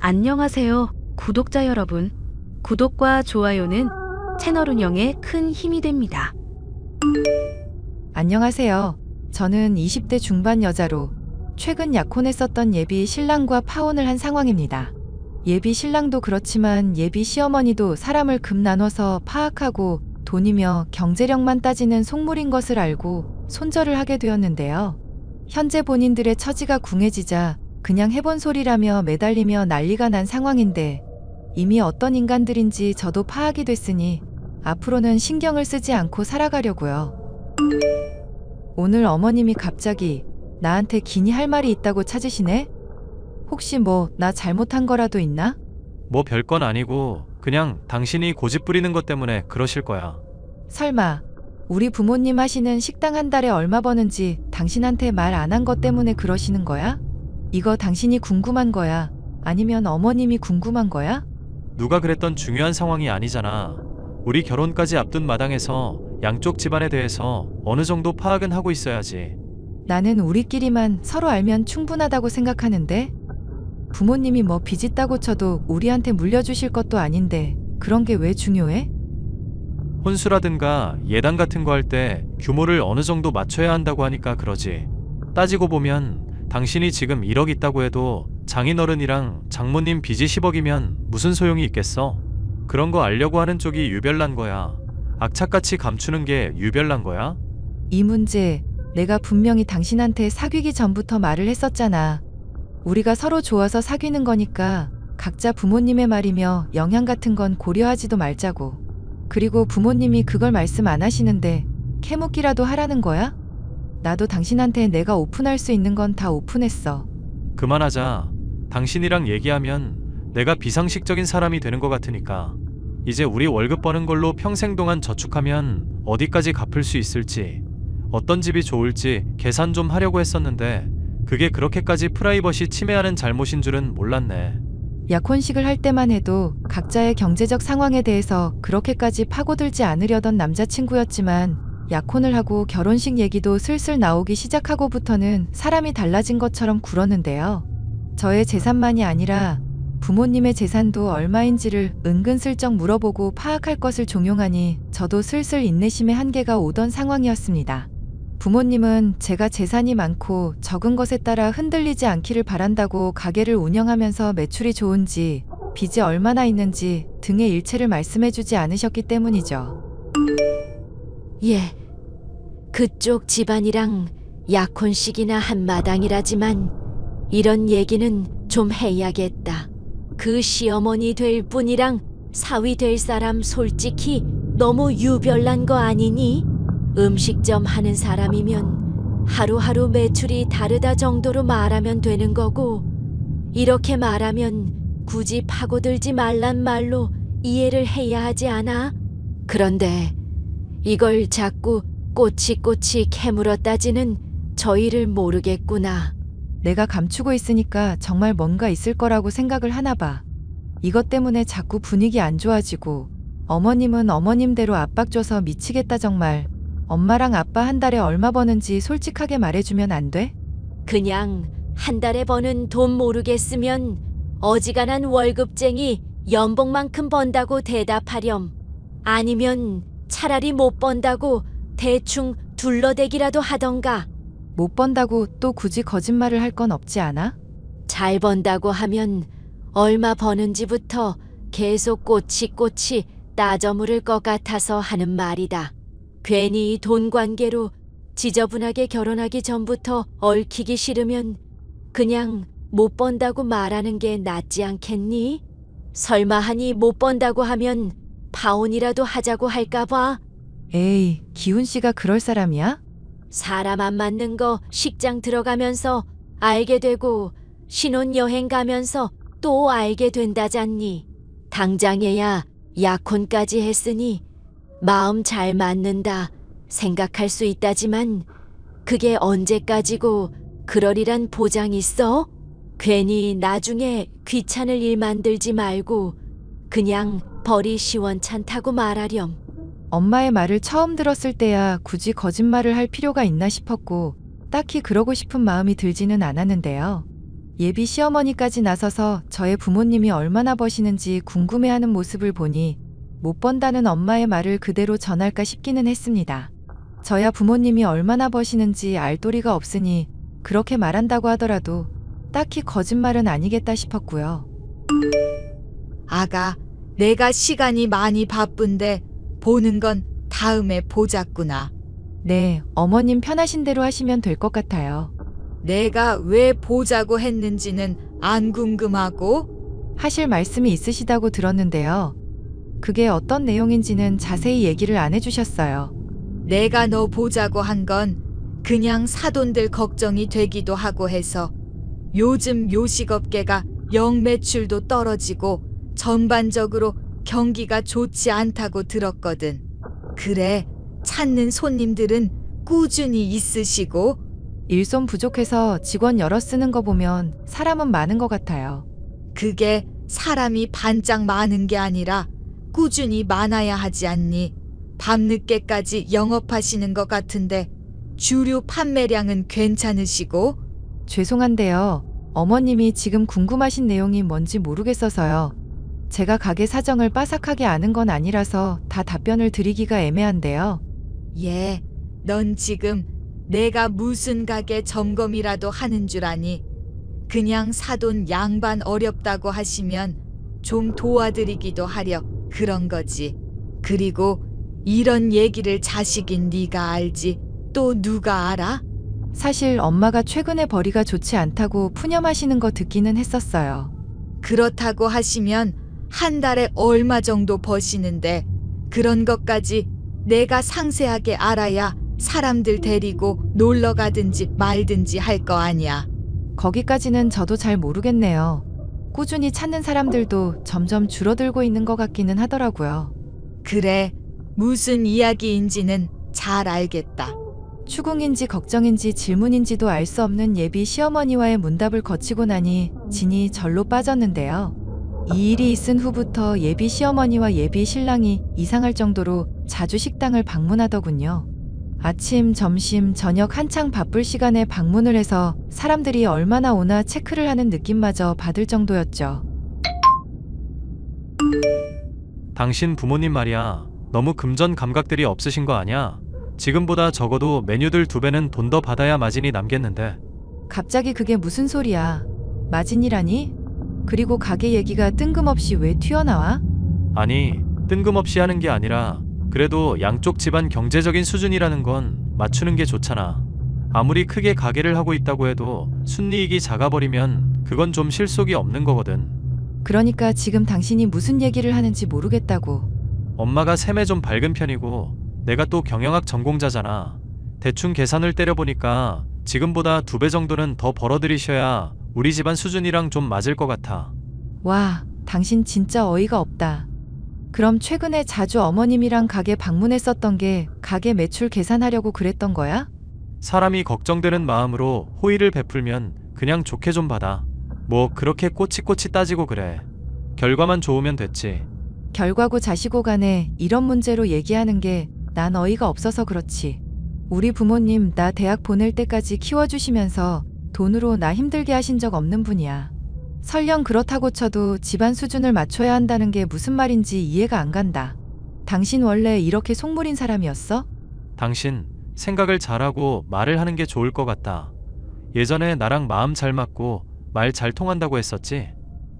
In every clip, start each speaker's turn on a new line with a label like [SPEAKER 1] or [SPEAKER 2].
[SPEAKER 1] 안녕하세요, 구독자 여러분. 구독과 좋아요는 채널 운영에 큰 힘이 됩니다.
[SPEAKER 2] 안녕하세요. 저는 20대 중반 여자로 최근 약혼했었던 예비 신랑과 파혼을 한 상황입니다. 예비 신랑도 그렇지만 예비 시어머니도 사람을 급 나눠서 파악하고 돈이며 경제력만 따지는 속물인 것을 알고 손절을 하게 되었는데요. 현재 본인들의 처지가 궁해지자 그냥 해본 소리라며 매달리며 난리가 난 상황인데 이미 어떤 인간들인지 저도 파악이 됐으니 앞으로는 신경을 쓰지 않고 살아가려고요. 오늘 어머님이 갑자기 나한테 기니 할 말이 있다고 찾으시네? 혹시 뭐 나 잘못한 거라도 있나?
[SPEAKER 3] 뭐 별건 아니고 그냥 당신이 고집 부리는 것 때문에 그러실 거야.
[SPEAKER 2] 설마 우리 부모님 하시는 식당 한 달에 얼마 버는지 당신한테 말 안 한 것 때문에 그러시는 거야? 이거 당신이 궁금한 거야? 아니면 어머님이 궁금한 거야?
[SPEAKER 3] 누가 그랬던 중요한 상황이 아니잖아. 우리 결혼까지 앞둔 마당에서 양쪽 집안에 대해서 어느 정도 파악은 하고 있어야지.
[SPEAKER 2] 나는 우리끼리만 서로 알면 충분하다고 생각하는데 부모님이 뭐 빚 있다고 쳐도 우리한테 물려주실 것도 아닌데 그런 게 왜 중요해?
[SPEAKER 3] 혼수라든가 예당 같은 거 할 때 규모를 어느 정도 맞춰야 한다고 하니까 그러지. 따지고 보면 당신이 지금 1억 있다고 해도 장인어른이랑 장모님 빚이 10억이면 무슨 소용이 있겠어? 그런 거 알려고 하는 쪽이 유별난 거야. 악착같이 감추는 게 유별난 거야?
[SPEAKER 2] 이 문제 내가 분명히 당신한테 사귀기 전부터 말을 했었잖아. 우리가 서로 좋아서 사귀는 거니까 각자 부모님의 말이며 영향 같은 건 고려하지도 말자고. 그리고 부모님이 그걸 말씀 안 하시는데 캐묻기라도 하라는 거야? 나도 당신한테 내가 오픈할 수 있는 건 다 오픈했어.
[SPEAKER 3] 그만하자. 당신이랑 얘기하면 내가 비상식적인 사람이 되는 것 같으니까. 이제 우리 월급 버는 걸로 평생 동안 저축하면 어디까지 갚을 수 있을지, 어떤 집이 좋을지 계산 좀 하려고 했었는데 그게 그렇게까지 프라이버시 침해하는 잘못인 줄은 몰랐네.
[SPEAKER 2] 약혼식을 할 때만 해도 각자의 경제적 상황에 대해서 그렇게까지 파고들지 않으려던 남자친구였지만 약혼을 하고 결혼식 얘기도 슬슬 나오기 시작하고부터는 사람이 달라진 것처럼 굴었는데요. 저의 재산만이 아니라 부모님의 재산도 얼마인지를 은근슬쩍 물어보고 파악할 것을 종용하니 저도 슬슬 인내심의 한계가 오던 상황이었습니다. 부모님은 제가 재산이 많고 적은 것에 따라 흔들리지 않기를 바란다고 가게를 운영하면서 매출이 좋은지 빚이 얼마나 있는지 등의 일체를 말씀해주지 않으셨기 때문이죠.
[SPEAKER 4] 예, 그쪽 집안이랑 약혼식이나 한 마당이라지만 이런 얘기는 좀 해야겠다. 그 시어머니 될 분이랑 사위 될 사람 솔직히 너무 유별난 거 아니니? 음식점 하는 사람이면 하루하루 매출이 다르다 정도로 말하면 되는 거고 이렇게 말하면 굳이 파고들지 말란 말로 이해를 해야 하지 않아? 그런데 이걸 자꾸 꼬치꼬치 캐물어 따지는 저희를 모르겠구나.
[SPEAKER 2] 내가 감추고 있으니까 정말 뭔가 있을 거라고 생각을 하나 봐. 이것 때문에 자꾸 분위기 안 좋아지고 어머님은 어머님대로 압박 줘서 미치겠다 정말. 엄마랑 아빠 한 달에 얼마 버는지 솔직하게 말해주면 안 돼?
[SPEAKER 4] 그냥 한 달에 버는 돈 모르겠으면 어지간한 월급쟁이 연봉만큼 번다고 대답하렴. 아니면 차라리 못 번다고 대충 둘러대기라도 하던가.
[SPEAKER 2] 못 번다고 또 굳이 거짓말을 할 건 없지 않아?
[SPEAKER 4] 잘 번다고 하면 얼마 버는지부터 계속 꼬치꼬치 따져 물을 것 같아서 하는 말이다. 괜히 돈 관계로 지저분하게 결혼하기 전부터 얽히기 싫으면 그냥 못 번다고 말하는 게 낫지 않겠니? 설마 하니 못 번다고 하면 파혼이라도 하자고 할까 봐?
[SPEAKER 2] 에이, 기훈 씨가 그럴 사람이야?
[SPEAKER 4] 사람 안 맞는 거 식장 들어가면서 알게 되고 신혼여행 가면서 또 알게 된다잖니. 당장에야 약혼까지 했으니 마음 잘 맞는다 생각할 수 있다지만 그게 언제까지고 그러리란 보장 있어? 괜히 나중에 귀찮을 일 만들지 말고 그냥 벌이 시원찮다고 말하렴.
[SPEAKER 2] 엄마의 말을 처음 들었을 때야 굳이 거짓말을 할 필요가 있나 싶었고 딱히 그러고 싶은 마음이 들지는 않았는데요. 예비 시어머니까지 나서서 저의 부모님이 얼마나 버시는지 궁금해하는 모습을 보니 못 번다는 엄마의 말을 그대로 전할까 싶기는 했습니다. 저야 부모님이 얼마나 버시는지 알 도리가 없으니 그렇게 말한다고 하더라도 딱히 거짓말은 아니겠다 싶었고요.
[SPEAKER 5] 아가, 내가 시간이 많이 바쁜데 보는 건 다음에 보자꾸나.
[SPEAKER 2] 네, 어머님 편하신 대로 하시면 될 것 같아요.
[SPEAKER 5] 내가 왜 보자고 했는지는 안 궁금하고?
[SPEAKER 2] 하실 말씀이 있으시다고 들었는데요. 그게 어떤 내용인지는 자세히 얘기를 안 해주셨어요.
[SPEAKER 5] 내가 너 보자고 한 건 그냥 사돈들 걱정이 되기도 하고 해서 요즘 요식업계가 영 매출도 떨어지고 전반적으로 경기가 좋지 않다고 들었거든. 그래, 찾는 손님들은 꾸준히 있으시고
[SPEAKER 2] 일손 부족해서 직원 여러 쓰는 거 보면 사람은 많은 것 같아요.
[SPEAKER 5] 그게 사람이 반짝 많은 게 아니라 꾸준히 많아야 하지 않니? 밤늦게까지 영업하시는 것 같은데 주류 판매량은 괜찮으시고?
[SPEAKER 2] 죄송한데요. 어머님이 지금 궁금하신 내용이 뭔지 모르겠어서요. 제가 가게 사정을 빠삭하게 아는 건 아니라서 다 답변을 드리기가 애매한데요.
[SPEAKER 5] 예, 넌 지금 내가 무슨 가게 점검이라도 하는 줄 아니? 그냥 사돈 양반 어렵다고 하시면 좀 도와드리기도 하려 그런 거지. 그리고 이런 얘기를 자식인 네가 알지 또 누가 알아?
[SPEAKER 2] 사실 엄마가 최근에 벌이가 좋지 않다고 푸념하시는 거 듣기는 했었어요.
[SPEAKER 5] 그렇다고 하시면 한 달에 얼마 정도 버시는데 그런 것까지 내가 상세하게 알아야 사람들 데리고 놀러 가든지 말든지 할 거 아니야.
[SPEAKER 2] 거기까지는 저도 잘 모르겠네요. 꾸준히 찾는 사람들도 점점 줄어들고 있는 것 같기는 하더라고요.
[SPEAKER 5] 그래, 무슨 이야기인지는 잘 알겠다.
[SPEAKER 2] 추궁인지 걱정인지 질문인지도 알 수 없는 예비 시어머니와의 문답을 거치고 나니 진이 절로 빠졌는데요. 이 일이 있은 후부터 예비 시어머니와 예비 신랑이 이상할 정도로 자주 식당을 방문하더군요. 아침, 점심, 저녁 한창 바쁠 시간에 방문을 해서 사람들이 얼마나 오나 체크를 하는 느낌마저 받을 정도였죠.
[SPEAKER 3] 당신 부모님 말이야. 너무 금전 감각들이 없으신 거 아냐? 지금보다 적어도 메뉴들 2배는 돈 더 받아야 마진이 남겠는데.
[SPEAKER 2] 갑자기 그게 무슨 소리야? 마진이라니? 그리고 가게 얘기가 뜬금없이 왜 튀어나와?
[SPEAKER 3] 아니, 뜬금없이 하는 게 아니라 그래도 양쪽 집안 경제적인 수준이라는 건 맞추는 게 좋잖아. 아무리 크게 가게를 하고 있다고 해도 순이익이 작아버리면 그건 좀 실속이 없는 거거든.
[SPEAKER 2] 그러니까 지금 당신이 무슨 얘기를 하는지 모르겠다고.
[SPEAKER 3] 엄마가 셈에 좀 밝은 편이고 내가 또 경영학 전공자잖아. 대충 계산을 때려보니까 지금보다 2배 정도는 더 벌어들이셔야 우리 집안 수준이랑 좀 맞을 것 같아.
[SPEAKER 2] 와, 당신 진짜 어이가 없다. 그럼 최근에 자주 어머님이랑 가게 방문했었던 게 가게 매출 계산하려고 그랬던 거야?
[SPEAKER 3] 사람이 걱정되는 마음으로 호의를 베풀면 그냥 좋게 좀 받아. 뭐 그렇게 꼬치꼬치 따지고 그래. 결과만 좋으면 됐지.
[SPEAKER 2] 결과고 자시고 간에 이런 문제로 얘기하는 게 난 어이가 없어서 그렇지. 우리 부모님 나 대학 보낼 때까지 키워주시면서 돈으로 나 힘들게 하신 적 없는 분이야. 설령 그렇다고 쳐도 집안 수준을 맞춰야 한다는 게 무슨 말인지 이해가 안 간다. 당신 원래 이렇게 속물인 사람이었어?
[SPEAKER 3] 당신 생각을 잘하고 말을 하는 게 좋을 것 같다. 예전에 나랑 마음 잘 맞고 말 잘 통한다고 했었지?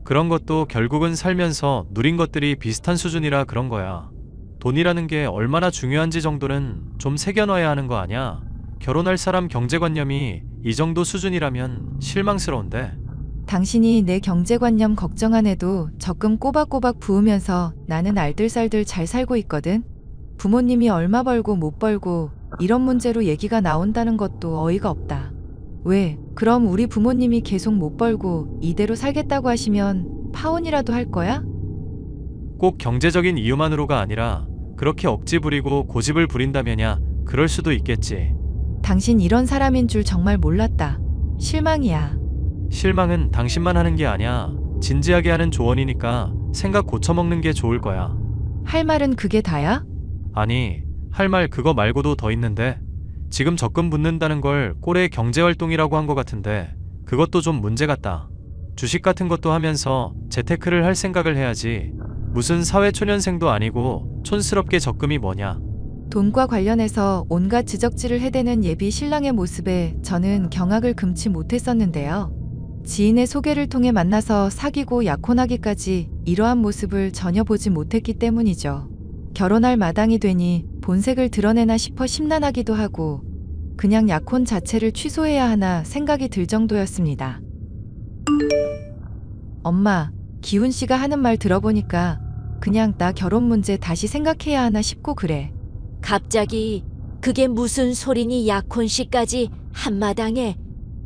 [SPEAKER 3] 그런 것도 결국은 살면서 누린 것들이 비슷한 수준이라 그런 거야. 돈이라는 게 얼마나 중요한지 정도는 좀 새겨놔야 하는 거 아냐? 결혼할 사람 경제관념이 이 정도 수준이라면 실망스러운데.
[SPEAKER 2] 당신이 내 경제관념 걱정 안 해도 적금 꼬박꼬박 부으면서 나는 알뜰살뜰 잘 살고 있거든. 부모님이 얼마 벌고 못 벌고 이런 문제로 얘기가 나온다는 것도 어이가 없다. 왜? 그럼 우리 부모님이 계속 못 벌고 이대로 살겠다고 하시면 파혼이라도 할 거야?
[SPEAKER 3] 꼭 경제적인 이유만으로가 아니라 그렇게 억지 부리고 고집을 부린다면야 그럴 수도 있겠지.
[SPEAKER 2] 당신 이런 사람인 줄 정말 몰랐다. 실망이야.
[SPEAKER 3] 실망은 당신만 하는 게 아니야. 진지하게 하는 조언이니까 생각 고쳐먹는 게 좋을 거야.
[SPEAKER 2] 할 말은 그게 다야?
[SPEAKER 3] 아니, 할 말 그거 말고도 더 있는데 지금 적금 붓는다는 걸 꼴의 경제활동이라고 한 것 같은데 그것도 좀 문제 같다. 주식 같은 것도 하면서 재테크를 할 생각을 해야지. 무슨 사회초년생도 아니고 촌스럽게 적금이 뭐냐.
[SPEAKER 2] 돈과 관련해서 온갖 지적질을 해대는 예비 신랑의 모습에 저는 경악을 금치 못했었는데요. 지인의 소개를 통해 만나서 사귀고 약혼하기까지 이러한 모습을 전혀 보지 못했기 때문이죠. 결혼할 마당이 되니 본색을 드러내나 싶어 심란하기도 하고 그냥 약혼 자체를 취소해야 하나 생각이 들 정도였습니다. 엄마, 기훈 씨가 하는 말 들어보니까 그냥 나 결혼 문제 다시 생각해야 하나 싶고 그래.
[SPEAKER 4] 갑자기 그게 무슨 소리니 약혼식까지 한마당에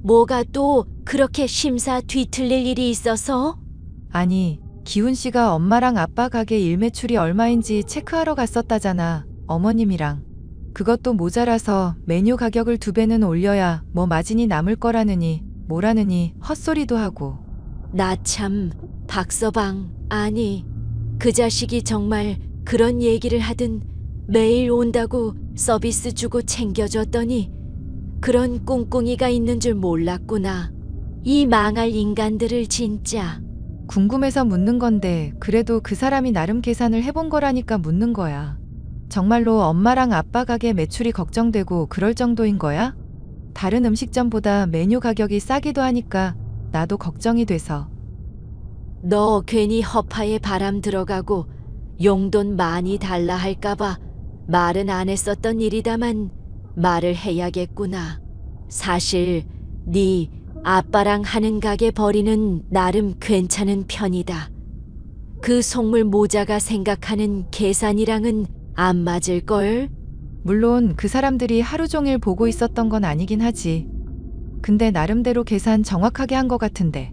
[SPEAKER 4] 뭐가 또 그렇게 심사 뒤틀릴 일이 있어서?
[SPEAKER 2] 아니, 기훈 씨가 엄마랑 아빠 가게 일매출이 얼마인지 체크하러 갔었다잖아. 어머님이랑. 그것도 모자라서 메뉴 가격을 2배는 올려야 뭐 마진이 남을 거라느니 뭐라느니 헛소리도 하고.
[SPEAKER 4] 나 참 박서방 아니 그 자식이 정말 그런 얘기를 하든 매일 온다고 서비스 주고 챙겨줬더니 그런 꿍꿍이가 있는 줄 몰랐구나. 이 망할 인간들을 진짜.
[SPEAKER 2] 궁금해서 묻는 건데 그래도 그 사람이 나름 계산을 해본 거라니까 묻는 거야. 정말로 엄마랑 아빠 가게 매출이 걱정되고 그럴 정도인 거야? 다른 음식점보다 메뉴 가격이 싸기도 하니까 나도 걱정이 돼서.
[SPEAKER 4] 너 괜히 허파에 바람 들어가고 용돈 많이 달라 할까봐 말은 안 했었던 일이다만 말을 해야겠구나. 사실 네 아빠랑 하는 가게 벌이는 나름 괜찮은 편이다. 그 속물 모자가 생각하는 계산이랑은 안 맞을걸?
[SPEAKER 2] 물론 그 사람들이 하루 종일 보고 있었던 건 아니긴 하지. 근데 나름대로 계산 정확하게 한 것 같은데.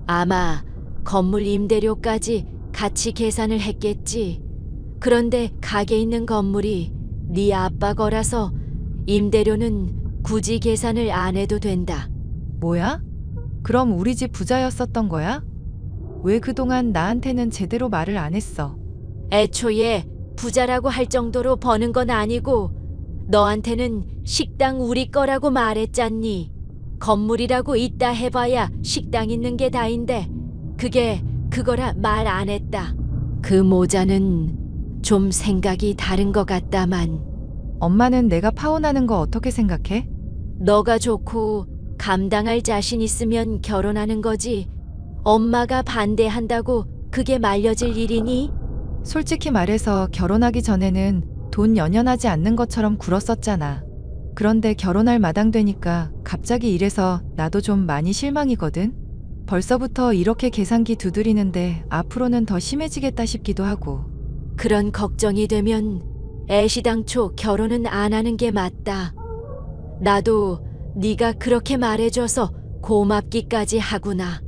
[SPEAKER 4] 아마 건물 임대료까지 같이 계산을 했겠지. 그런데 가게 있는 건물이 네 아빠 거라서 임대료는 굳이 계산을 안 해도 된다.
[SPEAKER 2] 뭐야? 그럼 우리 집 부자였었던 거야? 왜 그동안 나한테는 제대로 말을 안 했어?
[SPEAKER 4] 애초에 부자라고 할 정도로 버는 건 아니고 너한테는 식당 우리 거라고 말했잖니. 건물이라고 있다 해봐야 식당 있는 게 다인데 그게 그거라 말 안 했다. 그 모자는 좀 생각이 다른 것 같다만.
[SPEAKER 2] 엄마는 내가 파혼하는 거 어떻게 생각해?
[SPEAKER 4] 너가 좋고 감당할 자신 있으면 결혼하는 거지. 엄마가 반대한다고 그게 말려질 일이니?
[SPEAKER 2] 솔직히 말해서 결혼하기 전에는 돈 연연하지 않는 것처럼 굴었었잖아. 그런데 결혼할 마당 되니까 갑자기 이래서 나도 좀 많이 실망이거든. 벌써부터 이렇게 계산기 두드리는데 앞으로는 더 심해지겠다 싶기도 하고.
[SPEAKER 4] 그런 걱정이 되면 애시당초 결혼은 안 하는 게 맞다. 나도 네가 그렇게 말해줘서 고맙기까지 하구나.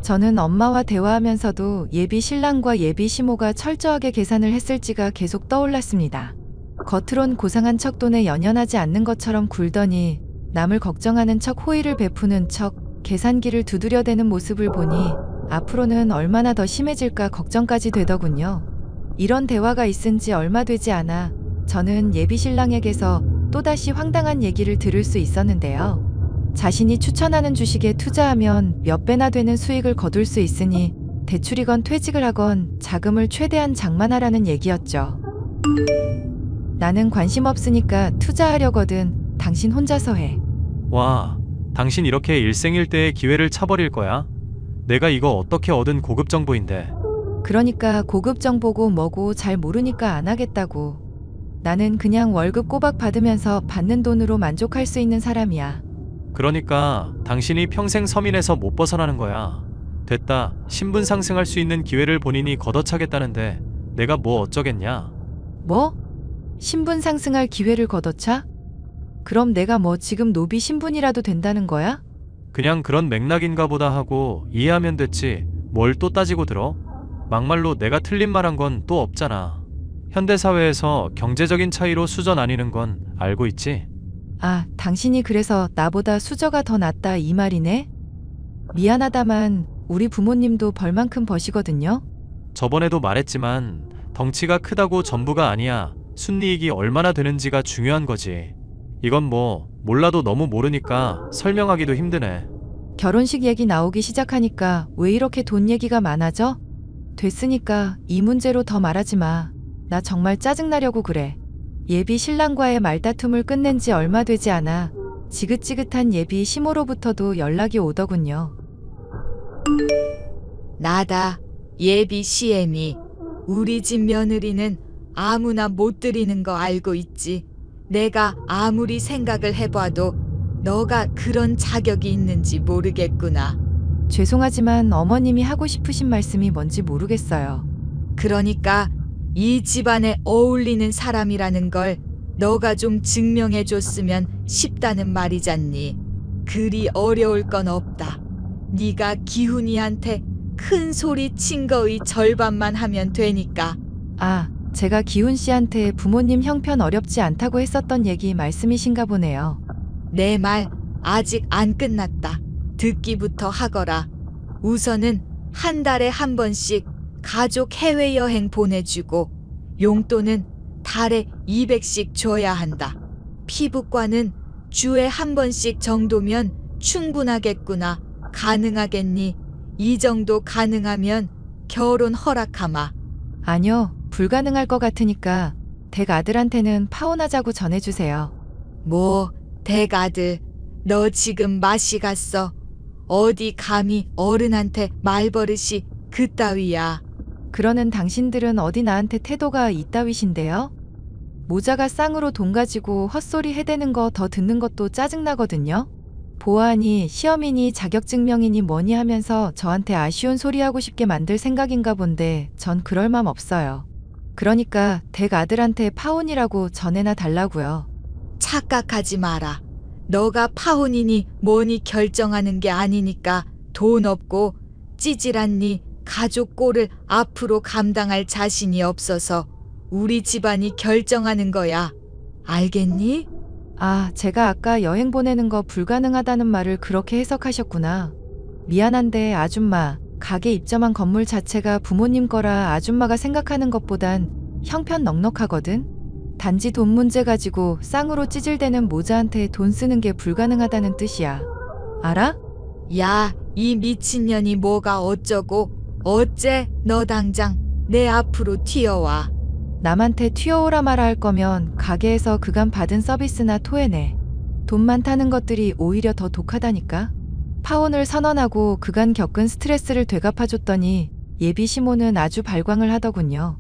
[SPEAKER 2] 저는 엄마와 대화하면서도 예비 신랑과 예비 시모가 철저하게 계산을 했을지가 계속 떠올랐습니다. 겉으론 고상한 척 돈에 연연하지 않는 것처럼 굴더니 남을 걱정하는 척 호의를 베푸는 척 계산기를 두드려대는 모습을 보니 앞으로는 얼마나 더 심해질까 걱정까지 되더군요. 이런 대화가 있은 지 얼마 되지 않아 저는 예비 신랑에게서 또다시 황당한 얘기를 들을 수 있었는데요. 자신이 추천하는 주식에 투자하면 몇 배나 되는 수익을 거둘 수 있으니 대출이건 퇴직을 하건 자금을 최대한 장만하라는 얘기였죠. 나는 관심 없으니까 투자하려거든. 당신 혼자서 해.
[SPEAKER 3] 와, 당신 이렇게 일생일대의 기회를 차버릴 거야? 내가 이거 어떻게 얻은 고급 정보인데.
[SPEAKER 2] 그러니까 고급 정보고 뭐고 잘 모르니까 안 하겠다고. 나는 그냥 월급 꼬박 받으면서 받는 돈으로 만족할 수 있는 사람이야.
[SPEAKER 3] 그러니까 당신이 평생 서민에서 못 벗어나는 거야. 됐다. 신분 상승할 수 있는 기회를 본인이 걷어차겠다는데 내가 뭐 어쩌겠냐.
[SPEAKER 2] 뭐? 신분 상승할 기회를 걷어차? 그럼 내가 뭐 지금 노비 신분이라도 된다는 거야?
[SPEAKER 3] 그냥 그런 맥락인가 보다 하고 이해하면 됐지. 뭘 또 따지고 들어? 막말로 내가 틀린 말 한 건 또 없잖아. 현대사회에서 경제적인 차이로 수저 나뉘는 건 알고 있지?
[SPEAKER 2] 아, 당신이 그래서 나보다 수저가 더 낫다 이 말이네? 미안하다만 우리 부모님도 벌만큼 버시거든요?
[SPEAKER 3] 저번에도 말했지만 덩치가 크다고 전부가 아니야. 순이익이 얼마나 되는지가 중요한 거지. 이건 뭐 몰라도 너무 모르니까 설명하기도 힘드네.
[SPEAKER 2] 결혼식 얘기 나오기 시작하니까 왜 이렇게 돈 얘기가 많아져? 됐으니까 이 문제로 더 말하지 마. 나 정말 짜증나려고 그래. 예비 신랑과의 말다툼을 끝낸 지 얼마 되지 않아 지긋지긋한 예비 시모로부터도 연락이 오더군요.
[SPEAKER 5] 나다. 예비 시엠이. 우리 집 며느리는 아무나 못 드리는 거 알고 있지. 내가 아무리 생각을 해봐도 너가 그런 자격이 있는지 모르겠구나.
[SPEAKER 2] 죄송하지만 어머님이 하고 싶으신 말씀이 뭔지 모르겠어요.
[SPEAKER 5] 그러니까 이 집안에 어울리는 사람이라는 걸 너가 좀 증명해 줬으면 싶다는 말이잖니. 그리 어려울 건 없다. 네가 기훈이한테 큰 소리 친 거의 절반만 하면 되니까.
[SPEAKER 2] 아, 제가 기훈 씨한테 부모님 형편 어렵지 않다고 했었던 얘기 말씀이신가 보네요.
[SPEAKER 5] 내 말 아직 안 끝났다. 듣기부터 하거라. 우선은 한 달에 한 번씩 가족 해외여행 보내주고 용돈은 달에 200씩 줘야 한다. 피부과는 주에 한 번씩 정도면 충분하겠구나. 가능하겠니? 이 정도 가능하면 결혼 허락하마.
[SPEAKER 2] 아니요, 불가능할 것 같으니까 댁 아들한테는 파혼하자고 전해주세요.
[SPEAKER 5] 뭐 댁아들, 너 지금 맛이 갔어. 어디 감히 어른한테 말버릇이 그따위야.
[SPEAKER 2] 그러는 당신들은 어디 나한테 태도가 이따위신데요? 모자가 쌍으로 돈 가지고 헛소리 해대는 거 더 듣는 것도 짜증나거든요. 보아하니 시어미니 자격증명이니 뭐니 하면서 저한테 아쉬운 소리 하고 싶게 만들 생각인가 본데 전 그럴 맘 없어요. 그러니까 댁 아들한테 파혼이라고 전해나 달라고요.
[SPEAKER 5] 착각하지 마라. 너가 파혼이니 뭐니 결정하는 게 아니니까 돈 없고 찌질한 네 가족 꼴을 앞으로 감당할 자신이 없어서 우리 집안이 결정하는 거야. 알겠니?
[SPEAKER 2] 아, 제가 아까 여행 보내는 거 불가능하다는 말을 그렇게 해석하셨구나. 미안한데 아줌마, 가게 입점한 건물 자체가 부모님 거라 아줌마가 생각하는 것보단 형편 넉넉하거든? 단지 돈 문제 가지고 쌍으로 찌질대는 모자한테 돈 쓰는 게 불가능하다는 뜻이야. 알아?
[SPEAKER 5] 야, 이 미친년이 뭐가 어쩌고 어째. 너 당장 내 앞으로 튀어와.
[SPEAKER 2] 남한테 튀어오라 말아 할 거면 가게에서 그간 받은 서비스나 토해내. 돈 많다는 것들이 오히려 더 독하다니까. 파혼을 선언하고 그간 겪은 스트레스를 되갚아줬더니 예비 시모는 아주 발광을 하더군요.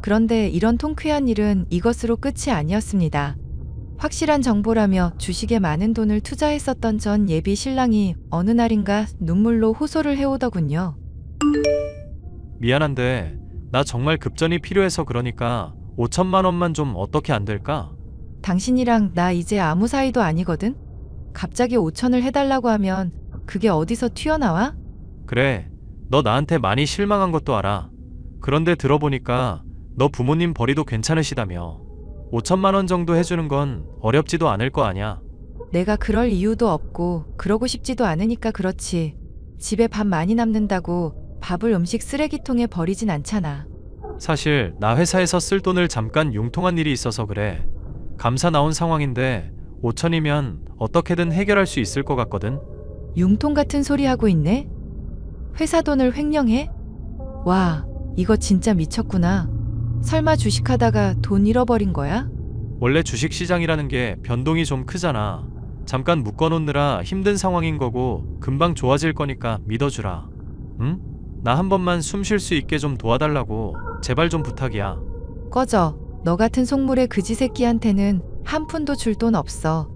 [SPEAKER 2] 그런데 이런 통쾌한 일은 이것으로 끝이 아니었습니다. 확실한 정보라며 주식에 많은 돈을 투자했었던 전 예비 신랑이 어느 날인가 눈물로 호소를 해오더군요.
[SPEAKER 3] 미안한데 나 정말 급전이 필요해서 그러니까 5천만 원만 좀 어떻게 안 될까?
[SPEAKER 2] 당신이랑 나 이제 아무 사이도 아니거든? 갑자기 5천을 해달라고 하면 그게 어디서 튀어나와?
[SPEAKER 3] 그래, 너 나한테 많이 실망한 것도 알아. 그런데 들어보니까 너 부모님 벌이도 괜찮으시다며. 5천만 원 정도 해주는 건 어렵지도 않을 거 아냐.
[SPEAKER 2] 내가 그럴 이유도 없고 그러고 싶지도 않으니까 그렇지. 집에 밥 많이 남는다고 밥을 음식 쓰레기통에 버리진 않잖아.
[SPEAKER 3] 사실 나 회사에서 쓸 돈을 잠깐 융통한 일이 있어서 그래. 감사 나온 상황인데 5천이면 어떻게든 해결할 수 있을 것 같거든.
[SPEAKER 2] 융통 같은 소리 하고 있네? 회사 돈을 횡령해? 와, 이거 진짜 미쳤구나. 설마 주식하다가 돈 잃어버린 거야?
[SPEAKER 3] 원래 주식시장이라는 게 변동이 좀 크잖아. 잠깐 묶어놓느라 힘든 상황인 거고 금방 좋아질 거니까 믿어주라. 응? 나 한 번만 숨 쉴 수 있게 좀 도와달라고. 제발 좀 부탁이야.
[SPEAKER 2] 꺼져. 너 같은 속물의 그지 새끼한테는 한 푼도 줄 돈 없어.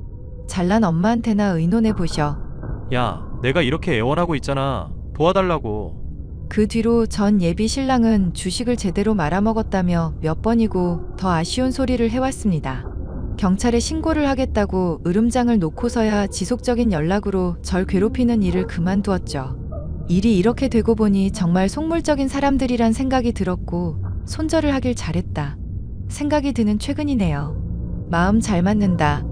[SPEAKER 2] 잘난 엄마한테나 의논해 보셔.
[SPEAKER 3] 야, 내가 이렇게 애원하고 있잖아. 도와달라고.
[SPEAKER 2] 그 뒤로 전 예비 신랑은 주식을 제대로 말아먹었다며 몇 번이고 더 아쉬운 소리를 해왔습니다. 경찰에 신고를 하겠다고 으름장을 놓고서야 지속적인 연락으로 절 괴롭히는 일을 그만두었죠. 일이 이렇게 되고 보니 정말 속물적인 사람들이란 생각이 들었고 손절을 하길 잘했다. 생각이 드는 최근이네요. 마음 잘 맞는다.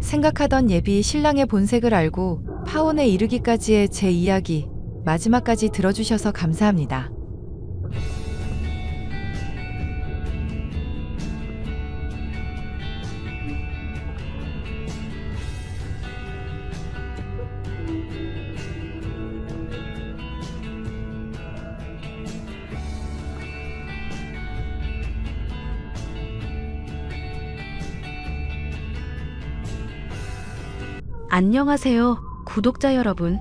[SPEAKER 2] 생각하던 예비 신랑의 본색을 알고 파혼에 이르기까지의 제 이야기 마지막까지 들어주셔서 감사합니다.
[SPEAKER 1] 안녕하세요, 구독자 여러분.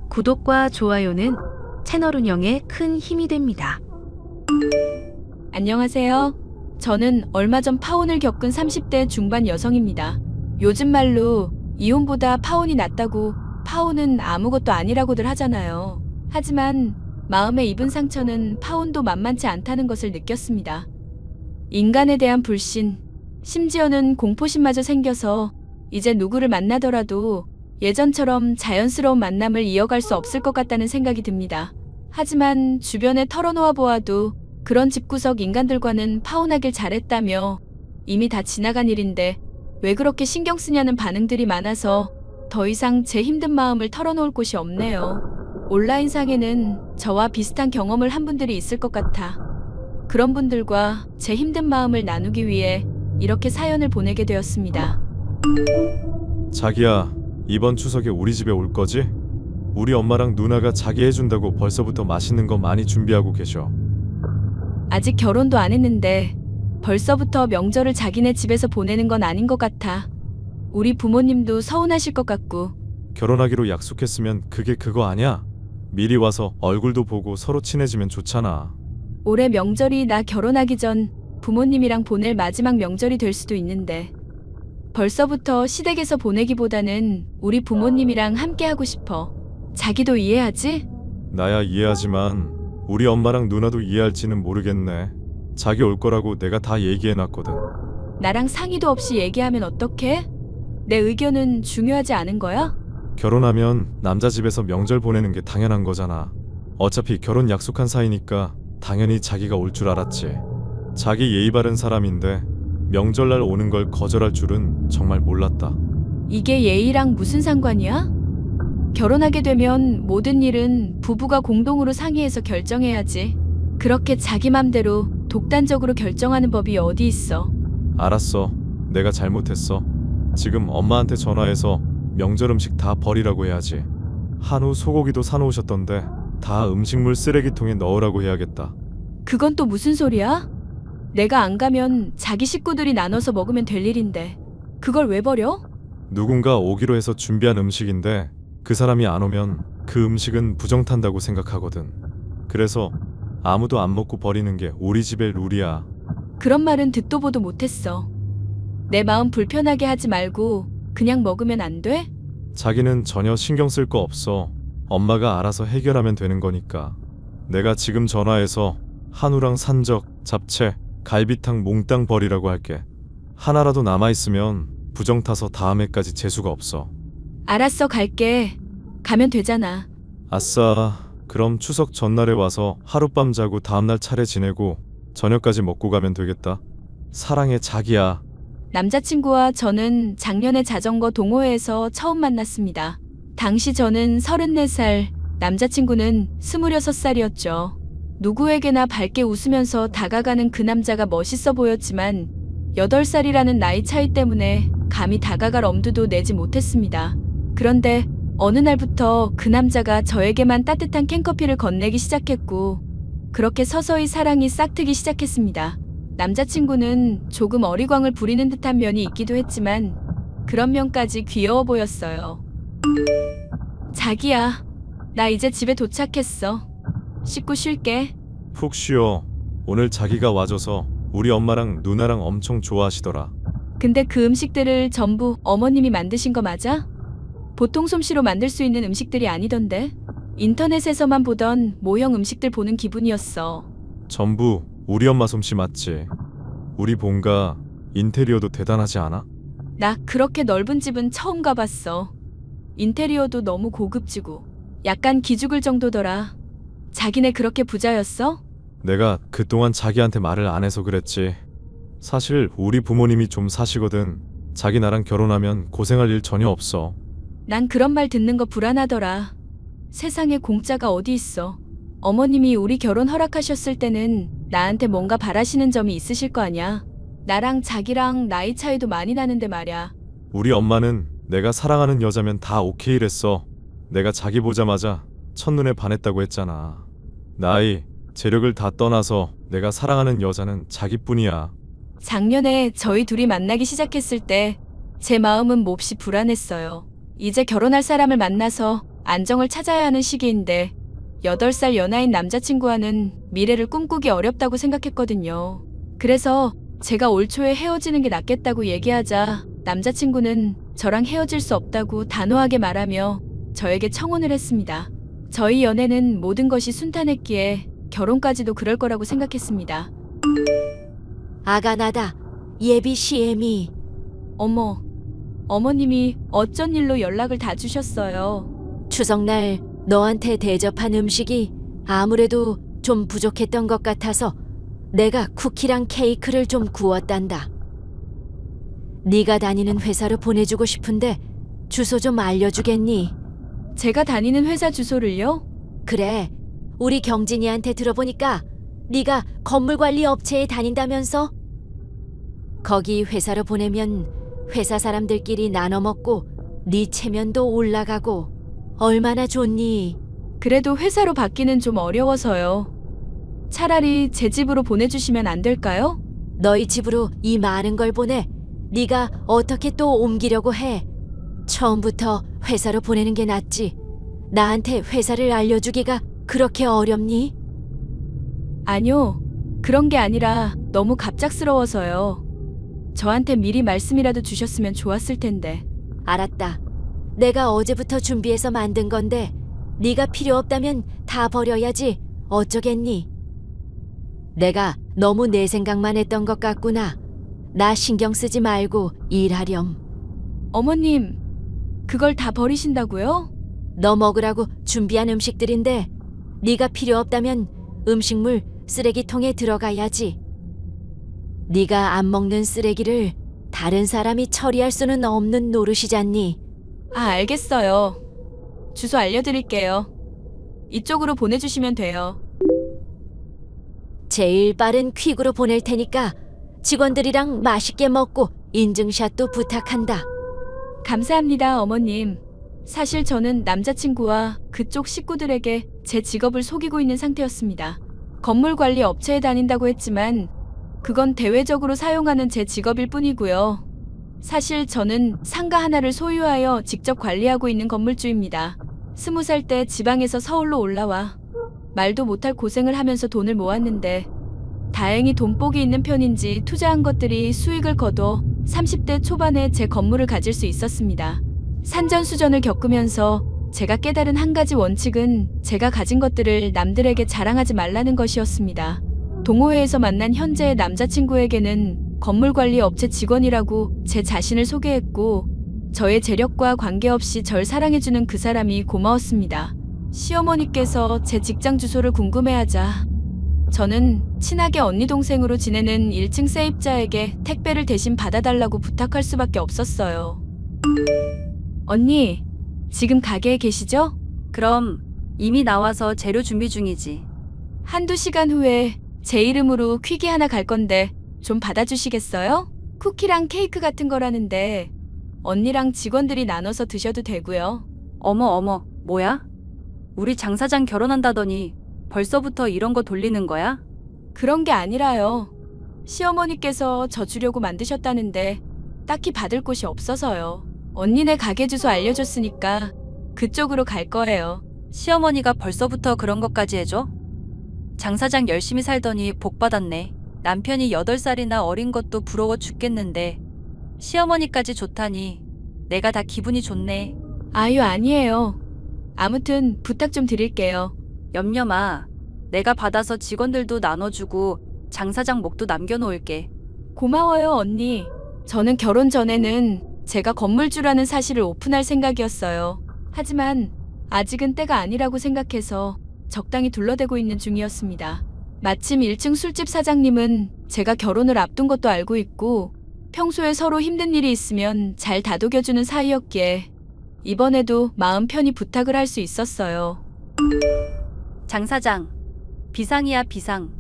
[SPEAKER 1] 구독과 좋아요는 채널 운영에 큰 힘이 됩니다.
[SPEAKER 6] 안녕하세요. 저는 얼마 전 파혼을 겪은 30대 중반 여성입니다. 요즘 말로 이혼보다 파혼이 낫다고, 파혼은 아무것도 아니라고들 하잖아요. 하지만 마음에 입은 상처는 파혼도 만만치 않다는 것을 느꼈습니다. 인간에 대한 불신, 심지어는 공포심마저 생겨서 이제 누구를 만나더라도 예전처럼 자연스러운 만남을 이어갈 수 없을 것 같다는 생각이 듭니다. 하지만 주변에 털어놓아 보아도 그런 집구석 인간들과는 파혼하길 잘했다며 이미 다 지나간 일인데 왜 그렇게 신경 쓰냐는 반응들이 많아서 더 이상 제 힘든 마음을 털어놓을 곳이 없네요. 온라인상에는 저와 비슷한 경험을 한 분들이 있을 것 같아 그런 분들과 제 힘든 마음을 나누기 위해 이렇게 사연을 보내게 되었습니다.
[SPEAKER 7] 자기야, 이번 추석에 우리 집에 올 거지? 우리 엄마랑 누나가 자기 해준다고 벌써부터 맛있는 거 많이 준비하고 계셔.
[SPEAKER 6] 아직 결혼도 안 했는데 벌써부터 명절을 자기네 집에서 보내는 건 아닌 것 같아. 우리 부모님도 서운하실 것 같고.
[SPEAKER 7] 결혼하기로 약속했으면 그게 그거 아냐? 미리 와서 얼굴도 보고 서로 친해지면 좋잖아.
[SPEAKER 6] 올해 명절이 나 결혼하기 전 부모님이랑 보낼 마지막 명절이 될 수도 있는데 벌써부터 시댁에서 보내기보다는 우리 부모님이랑 함께 하고 싶어. 자기도 이해하지?
[SPEAKER 7] 나야 이해하지만 우리 엄마랑 누나도 이해할지는 모르겠네. 자기 올 거라고 내가 다 얘기해놨거든.
[SPEAKER 6] 나랑 상의도 없이 얘기하면 어떡해? 내 의견은 중요하지 않은 거야?
[SPEAKER 7] 결혼하면 남자 집에서 명절 보내는 게 당연한 거잖아. 어차피 결혼 약속한 사이니까 당연히 자기가 올 줄 알았지. 자기 예의 바른 사람인데 명절날 오는 걸 거절할 줄은 정말 몰랐다.
[SPEAKER 6] 이게 예의랑 무슨 상관이야? 결혼하게 되면 모든 일은 부부가 공동으로 상의해서 결정해야지. 그렇게 자기 맘대로 독단적으로 결정하는 법이 어디 있어.
[SPEAKER 7] 알았어. 내가 잘못했어. 지금 엄마한테 전화해서 명절 음식 다 버리라고 해야지. 한우 소고기도 사놓으셨던데 다 음식물 쓰레기통에 넣으라고 해야겠다.
[SPEAKER 6] 그건 또 무슨 소리야? 내가 안 가면 자기 식구들이 나눠서 먹으면 될 일인데 그걸 왜 버려?
[SPEAKER 7] 누군가 오기로 해서 준비한 음식인데 그 사람이 안 오면 그 음식은 부정탄다고 생각하거든. 그래서 아무도 안 먹고 버리는 게 우리 집의 룰이야.
[SPEAKER 6] 그런 말은 듣도 보도 못했어. 내 마음 불편하게 하지 말고 그냥 먹으면 안 돼?
[SPEAKER 7] 자기는 전혀 신경 쓸 거 없어. 엄마가 알아서 해결하면 되는 거니까. 내가 지금 전화해서 한우랑 산적, 잡채, 갈비탕 몽땅 버리라고 할게. 하나라도 남아있으면 부정 타서 다음해까지 재수가 없어.
[SPEAKER 6] 알았어, 갈게. 가면 되잖아.
[SPEAKER 7] 아싸. 그럼 추석 전날에 와서 하룻밤 자고 다음날 차례 지내고 저녁까지 먹고 가면 되겠다. 사랑해, 자기야.
[SPEAKER 6] 남자친구와 저는 작년에 자전거 동호회에서 처음 만났습니다. 당시 저는 34살, 남자친구는 26살이었죠. 누구에게나 밝게 웃으면서 다가가는 그 남자가 멋있어 보였지만 8살이라는 나이 차이 때문에 감히 다가갈 엄두도 내지 못했습니다. 그런데 어느 날부터 그 남자가 저에게만 따뜻한 캔커피를 건네기 시작했고 그렇게 서서히 사랑이 싹트기 시작했습니다. 남자친구는 조금 어리광을 부리는 듯한 면이 있기도 했지만 그런 면까지 귀여워 보였어요. 자기야, 나 이제 집에 도착했어. 씻고 쉴게.
[SPEAKER 7] 푹 쉬어. 오늘 자기가 와줘서 우리 엄마랑 누나랑 엄청 좋아하시더라.
[SPEAKER 6] 근데 그 음식들을 전부 어머님이 만드신 거 맞아? 보통 솜씨로 만들 수 있는 음식들이 아니던데? 인터넷에서만 보던 모형 음식들 보는 기분이었어.
[SPEAKER 7] 전부 우리 엄마 솜씨 맞지? 우리 본가 인테리어도 대단하지 않아?
[SPEAKER 6] 나 그렇게 넓은 집은 처음 가봤어. 인테리어도 너무 고급지고 약간 기죽을 정도더라. 자기네 그렇게 부자였어?
[SPEAKER 7] 내가 그동안 자기한테 말을 안 해서 그랬지. 사실 우리 부모님이 좀 사시거든. 자기 나랑 결혼하면 고생할 일 전혀 없어.
[SPEAKER 6] 난 그런 말 듣는 거 불안하더라. 세상에 공짜가 어디 있어. 어머님이 우리 결혼 허락하셨을 때는 나한테 뭔가 바라시는 점이 있으실 거 아냐. 나랑 자기랑 나이 차이도 많이 나는데 말야.
[SPEAKER 7] 우리 엄마는 내가 사랑하는 여자면 다 오케이랬어. 내가 자기 보자마자 첫눈에 반했다고 했잖아. 나이, 재력을 다 떠나서 내가 사랑하는 여자는 자기뿐이야.
[SPEAKER 6] 작년에 저희 둘이 만나기 시작했을 때 제 마음은 몹시 불안했어요. 이제 결혼할 사람을 만나서 안정을 찾아야 하는 시기인데 8살 연하인 남자친구와는 미래를 꿈꾸기 어렵다고 생각했거든요. 그래서 제가 올 초에 헤어지는 게 낫겠다고 얘기하자 남자친구는 저랑 헤어질 수 없다고 단호하게 말하며 저에게 청혼을 했습니다. 저희 연애는 모든 것이 순탄했기에 결혼까지도 그럴 거라고 생각했습니다.
[SPEAKER 4] 아가나다. 예비 시엠이.
[SPEAKER 6] 어머, 어머님이 어쩐 일로 연락을 다 주셨어요.
[SPEAKER 4] 추석날 너한테 대접한 음식이 아무래도 좀 부족했던 것 같아서 내가 쿠키랑 케이크를 좀 구웠단다. 네가 다니는 회사로 보내주고 싶은데 주소 좀 알려주겠니?
[SPEAKER 6] 제가 다니는 회사 주소를요?
[SPEAKER 4] 그래, 우리 경진이한테 들어보니까 네가 건물관리 업체에 다닌다면서? 거기 회사로 보내면 회사 사람들끼리 나눠 먹고 네 체면도 올라가고 얼마나 좋니?
[SPEAKER 6] 그래도 회사로 받기는 좀 어려워서요. 차라리 제 집으로 보내주시면 안 될까요?
[SPEAKER 4] 너희 집으로 이 많은 걸 보내 네가 어떻게 또 옮기려고 해? 처음부터 회사로 보내는 게 낫지. 나한테 회사를 알려주기가 그렇게 어렵니?
[SPEAKER 6] 아니요. 그런 게 아니라 너무 갑작스러워서요. 저한테 미리 말씀이라도 주셨으면 좋았을 텐데.
[SPEAKER 4] 알았다. 내가 어제부터 준비해서 만든 건데 네가 필요 없다면 다 버려야지. 어쩌겠니? 내가 너무 내 생각만 했던 것 같구나. 나 신경 쓰지 말고 일하렴.
[SPEAKER 6] 어머님, 그걸 다 버리신다고요?
[SPEAKER 4] 너 먹으라고 준비한 음식들인데 네가 필요 없다면 음식물 쓰레기통에 들어가야지. 네가 안 먹는 쓰레기를 다른 사람이 처리할 수는 없는 노릇이잖니.
[SPEAKER 6] 아, 알겠어요. 주소 알려드릴게요. 이쪽으로 보내주시면 돼요.
[SPEAKER 4] 제일 빠른 퀵으로 보낼 테니까 직원들이랑 맛있게 먹고 인증샷도 부탁한다.
[SPEAKER 6] 감사합니다, 어머님. 사실 저는 남자친구와 그쪽 식구들에게 제 직업을 속이고 있는 상태였습니다. 건물 관리 업체에 다닌다고 했지만 그건 대외적으로 사용하는 제 직업일 뿐이고요. 사실 저는 상가 하나를 소유하여 직접 관리하고 있는 건물주입니다. 20살 때 지방에서 서울로 올라와 말도 못할 고생을 하면서 돈을 모았는데 다행히 돈복이 있는 편인지 투자한 것들이 수익을 거둬 30대 초반에 제 건물을 가질 수 있었습니다. 산전수전을 겪으면서 제가 깨달은 한 가지 원칙은 제가 가진 것들을 남들에게 자랑하지 말라는 것이었습니다. 동호회에서 만난 현재의 남자친구에게는 건물관리 업체 직원이라고 제 자신을 소개했고 저의 재력과 관계없이 절 사랑해주는 그 사람이 고마웠습니다. 시어머니께서 제 직장 주소를 궁금해하자 저는 친하게 언니 동생으로 지내는 1층 세입자에게 택배를 대신 받아달라고 부탁할 수밖에 없었어요. 언니, 지금 가게에 계시죠?
[SPEAKER 1] 그럼 이미 나와서 재료 준비 중이지.
[SPEAKER 6] 한두 시간 후에 제 이름으로 퀵이 하나 갈 건데 좀 받아주시겠어요? 쿠키랑 케이크 같은 거라는데 언니랑 직원들이 나눠서 드셔도 되고요.
[SPEAKER 1] 어머, 뭐야? 우리 장 사장 결혼한다더니 벌써부터 이런 거 돌리는 거야?
[SPEAKER 6] 그런 게 아니라요. 시어머니께서 저 주려고 만드셨다는데 딱히 받을 곳이 없어서요. 언니네 가게 주소 알려줬으니까 그쪽으로 갈 거예요.
[SPEAKER 1] 시어머니가 벌써부터 그런 것까지 해줘? 장 사장 열심히 살더니 복 받았네. 남편이 8살이나 어린 것도 부러워 죽겠는데 시어머니까지 좋다니 내가 다 기분이 좋네.
[SPEAKER 6] 아유, 아니에요. 아무튼 부탁 좀 드릴게요.
[SPEAKER 1] 염려마. 내가 받아서 직원들도 나눠주고 장 사장 목도 남겨놓을게.
[SPEAKER 6] 고마워요, 언니. 저는 결혼 전에는 제가 건물주라는 사실을 오픈할 생각이었어요. 하지만 아직은 때가 아니라고 생각해서 적당히 둘러대고 있는 중이었습니다. 마침 1층 술집 사장님은 제가 결혼을 앞둔 것도 알고 있고 평소에 서로 힘든 일이 있으면 잘 다독여주는 사이였기에 이번에도 마음 편히 부탁을 할 수 있었어요.
[SPEAKER 1] 장 사장, 비상이야 비상.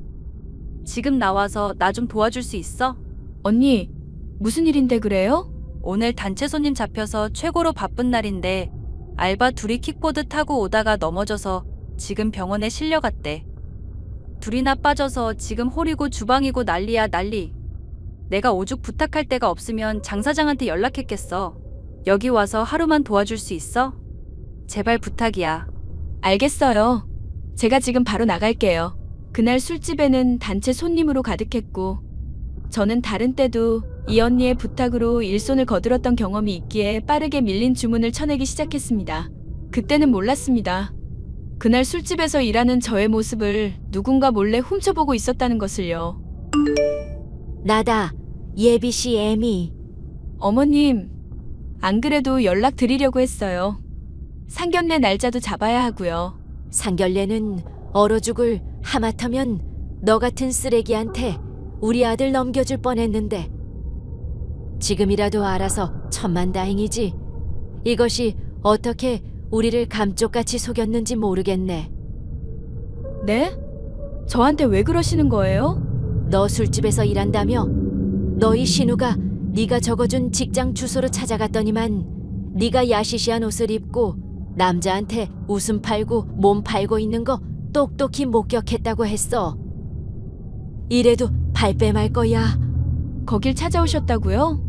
[SPEAKER 1] 지금 나와서 나 좀 도와줄 수 있어?
[SPEAKER 6] 언니, 무슨 일인데 그래요?
[SPEAKER 1] 오늘 단체 손님 잡혀서 최고로 바쁜 날인데 알바 둘이 킥보드 타고 오다가 넘어져서 지금 병원에 실려갔대. 둘이나 빠져서 지금 홀이고 주방이고 난리야 난리. 내가 오죽 부탁할 데가 없으면 장 사장한테 연락했겠어. 여기 와서 하루만 도와줄 수 있어? 제발 부탁이야.
[SPEAKER 6] 알겠어요. 제가 지금 바로 나갈게요. 그날 술집에는 단체 손님으로 가득했고 저는 다른 때도 이 언니의 부탁으로 일손을 거들었던 경험이 있기에 빠르게 밀린 주문을 쳐내기 시작했습니다. 그때는 몰랐습니다. 그날 술집에서 일하는 저의 모습을 누군가 몰래 훔쳐보고 있었다는 것을요.
[SPEAKER 4] 나다. 예비 씨 애미.
[SPEAKER 6] 어머님, 안 그래도 연락 드리려고 했어요. 상견례 날짜도 잡아야 하고요.
[SPEAKER 4] 상견례는 얼어 죽을 하마터면 너 같은 쓰레기한테 우리 아들 넘겨줄 뻔했는데 지금이라도 알아서 천만다행이지. 이것이 어떻게 우리를 감쪽같이 속였는지 모르겠네.
[SPEAKER 6] 네? 저한테 왜 그러시는 거예요?
[SPEAKER 4] 너 술집에서 일한다며? 너희 신우가 네가 적어준 직장 주소로 찾아갔더니만 네가 야시시한 옷을 입고 남자한테 웃음 팔고 몸 팔고 있는 거 똑똑히 목격했다고 했어. 이래도 발뺌할 거야.
[SPEAKER 6] 거길 찾아오셨다고요?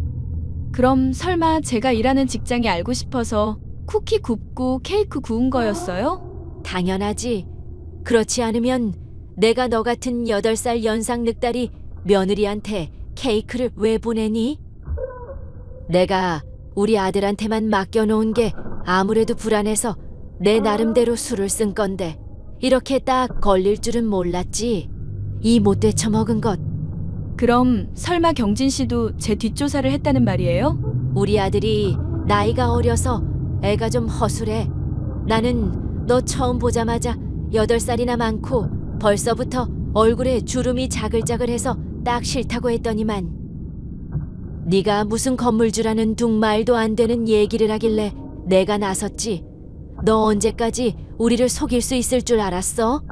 [SPEAKER 6] 그럼 설마 제가 일하는 직장이 알고 싶어서 쿠키 굽고 케이크 구운 거였어요?
[SPEAKER 4] 당연하지. 그렇지 않으면 내가 너 같은 8살 연상 늑다리 며느리한테 케이크를 왜 보내니? 내가 우리 아들한테만 맡겨놓은 게 아무래도 불안해서 내 나름대로 수를 쓴 건데 이렇게 딱 걸릴 줄은 몰랐지. 이 못돼 처먹은 것.
[SPEAKER 6] 그럼 설마 경진 씨도 제 뒷조사를 했다는 말이에요?
[SPEAKER 4] 우리 아들이 나이가 어려서 애가 좀 허술해. 나는 너 처음 보자마자 8살이나 많고 벌써부터 얼굴에 주름이 자글자글해서 딱 싫다고 했더니만 네가 무슨 건물주라는 둥말도 안 되는 얘기를 하길래 내가 나섰지. 너 언제까지 우리를 속일 수 있을 줄 알았어?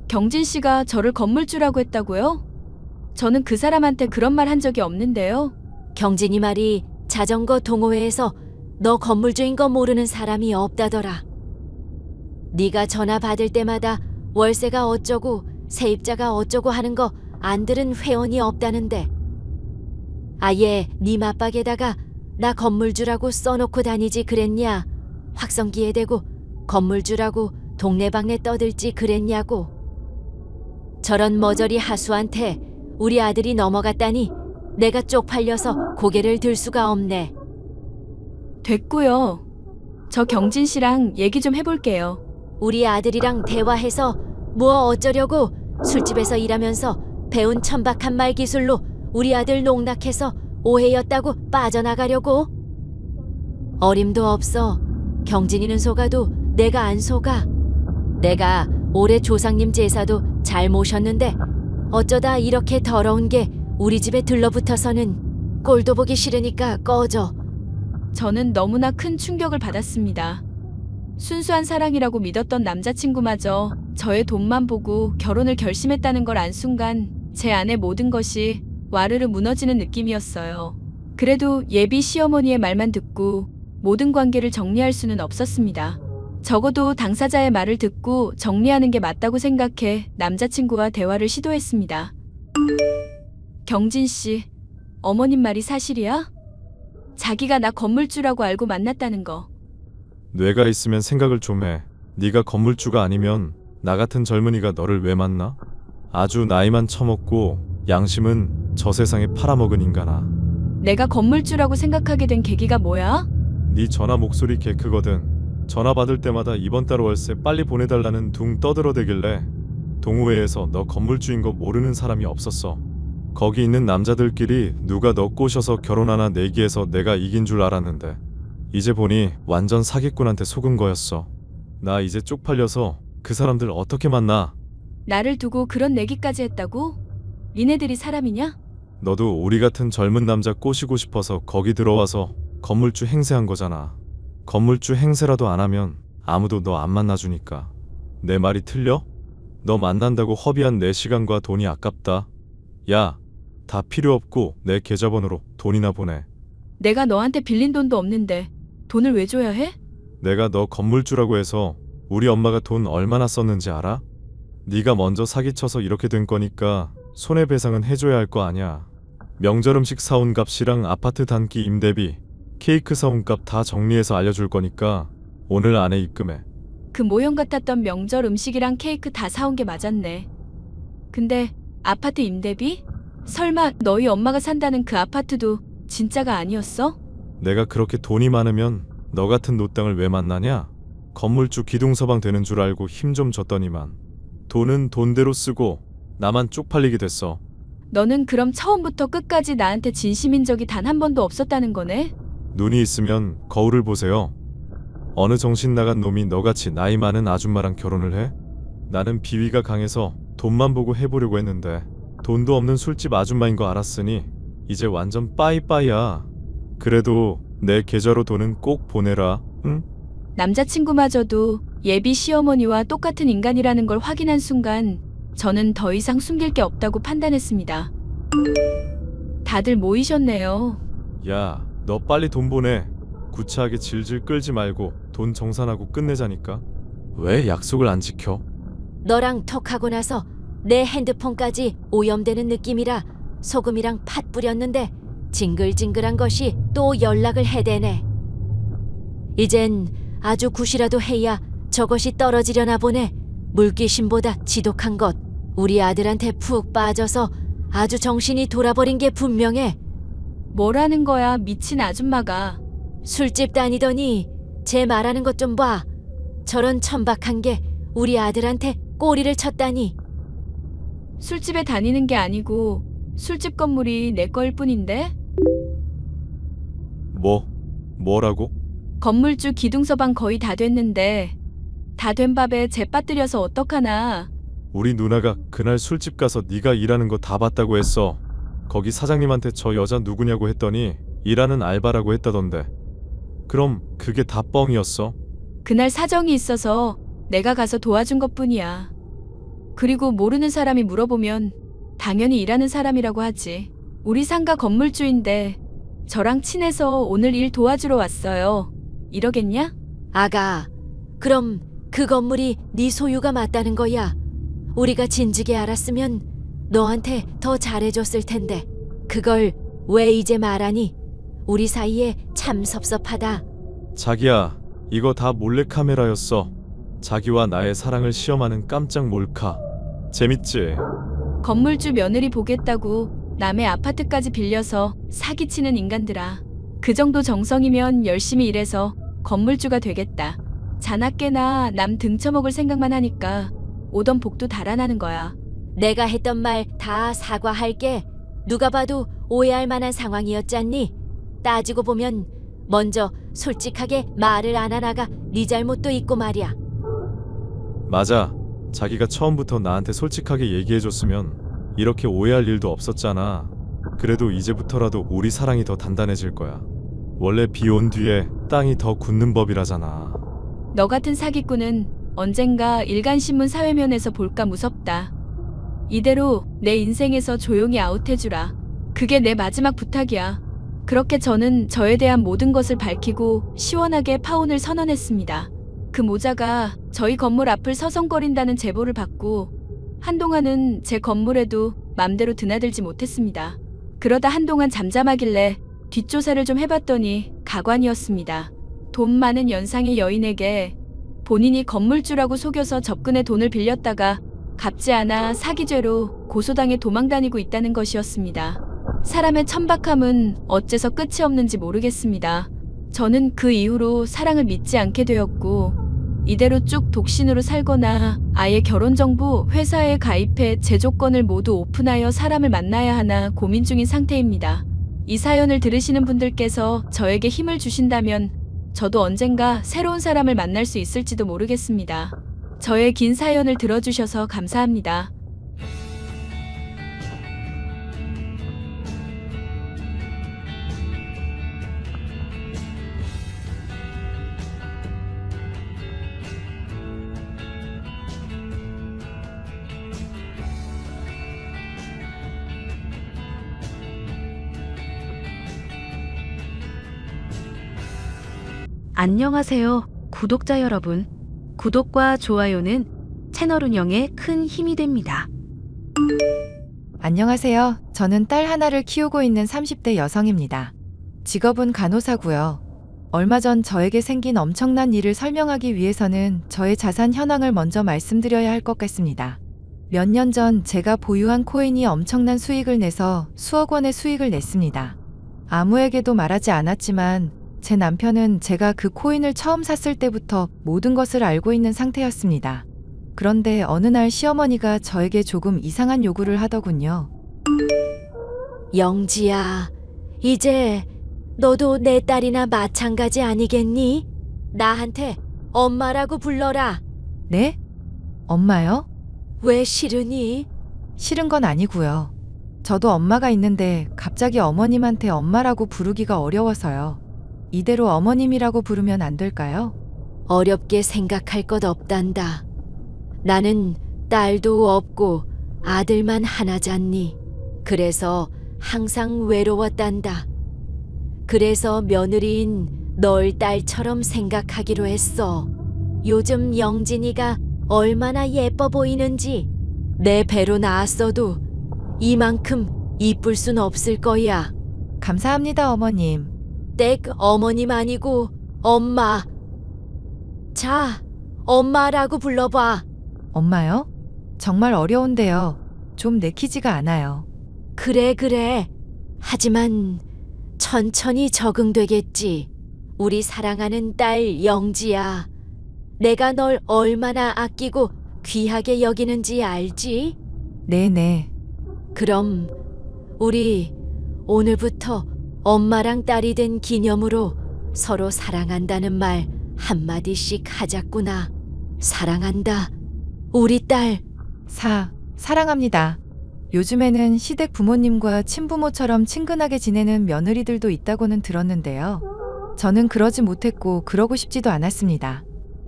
[SPEAKER 6] 경진 씨가 저를 건물주라고 했다고요? 저는 그 사람한테 그런 말 한 적이 없는데요.
[SPEAKER 4] 경진이 말이 자전거 동호회에서 너 건물주인 거 모르는 사람이 없다더라. 네가 전화 받을 때마다 월세가 어쩌고 세입자가 어쩌고 하는 거 안 들은 회원이 없다는데 아예 네 맞박에다가 나 건물주라고 써놓고 다니지 그랬냐? 확성기에 대고 건물주라고 동네방네 떠들지 그랬냐고. 저런 머저리 하수한테 우리 아들이 넘어갔다니 내가 쪽팔려서 고개를 들 수가 없네.
[SPEAKER 6] 됐고요. 저 경진 씨랑 얘기 좀 해볼게요.
[SPEAKER 4] 우리 아들이랑 대화해서 뭐 어쩌려고. 술집에서 일하면서 배운 천박한 말 기술로 우리 아들 농락해서 오해였다고 빠져나가려고? 어림도 없어. 경진이는 속아도 내가 안 속아. 내가 올해 조상님 제사도 잘 모셨는데 어쩌다 이렇게 더러운 게 우리 집에 들러붙어서는 꼴도 보기 싫으니까 꺼져.
[SPEAKER 6] 저는 너무나 큰 충격을 받았습니다. 순수한 사랑이라고 믿었던 남자친구마저 저의 돈만 보고 결혼을 결심했다는 걸 안 순간 제 안의 모든 것이 와르르 무너지는 느낌이었어요. 그래도 예비 시어머니의 말만 듣고 모든 관계를 정리할 수는 없었습니다. 적어도 당사자의 말을 듣고 정리하는 게 맞다고 생각해 남자친구와 대화를 시도했습니다. 경진 씨, 어머님 말이 사실이야? 자기가 나 건물주라고 알고 만났다는 거.
[SPEAKER 7] 뇌가 있으면 생각을 좀 해. 네가 건물주가 아니면 나 같은 젊은이가 너를 왜 만나? 아주 나이만 처먹고 양심은 저 세상에 팔아먹은 인간아.
[SPEAKER 6] 내가 건물주라고 생각하게 된 계기가 뭐야?
[SPEAKER 7] 네 전화 목소리 개 크거든. 전화 받을 때마다 이번 달 월세 빨리 보내달라는 둥 떠들어대길래 동호회에서 너 건물주인 거 모르는 사람이 없었어. 거기 있는 남자들끼리 누가 너 꼬셔서 결혼하나 내기해서 내가 이긴 줄 알았는데 이제 보니 완전 사기꾼한테 속은 거였어. 나 이제 쪽팔려서 그 사람들 어떻게 만나?
[SPEAKER 6] 나를 두고 그런 내기까지 했다고? 니네들이 사람이냐?
[SPEAKER 7] 너도 우리 같은 젊은 남자 꼬시고 싶어서 거기 들어와서 건물주 행세한 거잖아. 건물주 행세라도 안 하면 아무도 너 안 만나주니까. 내 말이 틀려? 너 만난다고 허비한 내 시간과 돈이 아깝다. 야, 다 필요 없고 내 계좌번호로 돈이나 보내.
[SPEAKER 6] 내가 너한테 빌린 돈도 없는데 돈을 왜 줘야 해?
[SPEAKER 7] 내가 너 건물주라고 해서 우리 엄마가 돈 얼마나 썼는지 알아? 네가 먼저 사기쳐서 이렇게 된 거니까 손해배상은 해줘야 할 거 아냐. 명절 음식 사온 값이랑 아파트 단기 임대비 케이크 사온 값 다 정리해서 알려줄 거니까 오늘 안에 입금해.
[SPEAKER 6] 그 모형 같았던 명절 음식이랑 케이크 다 사온 게 맞았네. 근데 아파트 임대비? 설마 너희 엄마가 산다는 그 아파트도 진짜가 아니었어?
[SPEAKER 7] 내가 그렇게 돈이 많으면 너 같은 노땅을 왜 만나냐? 건물주 기둥서방 되는 줄 알고 힘 좀 줬더니만 돈은 돈대로 쓰고 나만 쪽팔리게 됐어.
[SPEAKER 6] 너는 그럼 처음부터 끝까지 나한테 진심인 적이 단 한 번도 없었다는 거네?
[SPEAKER 7] 눈이 있으면 거울을 보세요. 어느 정신 나간 놈이 너같이 나이 많은 아줌마랑 결혼을 해? 나는 비위가 강해서 돈만 보고 해보려고 했는데 돈도 없는 술집 아줌마인 거 알았으니 이제 완전 빠이빠이야. 그래도 내 계좌로 돈은 꼭 보내라. 응?
[SPEAKER 6] 남자친구마저도 예비 시어머니와 똑같은 인간이라는 걸 확인한 순간 저는 더 이상 숨길 게 없다고 판단했습니다. 다들 모이셨네요.
[SPEAKER 7] 야, 너 빨리 돈 보내. 구차하게 질질 끌지 말고 돈 정산하고 끝내자니까. 왜 약속을 안 지켜?
[SPEAKER 4] 너랑 톡하고 나서 내 핸드폰까지 오염되는 느낌이라 소금이랑 팥 뿌렸는데 징글징글한 것이 또 연락을 해대네. 이젠 아주 굿이라도 해야 저것이 떨어지려나 보네. 물귀신보다 지독한 것. 우리 아들한테 푹 빠져서 아주 정신이 돌아버린 게 분명해.
[SPEAKER 6] 뭐라는 거야, 미친 아줌마가.
[SPEAKER 4] 술집 다니더니 제 말하는 것 좀 봐. 저런 천박한 게 우리 아들한테 꼬리를 쳤다니.
[SPEAKER 6] 술집에 다니는 게 아니고 술집 건물이 내 거일 뿐인데?
[SPEAKER 7] 뭐라고?
[SPEAKER 6] 건물주 기둥서방 거의 다 됐는데 다 된 밥에 재 빠뜨려서 어떡하나.
[SPEAKER 7] 우리 누나가 그날 술집 가서 네가 일하는 거 다 봤다고 했어. 거기 사장님한테 저 여자 누구냐고 했더니 일하는 알바라고 했다던데. 그럼 그게 다 뻥이었어?
[SPEAKER 6] 그날 사정이 있어서 내가 가서 도와준 것뿐이야. 그리고 모르는 사람이 물어보면 당연히 일하는 사람이라고 하지. 우리 상가 건물주인데 저랑 친해서 오늘 일 도와주러 왔어요. 이러겠냐?
[SPEAKER 4] 아가, 그럼 그 건물이 네 소유가 맞다는 거야. 우리가 진즉에 알았으면 너한테 더 잘해줬을 텐데 그걸 왜 이제 말하니? 우리 사이에 참 섭섭하다.
[SPEAKER 7] 자기야, 이거 다 몰래카메라였어. 자기와 나의 사랑을 시험하는 깜짝 몰카. 재밌지?
[SPEAKER 6] 건물주 며느리 보겠다고 남의 아파트까지 빌려서 사기치는 인간들아. 그 정도 정성이면 열심히 일해서 건물주가 되겠다. 자나깨나 남 등쳐먹을 생각만 하니까 오던 복도 달아나는 거야.
[SPEAKER 4] 내가 했던 말 다 사과할게. 누가 봐도 오해할 만한 상황이었잖니. 따지고 보면 먼저 솔직하게 말을 안 하나가 네 잘못도 있고 말이야.
[SPEAKER 7] 맞아. 자기가 처음부터 나한테 솔직하게 얘기해줬으면 이렇게 오해할 일도 없었잖아. 그래도 이제부터라도 우리 사랑이 더 단단해질 거야. 원래 비 온 뒤에 땅이 더 굳는 법이라잖아.
[SPEAKER 6] 너 같은 사기꾼은 언젠가 일간신문 사회면에서 볼까 무섭다. 이대로 내 인생에서 조용히 아웃해주라. 그게 내 마지막 부탁이야. 그렇게 저는 저에 대한 모든 것을 밝히고 시원하게 파혼을 선언했습니다. 그 모자가 저희 건물 앞을 서성거린다는 제보를 받고 한동안은 제 건물에도 맘대로 드나들지 못했습니다. 그러다 한동안 잠잠하길래 뒷조사를 좀 해봤더니 가관이었습니다. 돈 많은 연상의 여인에게 본인이 건물주라고 속여서 접근해 돈을 빌렸다가 갚지 않아 사기죄로 고소당해 도망다니고 있다는 것이었습니다. 사람의 천박함은 어째서 끝이 없는지 모르겠습니다. 저는 그 이후로 사랑을 믿지 않게 되었고 이대로 쭉 독신으로 살거나 아예 결혼정보 회사에 가입해 제 조건을 모두 오픈하여 사람을 만나야 하나 고민 중인 상태입니다. 이 사연을 들으시는 분들께서 저에게 힘을 주신다면 저도 언젠가 새로운 사람을 만날 수 있을지도 모르겠습니다. 저의 긴 사연을 들어주셔서 감사합니다.
[SPEAKER 8] 안녕하세요, 구독자 여러분. 구독과 좋아요는 채널 운영에 큰 힘이 됩니다.
[SPEAKER 2] 안녕하세요. 저는 딸 하나를 키우고 있는 30대 여성입니다. 직업은 간호사고요. 얼마 전 저에게 생긴 엄청난 일을 설명하기 위해서는 저의 자산 현황을 먼저 말씀드려야 할 것 같습니다. 몇 년 전 제가 보유한 코인이 엄청난 수익을 내서 수억 원의 수익을 냈습니다. 아무에게도 말하지 않았지만 제 남편은 제가 그 코인을 처음 샀을 때부터 모든 것을 알고 있는 상태였습니다. 그런데 어느 날 시어머니가 저에게 조금 이상한 요구를 하더군요.
[SPEAKER 4] 영지야, 이제 너도 내 딸이나 마찬가지 아니겠니? 나한테 엄마라고 불러라.
[SPEAKER 2] 네? 엄마요?
[SPEAKER 4] 왜 싫으니?
[SPEAKER 2] 싫은 건 아니고요. 저도 엄마가 있는데 갑자기 어머님한테 엄마라고 부르기가 어려워서요. 이대로 어머님이라고 부르면 안 될까요?
[SPEAKER 4] 어렵게 생각할 것 없단다. 나는 딸도 없고 아들만 하나잖니. 그래서 항상 외로웠단다. 그래서 며느리인 널 딸처럼 생각하기로 했어. 요즘 영진이가 얼마나 예뻐 보이는지. 내 배로 낳았어도 이만큼 이쁠 순 없을 거야.
[SPEAKER 2] 감사합니다, 어머님.
[SPEAKER 4] 댁 어머님 아니고 엄마. 자, 엄마라고 불러봐.
[SPEAKER 2] 엄마요? 정말 어려운데요. 좀 내키지가 않아요.
[SPEAKER 4] 그래. 하지만 천천히 적응되겠지. 우리 사랑하는 딸 영지야. 내가 널 얼마나 아끼고 귀하게 여기는지 알지?
[SPEAKER 2] 네네.
[SPEAKER 4] 그럼 우리 오늘부터 엄마랑 딸이 된 기념으로 서로 사랑한다는 말 한마디씩 하자꾸나. 사랑한다. 우리 딸.
[SPEAKER 2] 사랑합니다. 요즘에는 시댁 부모님과 친부모처럼 친근하게 지내는 며느리들도 있다고는 들었는데요. 저는 그러지 못했고 그러고 싶지도 않았습니다.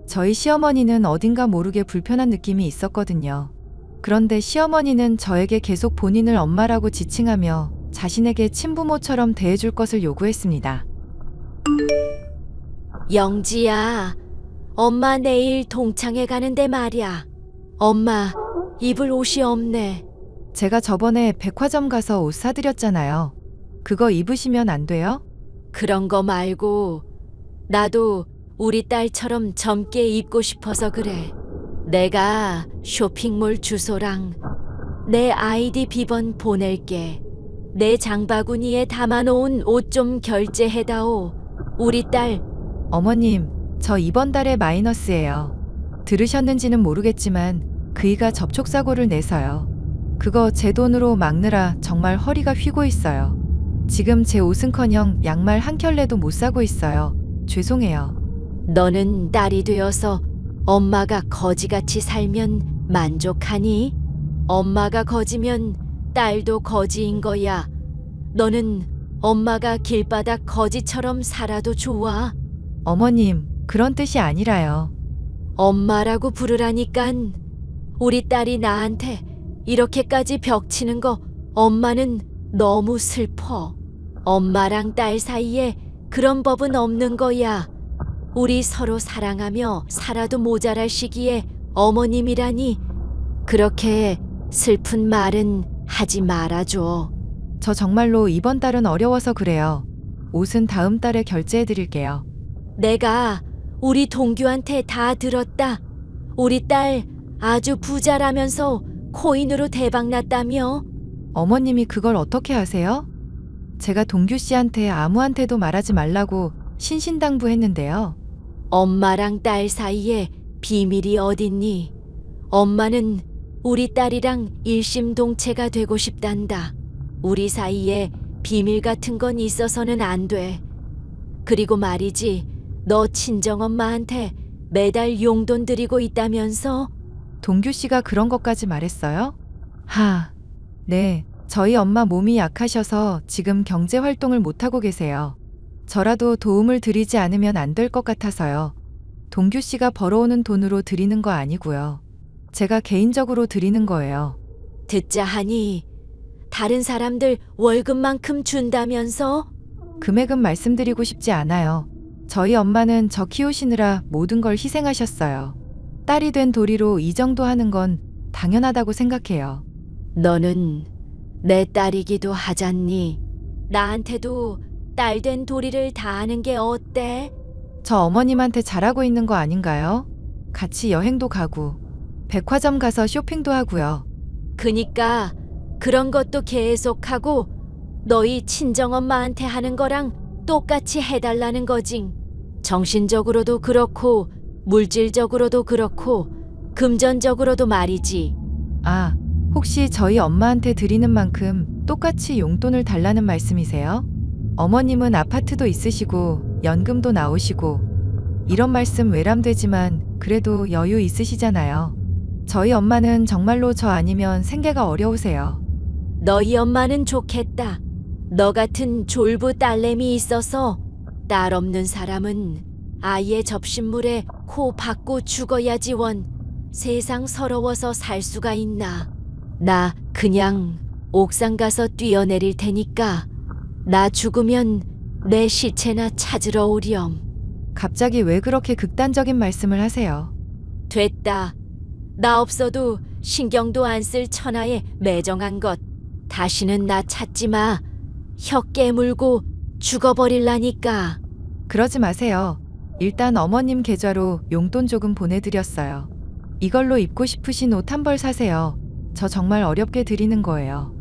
[SPEAKER 2] 저희 시어머니는 어딘가 모르게 불편한 느낌이 있었거든요. 그런데 시어머니는 저에게 계속 본인을 엄마라고 지칭하며 자신에게 친부모처럼 대해줄 것을 요구했습니다.
[SPEAKER 4] 영지야, 엄마 내일 동창회 가는데 말이야. 엄마 입을 옷이 없네.
[SPEAKER 2] 제가 저번에 백화점 가서 옷 사드렸잖아요. 그거 입으시면 안 돼요?
[SPEAKER 4] 그런 거 말고 나도 우리 딸처럼 젊게 입고 싶어서 그래. 내가 쇼핑몰 주소랑 내 아이디 비번 보낼게. 내 장바구니에 담아놓은 옷 좀 결제해다오. 우리 딸.
[SPEAKER 2] 어머님, 저 이번 달에 마이너스예요. 들으셨는지는 모르겠지만 그이가 접촉사고를 내서요. 그거 제 돈으로 막느라 정말 허리가 휘고 있어요. 지금 제 옷은커녕 양말 한 켤레도 못 사고 있어요. 죄송해요.
[SPEAKER 4] 너는 딸이 되어서 엄마가 거지같이 살면 만족하니? 엄마가 거지면 딸도 거지인 거야. 너는 엄마가 길바닥 거지처럼 살아도 좋아.
[SPEAKER 2] 어머님, 그런 뜻이 아니라요.
[SPEAKER 4] 엄마라고 부르라니깐. 우리 딸이 나한테 이렇게까지 벽치는 거 엄마는 너무 슬퍼. 엄마랑 딸 사이에 그런 법은 없는 거야. 우리 서로 사랑하며 살아도 모자랄 시기에 어머님이라니. 그렇게 슬픈 말은 하지 말아줘.
[SPEAKER 2] 저 정말로 이번 달은 어려워서 그래요. 옷은 다음 달에 결제해 드릴게요.
[SPEAKER 4] 내가 우리 동규한테 다 들었다. 우리 딸 아주 부자라면서 코인으로 대박났다며?
[SPEAKER 2] 어머님이 그걸 어떻게 아세요? 제가 동규 씨한테 아무한테도 말하지 말라고 신신당부했는데요.
[SPEAKER 4] 엄마랑 딸 사이에 비밀이 어딨니? 엄마는 우리 딸이랑 일심동체가 되고 싶단다. 우리 사이에 비밀 같은 건 있어서는 안 돼. 그리고 말이지, 너 친정엄마한테 매달 용돈 드리고 있다면서?
[SPEAKER 2] 동규 씨가 그런 것까지 말했어요? 네. 저희 엄마 몸이 약하셔서 지금 경제 활동을 못하고 계세요. 저라도 도움을 드리지 않으면 안 될 것 같아서요. 동규 씨가 벌어오는 돈으로 드리는 거 아니고요. 제가 개인적으로 드리는 거예요.
[SPEAKER 4] 듣자 하니 다른 사람들 월급만큼 준다면서?
[SPEAKER 2] 금액은 말씀드리고 싶지 않아요. 저희 엄마는 저 키우시느라 모든 걸 희생하셨어요. 딸이 된 도리로 이 정도 하는 건 당연하다고 생각해요.
[SPEAKER 4] 너는 내 딸이기도 하잖니. 나한테도 딸된 도리를 다하는 게 어때?
[SPEAKER 2] 저 어머님한테 잘하고 있는 거 아닌가요? 같이 여행도 가고, 백화점 가서 쇼핑도 하고요.
[SPEAKER 4] 그니까 그런 것도 계속하고 너희 친정엄마한테 하는 거랑 똑같이 해달라는 거지. 정신적으로도 그렇고 물질적으로도 그렇고 금전적으로도 말이지.
[SPEAKER 2] 아, 혹시 저희 엄마한테 드리는 만큼 똑같이 용돈을 달라는 말씀이세요? 어머님은 아파트도 있으시고 연금도 나오시고 이런 말씀 외람되지만 그래도 여유 있으시잖아요. 저희 엄마는 정말로 저 아니면 생계가 어려우세요.
[SPEAKER 4] 너희 엄마는 좋겠다. 너 같은 졸부 딸내미 있어서 딸 없는 사람은 아이의 접신물에 코 박고 죽어야지 원. 세상 서러워서 살 수가 있나. 나 그냥 옥상 가서 뛰어내릴 테니까 나 죽으면 내 시체나 찾으러 오렴.
[SPEAKER 2] 갑자기 왜 그렇게 극단적인 말씀을 하세요?
[SPEAKER 4] 됐다. 나 없어도 신경도 안 쓸 천하에 매정한 것. 다시는 나 찾지 마. 혀 깨물고 죽어버릴라니까.
[SPEAKER 2] 그러지 마세요. 일단 어머님 계좌로 용돈 조금 보내드렸어요. 이걸로 입고 싶으신 옷 한 벌 사세요. 저 정말 어렵게 드리는 거예요.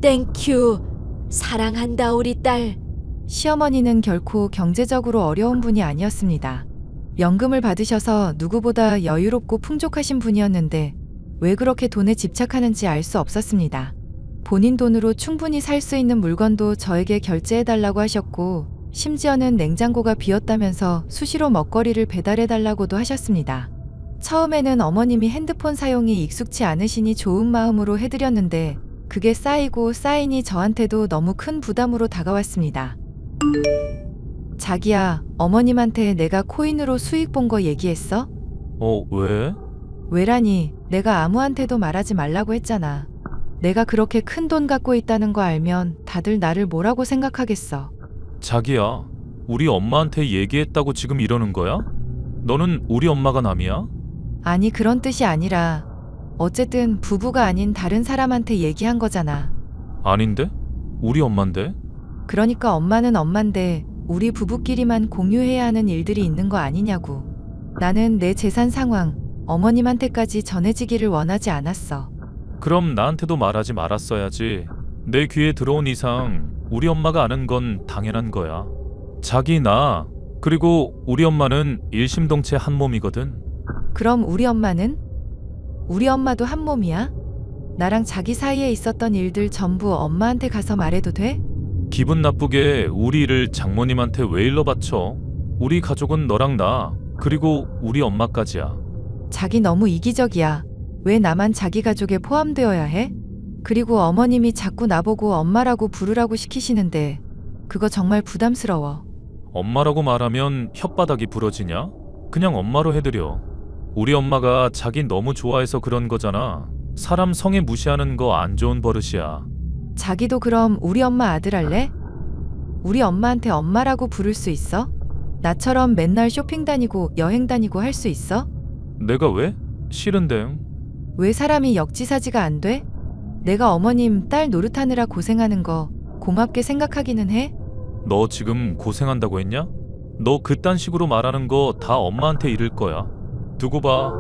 [SPEAKER 4] 땡큐. 사랑한다 우리 딸.
[SPEAKER 2] 시어머니는 결코 경제적으로 어려운 분이 아니었습니다. 연금을 받으셔서 누구보다 여유롭고 풍족하신 분이었는데 왜 그렇게 돈에 집착하는지 알 수 없었습니다. 본인 돈으로 충분히 살 수 있는 물건도 저에게 결제해달라고 하셨고 심지어는 냉장고가 비었다면서 수시로 먹거리를 배달해달라고도 하셨습니다. 처음에는 어머님이 핸드폰 사용이 익숙치 않으시니 좋은 마음으로 해드렸는데 그게 쌓이고 쌓이니 저한테도 너무 큰 부담으로 다가왔습니다. 자기야, 어머님한테 내가 코인으로 수익 본 거 얘기했어?
[SPEAKER 9] 왜?
[SPEAKER 2] 왜라니, 내가 아무한테도 말하지 말라고 했잖아. 내가 그렇게 큰 돈 갖고 있다는 거 알면 다들 나를 뭐라고 생각하겠어.
[SPEAKER 9] 자기야, 우리 엄마한테 얘기했다고 지금 이러는 거야? 너는 우리 엄마가 남이야?
[SPEAKER 2] 아니, 그런 뜻이 아니라 어쨌든 부부가 아닌 다른 사람한테 얘기한 거잖아.
[SPEAKER 9] 아닌데? 우리 엄만데?
[SPEAKER 2] 그러니까 엄마는 엄만데 우리 부부끼리만 공유해야 하는 일들이 있는 거 아니냐고. 나는 내 재산 상황 어머님한테까지 전해지기를 원하지 않았어.
[SPEAKER 9] 그럼 나한테도 말하지 말았어야지. 내 귀에 들어온 이상 우리 엄마가 아는 건 당연한 거야. 자기, 나, 그리고 우리 엄마는 일심동체 한 몸이거든.
[SPEAKER 2] 그럼 우리 엄마는? 우리 엄마도 한 몸이야? 나랑 자기 사이에 있었던 일들 전부 엄마한테 가서 말해도 돼?
[SPEAKER 9] 기분 나쁘게 우리 일을 장모님한테 왜 일러 바쳐? 우리 가족은 너랑 나, 그리고 우리 엄마까지야.
[SPEAKER 2] 자기 너무 이기적이야. 왜 나만 자기 가족에 포함되어야 해? 그리고 어머님이 자꾸 나보고 엄마라고 부르라고 시키시는데 그거 정말 부담스러워.
[SPEAKER 9] 엄마라고 말하면 혓바닥이 부러지냐? 그냥 엄마로 해드려. 우리 엄마가 자기 너무 좋아해서 그런 거잖아. 사람 성에 무시하는 거 안 좋은 버릇이야.
[SPEAKER 2] 자기도 그럼 우리 엄마 아들 할래? 우리 엄마한테 엄마라고 부를 수 있어? 나처럼 맨날 쇼핑 다니고 여행 다니고 할 수 있어?
[SPEAKER 9] 내가 왜? 싫은데.
[SPEAKER 2] 왜 사람이 역지사지가 안 돼? 내가 어머님 딸 노릇하느라 고생하는 거 고맙게 생각하기는 해?
[SPEAKER 9] 너 지금 고생한다고 했냐? 너 그딴 식으로 말하는 거 다 엄마한테 이를 거야. 두고 봐.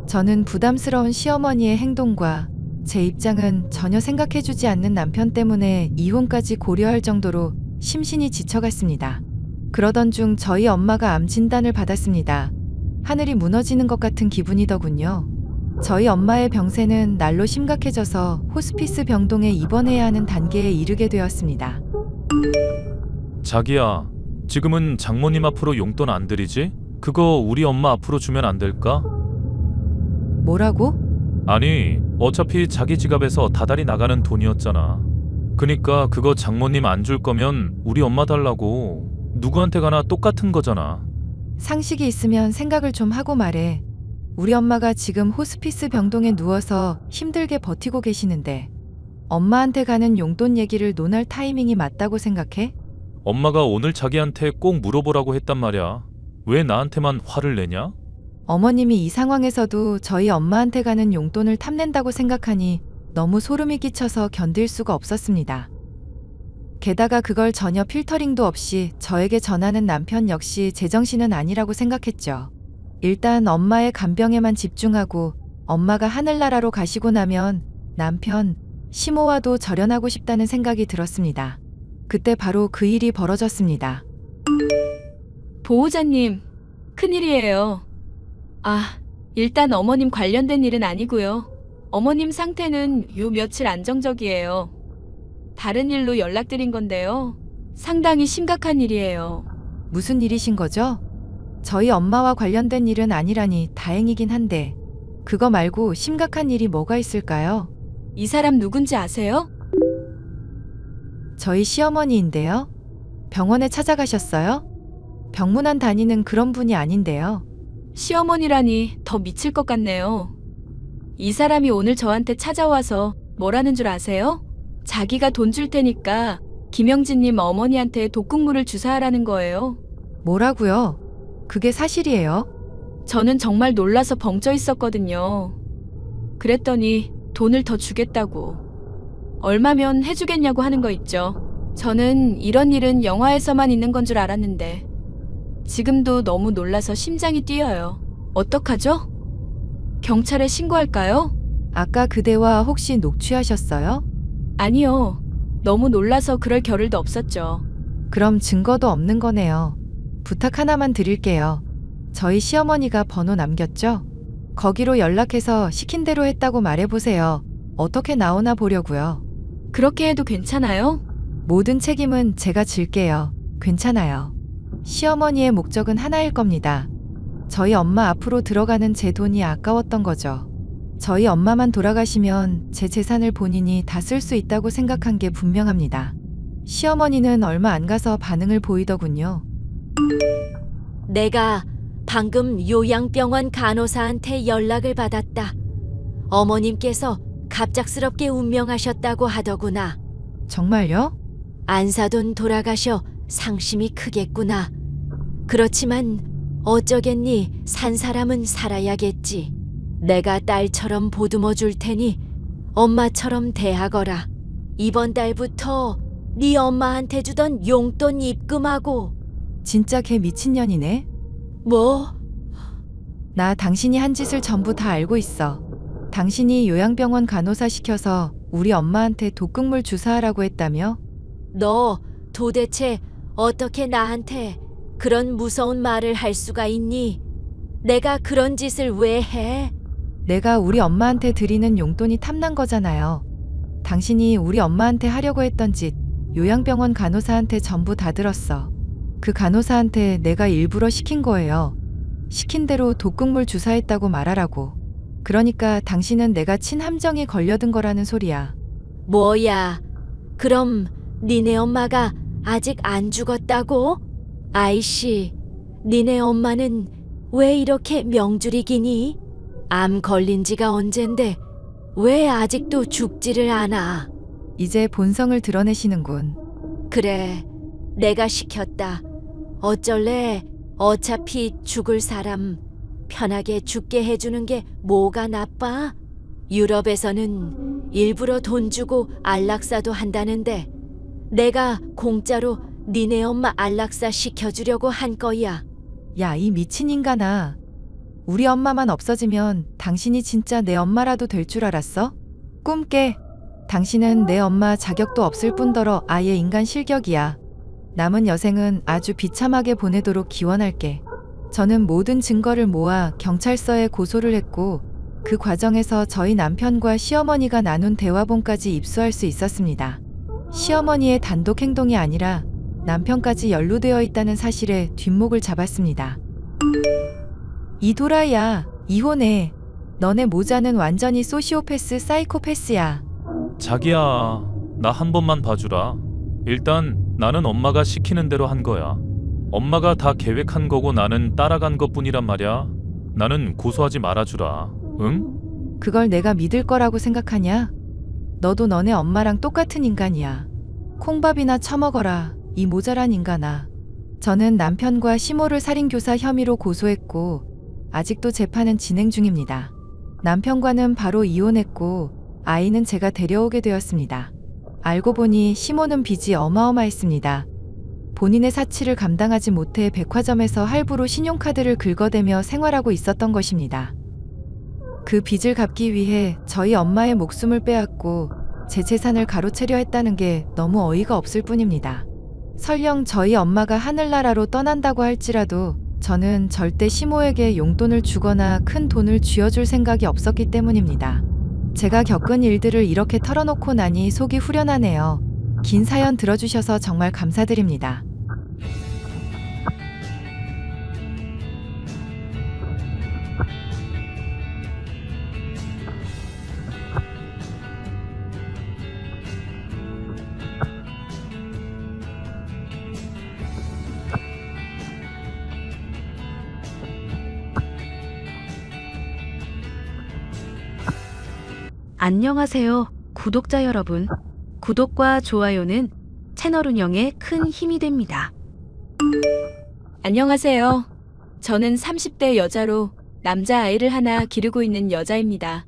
[SPEAKER 2] 저는 부담스러운 시어머니의 행동과 제 입장은 전혀 생각해주지 않는 남편 때문에 이혼까지 고려할 정도로 심신이 지쳐갔습니다. 그러던 중 저희 엄마가 암 진단을 받았습니다. 하늘이 무너지는 것 같은 기분이더군요. 저희 엄마의 병세는 날로 심각해져서 호스피스 병동에 입원해야 하는 단계에 이르게 되었습니다.
[SPEAKER 9] 자기야, 지금은 장모님 앞으로 용돈 안 드리지? 그거 우리 엄마 앞으로 주면 안 될까?
[SPEAKER 2] 뭐라고?
[SPEAKER 9] 아니, 어차피 자기 지갑에서 다달이 나가는 돈이었잖아. 그니까 그거 장모님 안 줄 거면 우리 엄마 달라고. 누구한테 가나 똑같은 거잖아.
[SPEAKER 2] 상식이 있으면 생각을 좀 하고 말해. 우리 엄마가 지금 호스피스 병동에 누워서 힘들게 버티고 계시는데 엄마한테 가는 용돈 얘기를 논할 타이밍이 맞다고 생각해?
[SPEAKER 9] 엄마가 오늘 자기한테 꼭 물어보라고 했단 말이야. 왜 나한테만 화를 내냐?
[SPEAKER 2] 어머님이 이 상황에서도 저희 엄마한테 가는 용돈을 탐낸다고 생각하니 너무 소름이 끼쳐서 견딜 수가 없었습니다. 게다가 그걸 전혀 필터링도 없이 저에게 전하는 남편 역시 제정신은 아니라고 생각했죠. 일단 엄마의 간병에만 집중하고 엄마가 하늘나라로 가시고 나면 남편, 시모와도 절연하고 싶다는 생각이 들었습니다. 그때 바로 그 일이 벌어졌습니다.
[SPEAKER 6] 보호자님, 큰일이에요. 일단 어머님 관련된 일은 아니고요. 어머님 상태는 요 며칠 안정적이에요. 다른 일로 연락드린 건데요. 상당히 심각한 일이에요.
[SPEAKER 2] 무슨 일이신 거죠? 저희 엄마와 관련된 일은 아니라니 다행이긴 한데 그거 말고 심각한 일이 뭐가 있을까요?
[SPEAKER 6] 이 사람 누군지 아세요?
[SPEAKER 2] 저희 시어머니인데요. 병원에 찾아가셨어요? 병문안 다니는 그런 분이 아닌데요.
[SPEAKER 6] 시어머니라니 더 미칠 것 같네요. 이 사람이 오늘 저한테 찾아와서 뭐라는 줄 아세요? 자기가 돈 줄 테니까 김영진님 어머니한테 독극물을 주사하라는 거예요.
[SPEAKER 2] 뭐라고요? 그게 사실이에요?
[SPEAKER 6] 저는 정말 놀라서 벙쪄 있었거든요. 그랬더니 돈을 더 주겠다고. 얼마면 해주겠냐고 하는 거 있죠. 저는 이런 일은 영화에서만 있는 건 줄 알았는데 지금도 너무 놀라서 심장이 뛰어요. 어떡하죠? 경찰에 신고할까요?
[SPEAKER 2] 아까 그 대화 혹시 녹취하셨어요?
[SPEAKER 6] 아니요. 너무 놀라서 그럴 겨를도 없었죠.
[SPEAKER 2] 그럼 증거도 없는 거네요. 부탁 하나만 드릴게요. 저희 시어머니가 번호 남겼죠? 거기로 연락해서 시킨 대로 했다고 말해보세요. 어떻게 나오나 보려고요.
[SPEAKER 6] 그렇게 해도 괜찮아요?
[SPEAKER 2] 모든 책임은 제가 질게요. 괜찮아요. 시어머니의 목적은 하나일 겁니다. 저희 엄마 앞으로 들어가는 제 돈이 아까웠던 거죠. 저희 엄마만 돌아가시면 제 재산을 본인이 다 쓸 수 있다고 생각한 게 분명합니다. 시어머니는 얼마 안 가서 반응을 보이더군요.
[SPEAKER 4] 내가 방금 요양병원 간호사한테 연락을 받았다. 어머님께서 갑작스럽게 운명하셨다고 하더구나.
[SPEAKER 2] 정말요?
[SPEAKER 4] 안사돈 돌아가셔 상심이 크겠구나. 그렇지만 어쩌겠니, 산 사람은 살아야겠지. 내가 딸처럼 보듬어 줄 테니 엄마처럼 대하거라. 이번 달부터 네 엄마한테 주던 용돈 입금하고.
[SPEAKER 2] 진짜 걔 미친년이네.
[SPEAKER 4] 뭐?
[SPEAKER 2] 나 당신이 한 짓을 전부 다 알고 있어. 당신이 요양병원 간호사 시켜서 우리 엄마한테 독극물 주사하라고 했다며?
[SPEAKER 4] 너 도대체 어떻게 나한테 그런 무서운 말을 할 수가 있니? 내가 그런 짓을 왜 해?
[SPEAKER 2] 내가 우리 엄마한테 드리는 용돈이 탐난 거잖아요. 당신이 우리 엄마한테 하려고 했던 짓 요양병원 간호사한테 전부 다 들었어. 그 간호사한테 내가 일부러 시킨 거예요. 시킨 대로 독극물 주사했다고 말하라고. 그러니까 당신은 내가 친함정이 걸려든 거라는 소리야.
[SPEAKER 4] 뭐야? 그럼 니네 엄마가 아직 안 죽었다고? 아이씨, 니네 엄마는 왜 이렇게 명줄이기니? 암 걸린 지가 언젠데 왜 아직도 죽지를 않아?
[SPEAKER 2] 이제 본성을 드러내시는군.
[SPEAKER 4] 그래, 내가 시켰다. 어쩔래? 어차피 죽을 사람 편하게 죽게 해주는 게 뭐가 나빠? 유럽에서는 일부러 돈 주고 안락사도 한다는데 내가 공짜로 니네 엄마 안락사 시켜주려고 한 거야.
[SPEAKER 2] 야, 이 미친 인간아. 우리 엄마만 없어지면 당신이 진짜 내 엄마라도 될 줄 알았어? 꿈 깨. 당신은 내 엄마 자격도 없을 뿐더러 아예 인간 실격이야. 남은 여생은 아주 비참하게 보내도록 기원할게. 저는 모든 증거를 모아 경찰서에 고소를 했고 그 과정에서 저희 남편과 시어머니가 나눈 대화본까지 입수할 수 있었습니다. 시어머니의 단독 행동이 아니라 남편까지 연루되어 있다는 사실에 뒷목을 잡았습니다. 이 도라이야, 이혼해. 너네 모자는 완전히 소시오패스 사이코패스야.
[SPEAKER 9] 자기야, 나 한 번만 봐주라. 일단 나는 엄마가 시키는 대로 한 거야. 엄마가 다 계획한 거고 나는 따라간 것뿐이란 말이야. 나는 고소하지 말아주라. 응?
[SPEAKER 2] 그걸 내가 믿을 거라고 생각하냐? 너도 너네 엄마랑 똑같은 인간이야. 콩밥이나 처먹어라, 이 모자란 인간아. 저는 남편과 시모를 살인교사 혐의로 고소했고 아직도 재판은 진행 중입니다. 남편과는 바로 이혼했고 아이는 제가 데려오게 되었습니다. 알고 보니 시모는 빚이 어마어마했습니다. 본인의 사치를 감당하지 못해 백화점에서 할부로 신용카드를 긁어대며 생활하고 있었던 것입니다. 그 빚을 갚기 위해 저희 엄마의 목숨을 빼앗고 제 재산을 가로채려 했다는 게 너무 어이가 없을 뿐입니다. 설령 저희 엄마가 하늘나라로 떠난다고 할지라도 저는 절대 시모에게 용돈을 주거나 큰 돈을 쥐어줄 생각이 없었기 때문입니다. 제가 겪은 일들을 이렇게 털어놓고 나니 속이 후련하네요. 긴 사연 들어주셔서 정말 감사드립니다.
[SPEAKER 8] 안녕하세요, 구독자 여러분. 구독과 좋아요는 채널 운영에 큰 힘이 됩니다.
[SPEAKER 6] 안녕하세요. 저는 30대 여자로 남자아이를 하나 기르고 있는 여자입니다.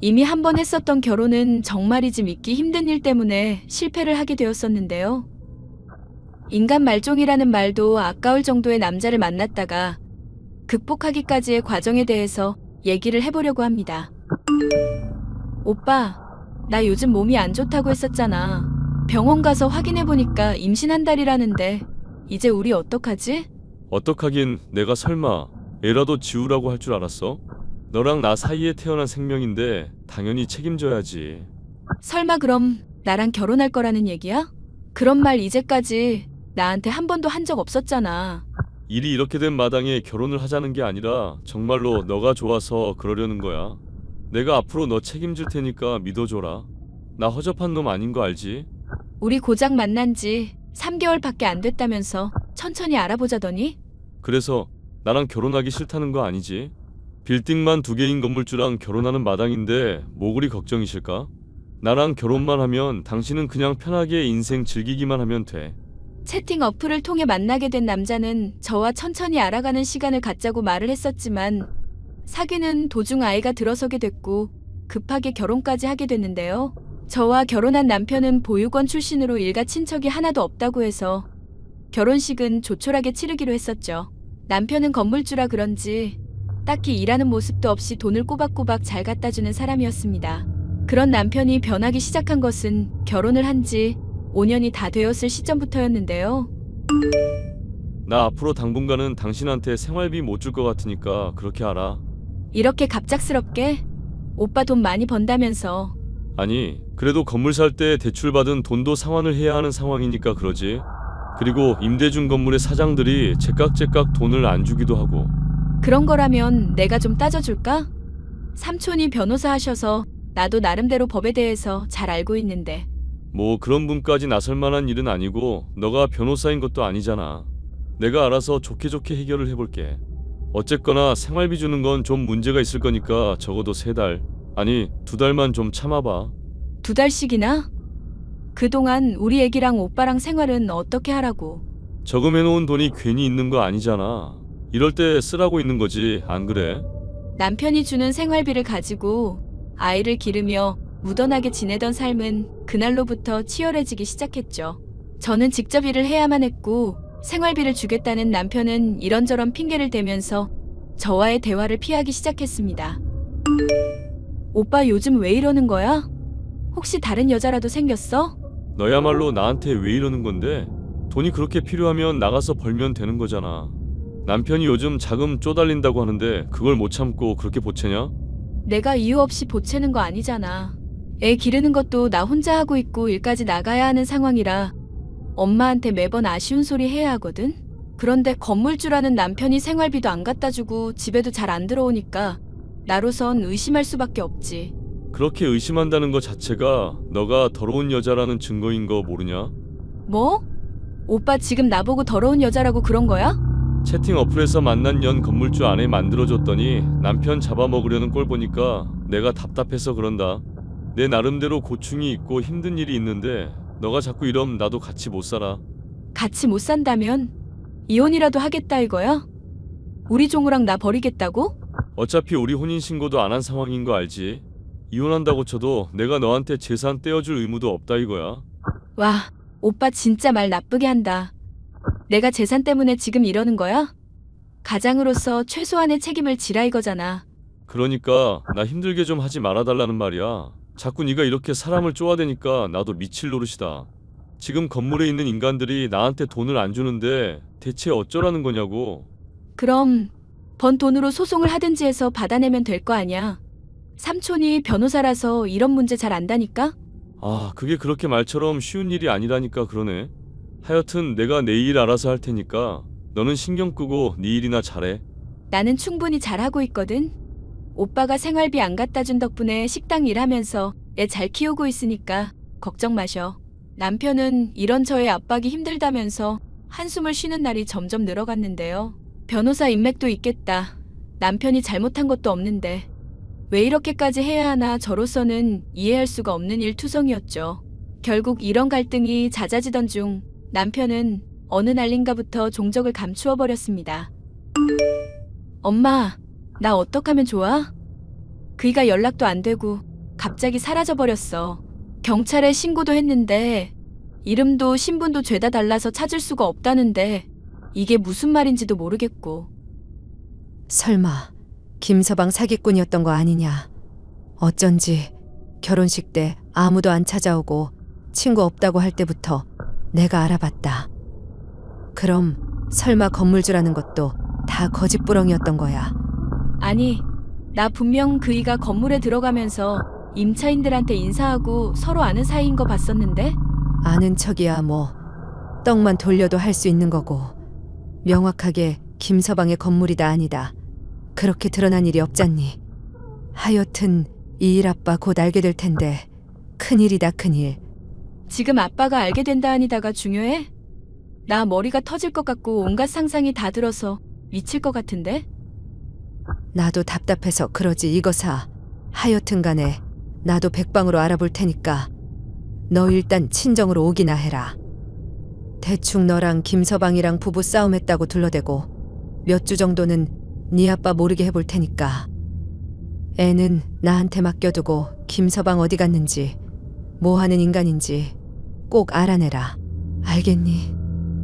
[SPEAKER 6] 이미 한 번 했었던 결혼은 정말이지 믿기 힘든 일 때문에 실패를 하게 되었었는데요. 인간 말종이라는 말도 아까울 정도의 남자를 만났다가 극복하기까지의 과정에 대해서 얘기를 해보려고 합니다. 오빠, 나 요즘 몸이 안 좋다고 했었잖아. 병원 가서 확인해보니까 임신 한 달이라는데 이제 우리 어떡하지?
[SPEAKER 10] 어떡하긴 내가 설마 애라도 지우라고 할 줄 알았어? 너랑 나 사이에 태어난 생명인데 당연히 책임져야지.
[SPEAKER 6] 설마 그럼 나랑 결혼할 거라는 얘기야? 그런 말 이제까지 나한테 한 번도 한 적 없었잖아.
[SPEAKER 10] 일이 이렇게 된 마당에 결혼을 하자는 게 아니라 정말로 너가 좋아서 그러려는 거야. 내가 앞으로 너 책임질 테니까 믿어줘라. 나 허접한 놈 아닌 거 알지?
[SPEAKER 6] 우리 고작 만난 지 3개월밖에 안 됐다면서 천천히 알아보자더니?
[SPEAKER 10] 그래서 나랑 결혼하기 싫다는 거 아니지? 빌딩만 2개인 건물주랑 결혼하는 마당인데 뭐 그리 걱정이실까? 나랑 결혼만 하면 당신은 그냥 편하게 인생 즐기기만 하면 돼.
[SPEAKER 6] 채팅 어플을 통해 만나게 된 남자는 저와 천천히 알아가는 시간을 갖자고 말을 했었지만 사귀는 도중 아이가 들어서게 됐고 급하게 결혼까지 하게 됐는데요. 저와 결혼한 남편은 보육원 출신으로 일가 친척이 하나도 없다고 해서 결혼식은 조촐하게 치르기로 했었죠. 남편은 건물주라 그런지 딱히 일하는 모습도 없이 돈을 꼬박꼬박 잘 갖다주는 사람이었습니다. 그런 남편이 변하기 시작한 것은 결혼을 한 지 5년이 다 되었을 시점부터였는데요.
[SPEAKER 10] 나 앞으로 당분간은 당신한테 생활비 못 줄 것 같으니까 그렇게 알아.
[SPEAKER 6] 이렇게 갑작스럽게? 오빠 돈 많이 번다면서.
[SPEAKER 10] 아니, 그래도 건물 살 때 대출받은 돈도 상환을 해야 하는 상황이니까 그러지. 그리고 임대준 건물의 사장들이 제깍제깍 돈을 안 주기도 하고.
[SPEAKER 6] 그런 거라면 내가 좀 따져줄까? 삼촌이 변호사 하셔서 나도 나름대로 법에 대해서 잘 알고 있는데.
[SPEAKER 10] 뭐 그런 분까지 나설 만한 일은 아니고 너가 변호사인 것도 아니잖아. 내가 알아서 좋게 좋게 해결을 해볼게. 어쨌거나 생활비 주는 건 좀 문제가 있을 거니까 적어도 3달, 아니 2달만 좀 참아봐.
[SPEAKER 6] 2달씩이나? 그동안 우리 애기랑 오빠랑 생활은 어떻게 하라고?
[SPEAKER 10] 저금해놓은 돈이 괜히 있는 거 아니잖아. 이럴 때 쓰라고 있는 거지, 안 그래?
[SPEAKER 6] 남편이 주는 생활비를 가지고 아이를 기르며 무던하게 지내던 삶은 그날로부터 치열해지기 시작했죠. 저는 직접 일을 해야만 했고 생활비를 주겠다는 남편은 이런저런 핑계를 대면서 저와의 대화를 피하기 시작했습니다. 오빠 요즘 왜 이러는 거야? 혹시 다른 여자라도 생겼어?
[SPEAKER 10] 너야말로 나한테 왜 이러는 건데? 돈이 그렇게 필요하면 나가서 벌면 되는 거잖아. 남편이 요즘 자금 쪼달린다고 하는데 그걸 못 참고 그렇게 보채냐?
[SPEAKER 6] 내가 이유 없이 보채는 거 아니잖아. 애 기르는 것도 나 혼자 하고 있고 일까지 나가야 하는 상황이라 엄마한테 매번 아쉬운 소리 해야 하거든? 그런데 건물주라는 남편이 생활비도 안 갖다 주고 집에도 잘 안 들어오니까 나로선 의심할 수밖에 없지.
[SPEAKER 10] 그렇게 의심한다는 것 자체가 너가 더러운 여자라는 증거인 거 모르냐?
[SPEAKER 6] 뭐? 오빠 지금 나보고 더러운 여자라고 그런 거야?
[SPEAKER 10] 채팅 어플에서 만난 년 건물주 아내 만들어줬더니 남편 잡아먹으려는 꼴 보니까 내가 답답해서 그런다. 내 나름대로 고충이 있고 힘든 일이 있는데 너가 자꾸 이러면 나도 같이 못 살아.
[SPEAKER 6] 같이 못 산다면 이혼이라도 하겠다 이거야? 우리 종우랑 나 버리겠다고?
[SPEAKER 10] 어차피 우리 혼인신고도 안 한 상황인 거 알지? 이혼한다고 쳐도 내가 너한테 재산 떼어줄 의무도 없다 이거야.
[SPEAKER 6] 와, 오빠 진짜 말 나쁘게 한다. 내가 재산 때문에 지금 이러는 거야? 가장으로서 최소한의 책임을 지라 이거잖아.
[SPEAKER 10] 그러니까 나 힘들게 좀 하지 말아달라는 말이야. 자꾸 네가 이렇게 사람을 쪼아대니까 나도 미칠 노릇이다. 지금 건물에 있는 인간들이 나한테 돈을 안 주는데 대체 어쩌라는 거냐고.
[SPEAKER 6] 그럼 번 돈으로 소송을 하든지 해서 받아내면 될 거 아니야. 삼촌이 변호사라서 이런 문제 잘 안다니까?
[SPEAKER 10] 아, 그게 그렇게 말처럼 쉬운 일이 아니라니까 그러네. 하여튼 내가 내 일 알아서 할 테니까 너는 신경 끄고 네 일이나 잘해.
[SPEAKER 6] 나는 충분히 잘하고 있거든. 오빠가 생활비 안 갖다 준 덕분에 식당 일하면서 애 잘 키우고 있으니까 걱정 마셔. 남편은 이런 저의 압박이 힘들다면서 한숨을 쉬는 날이 점점 늘어갔는데요. 변호사 인맥도 있겠다. 남편이 잘못한 것도 없는데 왜 이렇게까지 해야 하나 저로서는 이해할 수가 없는 일투성이었죠. 결국 이런 갈등이 잦아지던 중 남편은 어느 날인가부터 종적을 감추어 버렸습니다. 엄마, 나 어떡하면 좋아? 그이가 연락도 안 되고 갑자기 사라져 버렸어. 경찰에 신고도 했는데 이름도 신분도 죄다 달라서 찾을 수가 없다는데 이게 무슨 말인지도 모르겠고.
[SPEAKER 11] 설마 김서방 사기꾼이었던 거 아니냐? 어쩐지 결혼식 때 아무도 안 찾아오고 친구 없다고 할 때부터 내가 알아봤다. 그럼 설마 건물주라는 것도 다 거짓부렁이었던 거야?
[SPEAKER 6] 아니, 나 분명 그이가 건물에 들어가면서 임차인들한테 인사하고 서로 아는 사이인 거 봤었는데?
[SPEAKER 11] 아는 척이야 뭐. 떡만 돌려도 할 수 있는 거고. 명확하게 김서방의 건물이다 아니다. 그렇게 드러난 일이 없잖니. 하여튼 이 일 아빠 곧 알게 될 텐데 큰일이다 큰일.
[SPEAKER 6] 지금 아빠가 알게 된다 아니다가 중요해? 나 머리가 터질 것 같고 온갖 상상이 다 들어서 미칠 것 같은데?
[SPEAKER 11] 나도 답답해서 그러지 이거사. 하여튼 간에 나도 백방으로 알아볼 테니까 너 일단 친정으로 오기나 해라. 대충 너랑 김서방이랑 부부 싸움했다고 둘러대고 몇 주 정도는 네 아빠 모르게 해볼 테니까. 애는 나한테 맡겨두고 김서방 어디 갔는지 뭐 하는 인간인지 꼭 알아내라. 알겠니?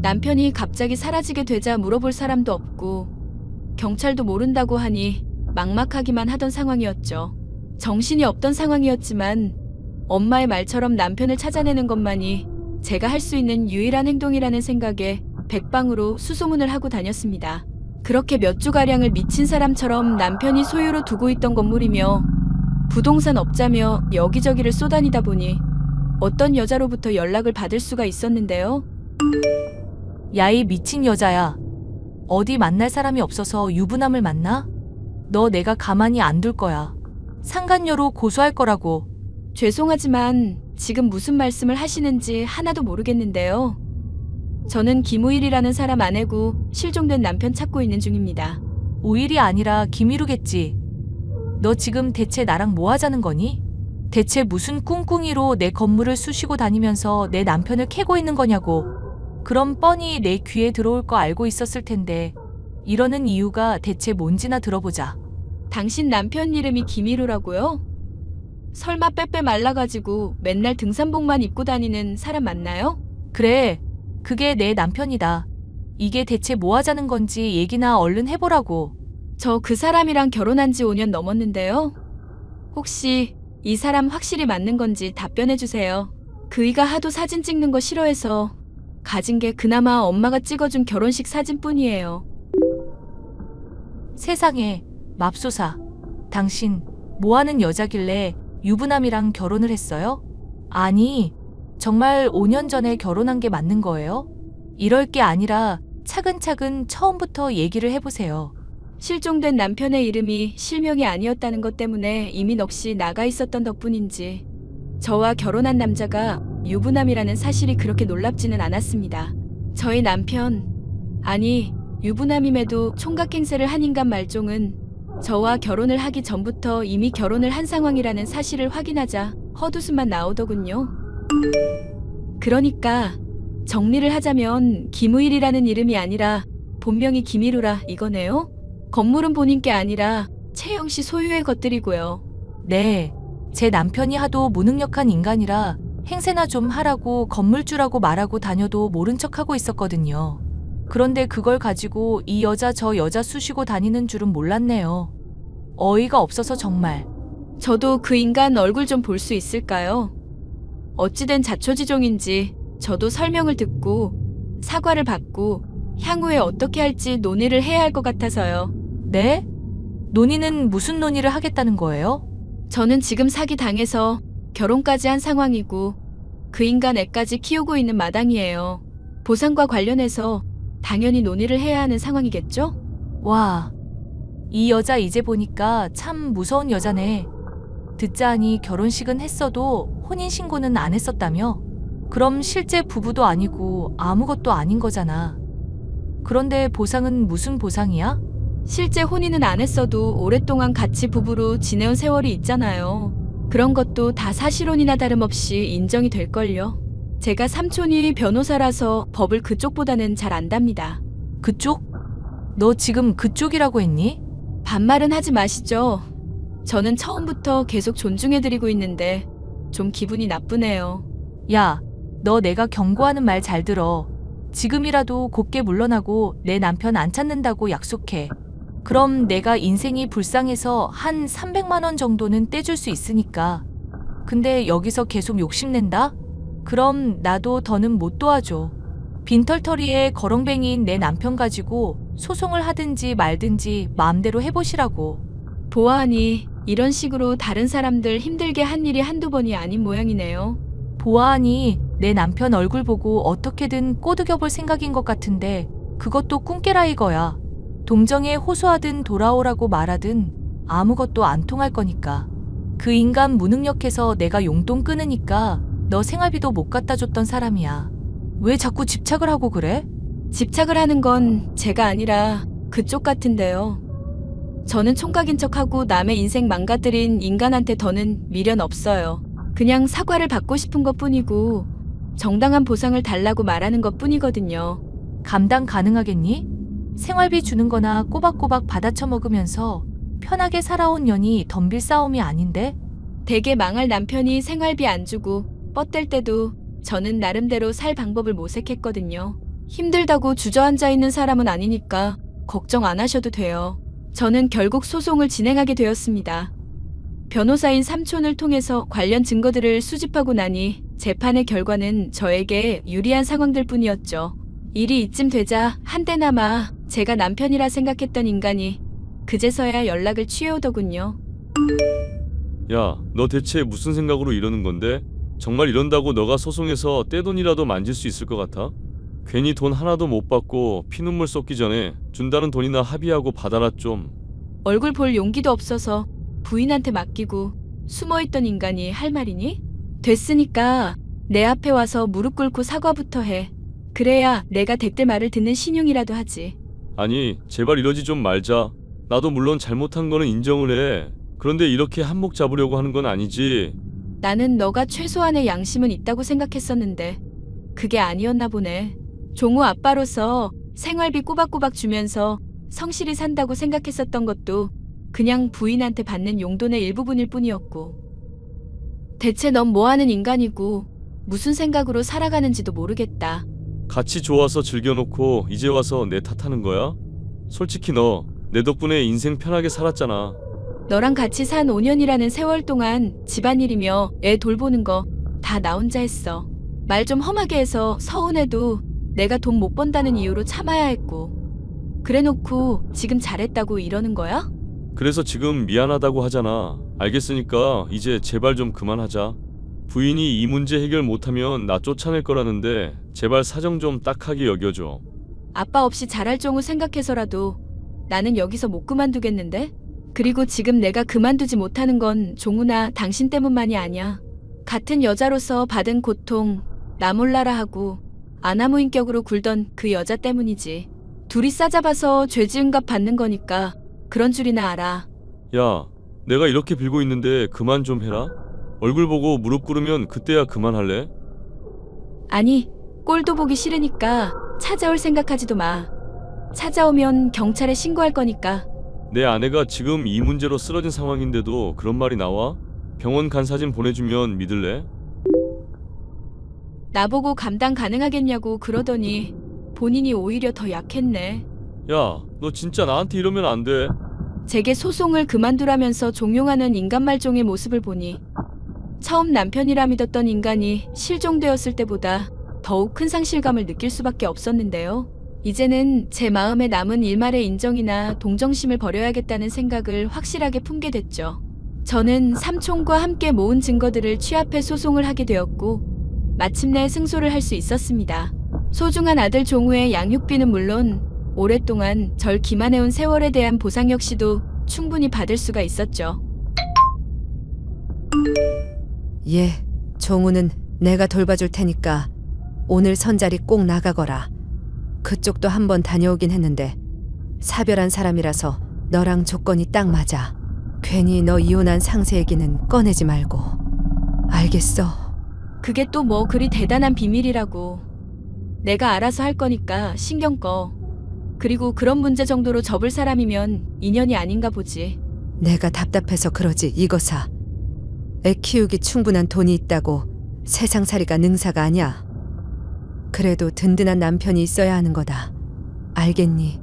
[SPEAKER 6] 남편이 갑자기 사라지게 되자 물어볼 사람도 없고 경찰도 모른다고 하니 막막하기만 하던 상황이었죠. 정신이 없던 상황이었지만 엄마의 말처럼 남편을 찾아내는 것만이 제가 할 수 있는 유일한 행동이라는 생각에 백방으로 수소문을 하고 다녔습니다. 그렇게 몇 주가량을 미친 사람처럼 남편이 소유로 두고 있던 건물이며 부동산 업자며 여기저기를 쏘다니다 보니 어떤 여자로부터 연락을 받을 수가 있었는데요.
[SPEAKER 1] 야이 미친 여자야. 어디 만날 사람이 없어서 유부남을 만나? 너 내가 가만히 안 둘 거야. 상간녀로 고소할 거라고.
[SPEAKER 6] 죄송하지만 지금 무슨 말씀을 하시는지 하나도 모르겠는데요. 저는 김우일이라는 사람 아내고 실종된 남편 찾고 있는 중입니다.
[SPEAKER 1] 우일이 아니라 김희루겠지. 너 지금 대체 나랑 뭐 하자는 거니? 대체 무슨 꿍꿍이로 내 건물을 쑤시고 다니면서 내 남편을 캐고 있는 거냐고. 그럼 뻔히 내 귀에 들어올 거 알고 있었을 텐데 이러는 이유가 대체 뭔지나 들어보자.
[SPEAKER 6] 당신 남편 이름이 김희루라고요? 설마 빼빼 말라가지고 맨날 등산복만 입고 다니는 사람 맞나요?
[SPEAKER 1] 그래, 그게 내 남편이다. 이게 대체 뭐 하자는 건지 얘기나 얼른 해보라고.
[SPEAKER 6] 저 그 사람이랑 결혼한 지 5년 넘었는데요. 혹시 이 사람 확실히 맞는 건지 답변해주세요. 그이가 하도 사진 찍는 거 싫어해서 가진 게 그나마 엄마가 찍어준 결혼식 사진뿐이에요.
[SPEAKER 1] 세상에, 맙소사. 당신 뭐하는 여자길래 유부남이랑 결혼을 했어요? 아니, 정말 5년 전에 결혼한 게 맞는 거예요? 이럴 게 아니라 차근차근 처음부터 얘기를 해보세요.
[SPEAKER 6] 실종된 남편의 이름이 실명이 아니었다는 것 때문에 이미 넋이 나가 있었던 덕분인지 저와 결혼한 남자가 유부남이라는 사실이 그렇게 놀랍지는 않았습니다. 저희 남편, 아니 유부남임에도 총각행세를 한 인간 말종은 저와 결혼을 하기 전부터 이미 결혼을 한 상황이라는 사실을 확인하자 헛웃음만 나오더군요. 그러니까 정리를 하자면 김우일이라는 이름이 아니라 본명이 김희루라 이거네요? 건물은 본인께 아니라 채영 씨 소유의 것들이고요.
[SPEAKER 1] 네,
[SPEAKER 2] 제 남편이 하도 무능력한 인간이라 행세나 좀 하라고 건물주라고 말하고 다녀도 모른 척하고 있었거든요. 그런데 그걸 가지고 이 여자 저 여자 쑤시고 다니는 줄은 몰랐네요. 어이가 없어서 정말.
[SPEAKER 6] 저도 그 인간 얼굴 좀 볼 수 있을까요? 어찌된 자초지종인지 저도 설명을 듣고 사과를 받고 향후에 어떻게 할지 논의를 해야 할 것 같아서요.
[SPEAKER 2] 네? 논의는 무슨 논의를 하겠다는 거예요?
[SPEAKER 6] 저는 지금 사기 당해서 결혼까지 한 상황이고 그 인간 애까지 키우고 있는 마당이에요. 보상과 관련해서 당연히 논의를 해야 하는 상황이겠죠?
[SPEAKER 2] 와, 이 여자 이제 보니까 참 무서운 여자네. 듣자 하니 결혼식은 했어도 혼인신고는 안 했었다며? 그럼 실제 부부도 아니고 아무것도 아닌 거잖아. 그런데 보상은 무슨 보상이야?
[SPEAKER 6] 실제 혼인은 안 했어도 오랫동안 같이 부부로 지내온 세월이 있잖아요. 그런 것도 다 사실혼이나 다름없이 인정이 될걸요. 제가 삼촌이 변호사라서 법을 그쪽보다는 잘 안답니다.
[SPEAKER 2] 그쪽? 너 지금 그쪽이라고 했니?
[SPEAKER 6] 반말은 하지 마시죠. 저는 처음부터 계속 존중해드리고 있는데 좀 기분이 나쁘네요.
[SPEAKER 2] 야, 너 내가 경고하는 말 잘 들어. 지금이라도 곱게 물러나고 내 남편 안 찾는다고 약속해. 그럼 내가 인생이 불쌍해서 한 300만 원 정도는 떼줄 수 있으니까. 근데 여기서 계속 욕심낸다? 그럼 나도 더는 못 도와줘. 빈털터리에 거렁뱅이인 내 남편 가지고 소송을 하든지 말든지 마음대로 해보시라고.
[SPEAKER 6] 보아하니 이런 식으로 다른 사람들 힘들게 한 일이 한두 번이 아닌 모양이네요.
[SPEAKER 2] 보아하니 내 남편 얼굴 보고 어떻게든 꼬드겨볼 생각인 것 같은데 그것도 꿈깨라 이거야. 동정에 호소하든 돌아오라고 말하든 아무것도 안 통할 거니까. 그 인간 무능력해서 내가 용돈 끊으니까 너 생활비도 못 갖다 줬던 사람이야. 왜 자꾸 집착을 하고 그래?
[SPEAKER 6] 집착을 하는 건 제가 아니라 그쪽 같은데요. 저는 총각인 척하고 남의 인생 망가뜨린 인간한테 더는 미련 없어요. 그냥 사과를 받고 싶은 것뿐이고 정당한 보상을 달라고 말하는 것뿐이거든요.
[SPEAKER 2] 감당 가능하겠니? 생활비 주는 거나 꼬박꼬박 받아쳐 먹으면서 편하게 살아온 년이 덤빌 싸움이 아닌데?
[SPEAKER 6] 되게 망할 남편이 생활비 안 주고 뻗댈 때도 저는 나름대로 살 방법을 모색했거든요. 힘들다고 주저앉아 있는 사람은 아니니까 걱정 안 하셔도 돼요. 저는 결국 소송을 진행하게 되었습니다. 변호사인 삼촌을 통해서 관련 증거들을 수집하고 나니 재판의 결과는 저에게 유리한 상황들 뿐이었죠. 일이 이쯤 되자 한때나마 제가 남편이라 생각했던 인간이 그제서야 연락을 취해오더군요.
[SPEAKER 10] 야, 너 대체 무슨 생각으로 이러는 건데? 정말 이런다고 너가 소송해서 떼돈이라도 만질 수 있을 것 같아? 괜히 돈 하나도 못 받고 피눈물 쏟기 전에 준다는 돈이나 합의하고 받아라 좀.
[SPEAKER 6] 얼굴 볼 용기도 없어서 부인한테 맡기고 숨어있던 인간이 할 말이니? 됐으니까 내 앞에 와서 무릎 꿇고 사과부터 해. 그래야 내가 대때 말을 듣는 신용이라도 하지.
[SPEAKER 10] 아니, 제발 이러지 좀 말자. 나도 물론 잘못한 거는 인정을 해. 그런데 이렇게 한몫 잡으려고 하는 건 아니지.
[SPEAKER 6] 나는 너가 최소한의 양심은 있다고 생각했었는데 그게 아니었나 보네. 종우 아빠로서 생활비 꼬박꼬박 주면서 성실히 산다고 생각했었던 것도 그냥 부인한테 받는 용돈의 일부분일 뿐이었고. 대체 넌 뭐하는 인간이고 무슨 생각으로 살아가는지도 모르겠다.
[SPEAKER 10] 같이 좋아서 즐겨놓고 이제 와서 내 탓하는 거야? 솔직히 너 내 덕분에 인생 편하게 살았잖아.
[SPEAKER 6] 너랑 같이 산 5년이라는 세월 동안 집안일이며 애 돌보는 거 다 나 혼자 했어. 말 좀 험하게 해서 서운해도 내가 돈 못 번다는 이유로 참아야 했고. 그래놓고 지금 잘했다고 이러는 거야?
[SPEAKER 10] 그래서 지금 미안하다고 하잖아. 알겠으니까 이제 제발 좀 그만하자. 부인이 이 문제 해결 못하면 나 쫓아낼 거라는데 제발 사정 좀 딱하게 여겨줘.
[SPEAKER 6] 아빠 없이 잘할 종우 생각해서라도 나는 여기서 못 그만두겠는데? 그리고 지금 내가 그만두지 못하는 건 종우나 당신 때문만이 아니야. 같은 여자로서 받은 고통 나 몰라라 하고 아나무인격으로 굴던 그 여자 때문이지. 둘이 싸잡아서 죄 지은 값 받는 거니까 그런 줄이나 알아.
[SPEAKER 10] 야, 내가 이렇게 빌고 있는데 그만 좀 해라. 얼굴 보고 무릎 꿇으면 그때야 그만할래?
[SPEAKER 6] 아니, 꼴도 보기 싫으니까 찾아올 생각하지도 마. 찾아오면 경찰에 신고할 거니까.
[SPEAKER 10] 내 아내가 지금 이 문제로 쓰러진 상황인데도 그런 말이 나와? 병원 간 사진 보내주면 믿을래?
[SPEAKER 6] 나보고 감당 가능하겠냐고 그러더니 본인이 오히려 더 약했네.
[SPEAKER 10] 야, 너 진짜 나한테 이러면 안 돼.
[SPEAKER 6] 제게 소송을 그만두라면서 종용하는 인간 말종의 모습을 보니 처음 남편이라 믿었던 인간이 실종되었을 때보다 더욱 큰 상실감을 느낄 수밖에 없었는데요. 이제는 제 마음에 남은 일말의 인정이나 동정심을 버려야겠다는 생각을 확실하게 품게 됐죠. 저는 삼촌과 함께 모은 증거들을 취합해 소송을 하게 되었고 마침내 승소를 할 수 있었습니다. 소중한 아들 종우의 양육비는 물론 오랫동안 절 기만해온 세월에 대한 보상 역시도 충분히 받을 수가 있었죠.
[SPEAKER 11] 예, 종우는 내가 돌봐줄 테니까 오늘 선자리 꼭 나가거라. 그쪽도 한번 다녀오긴 했는데 사별한 사람이라서 너랑 조건이 딱 맞아. 괜히 너 이혼한 상세 얘기는 꺼내지 말고. 알겠어?
[SPEAKER 6] 그게 또 뭐 그리 대단한 비밀이라고. 내가 알아서 할 거니까 신경 꺼. 그리고 그런 문제 정도로 접을 사람이면 인연이 아닌가 보지.
[SPEAKER 11] 내가 답답해서 그러지 이거사. 애 키우기 충분한 돈이 있다고 세상살이가 능사가 아니야. 그래도 든든한 남편이 있어야 하는 거다. 알겠니?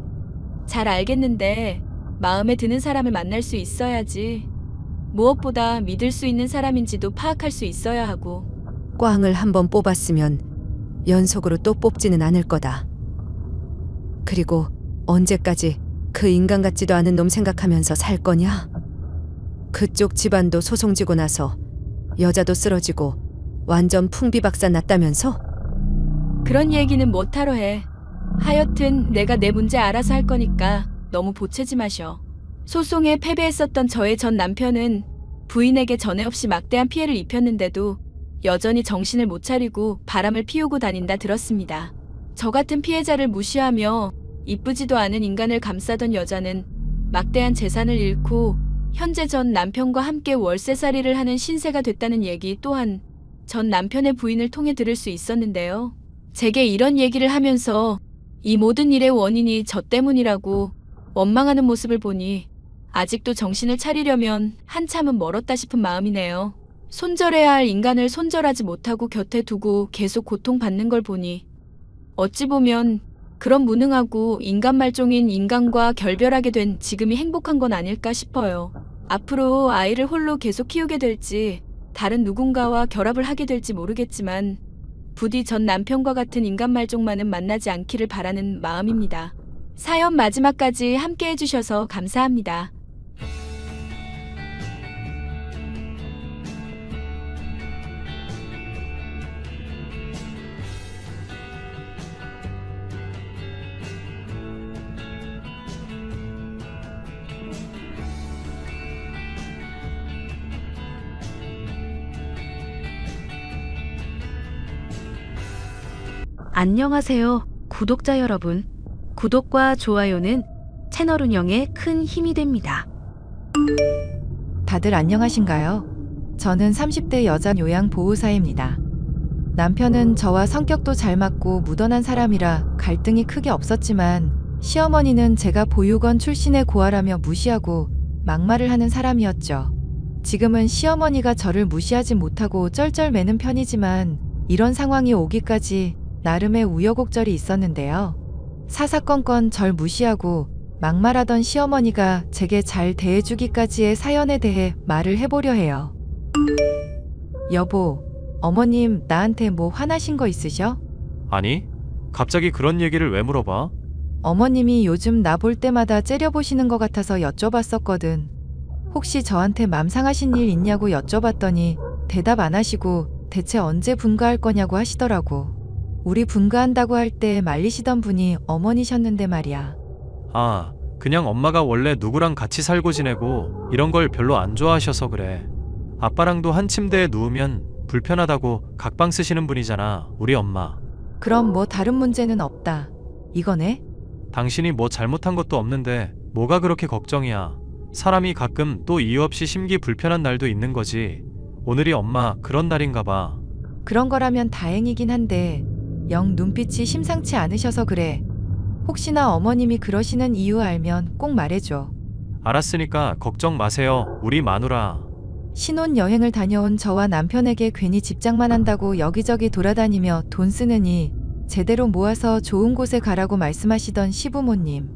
[SPEAKER 6] 잘 알겠는데 마음에 드는 사람을 만날 수 있어야지. 무엇보다 믿을 수 있는 사람인지도 파악할 수 있어야 하고.
[SPEAKER 11] 꽝을 한번 뽑았으면 연속으로 또 뽑지는 않을 거다. 그리고 언제까지 그 인간 같지도 않은 놈 생각하면서 살 거냐? 그쪽 집안도 소송 지고 나서 여자도 쓰러지고 완전 풍비박산 났다면서?
[SPEAKER 6] 그런 얘기는 못하러 해. 하여튼 내가 내 문제 알아서 할 거니까 너무 보채지 마셔. 소송에 패배했었던 저의 전 남편은 부인에게 전에 없이 막대한 피해를 입혔는데도 여전히 정신을 못 차리고 바람을 피우고 다닌다 들었습니다. 저 같은 피해자를 무시하며 이쁘지도 않은 인간을 감싸던 여자는 막대한 재산을 잃고 현재 전 남편과 함께 월세살이를 하는 신세가 됐다는 얘기 또한 전 남편의 부인을 통해 들을 수 있었는데요. 제게 이런 얘기를 하면서 이 모든 일의 원인이 저 때문이라고 원망하는 모습을 보니 아직도 정신을 차리려면 한참은 멀었다 싶은 마음이네요. 손절해야 할 인간을 손절하지 못하고 곁에 두고 계속 고통받는 걸 보니 어찌 보면 그런 무능하고 인간 말종인 인간과 결별하게 된 지금이 행복한 건 아닐까 싶어요. 앞으로 아이를 홀로 계속 키우게 될지 다른 누군가와 결합을 하게 될지 모르겠지만 부디 전 남편과 같은 인간 말종만은 만나지 않기를 바라는 마음입니다. 사연 마지막까지 함께 해주셔서 감사합니다.
[SPEAKER 8] 안녕하세요, 구독자 여러분. 구독과 좋아요는 채널 운영에 큰 힘이 됩니다.
[SPEAKER 2] 다들 안녕하신가요? 저는 30대 여자 요양보호사입니다. 남편은 저와 성격도 잘 맞고 무던한 사람이라 갈등이 크게 없었지만 시어머니는 제가 보육원 출신의 고아라며 무시하고 막말을 하는 사람이었죠. 지금은 시어머니가 저를 무시하지 못하고 쩔쩔매는 편이지만 이런 상황이 오기까지 나름의 우여곡절이 있었는데요. 사사건건 절 무시하고 막말하던 시어머니가 제게 잘 대해주기까지의 사연에 대해 말을 해보려 해요. 여보, 어머님 나한테 뭐 화나신 거 있으셔?
[SPEAKER 3] 아니, 갑자기 그런 얘기를 왜 물어봐?
[SPEAKER 2] 어머님이 요즘 나 볼 때마다 째려보시는 것 같아서 여쭤봤었거든. 혹시 저한테 맘 상하신 일 있냐고 여쭤봤더니 대답 안 하시고 대체 언제 분가할 거냐고 하시더라고. 우리 분가한다고 할 때 말리시던 분이 어머니셨는데 말이야.
[SPEAKER 3] 아, 그냥 엄마가 원래 누구랑 같이 살고 지내고 이런 걸 별로 안 좋아하셔서 그래. 아빠랑도 한 침대에 누우면 불편하다고 각방 쓰시는 분이잖아, 우리 엄마.
[SPEAKER 2] 그럼 뭐 다른 문제는 없다, 이거네?
[SPEAKER 3] 당신이 뭐 잘못한 것도 없는데 뭐가 그렇게 걱정이야. 사람이 가끔 또 이유 없이 심기 불편한 날도 있는 거지. 오늘이 엄마 그런 날인가 봐.
[SPEAKER 2] 그런 거라면 다행이긴 한데 영 눈빛이 심상치 않으셔서 그래. 혹시나 어머님이 그러시는 이유 알면 꼭 말해줘.
[SPEAKER 3] 알았으니까 걱정 마세요, 우리 마누라.
[SPEAKER 2] 신혼여행을 다녀온 저와 남편에게 괜히 집장만 한다고 여기저기 돌아다니며 돈 쓰느니 제대로 모아서 좋은 곳에 가라고 말씀하시던 시부모님.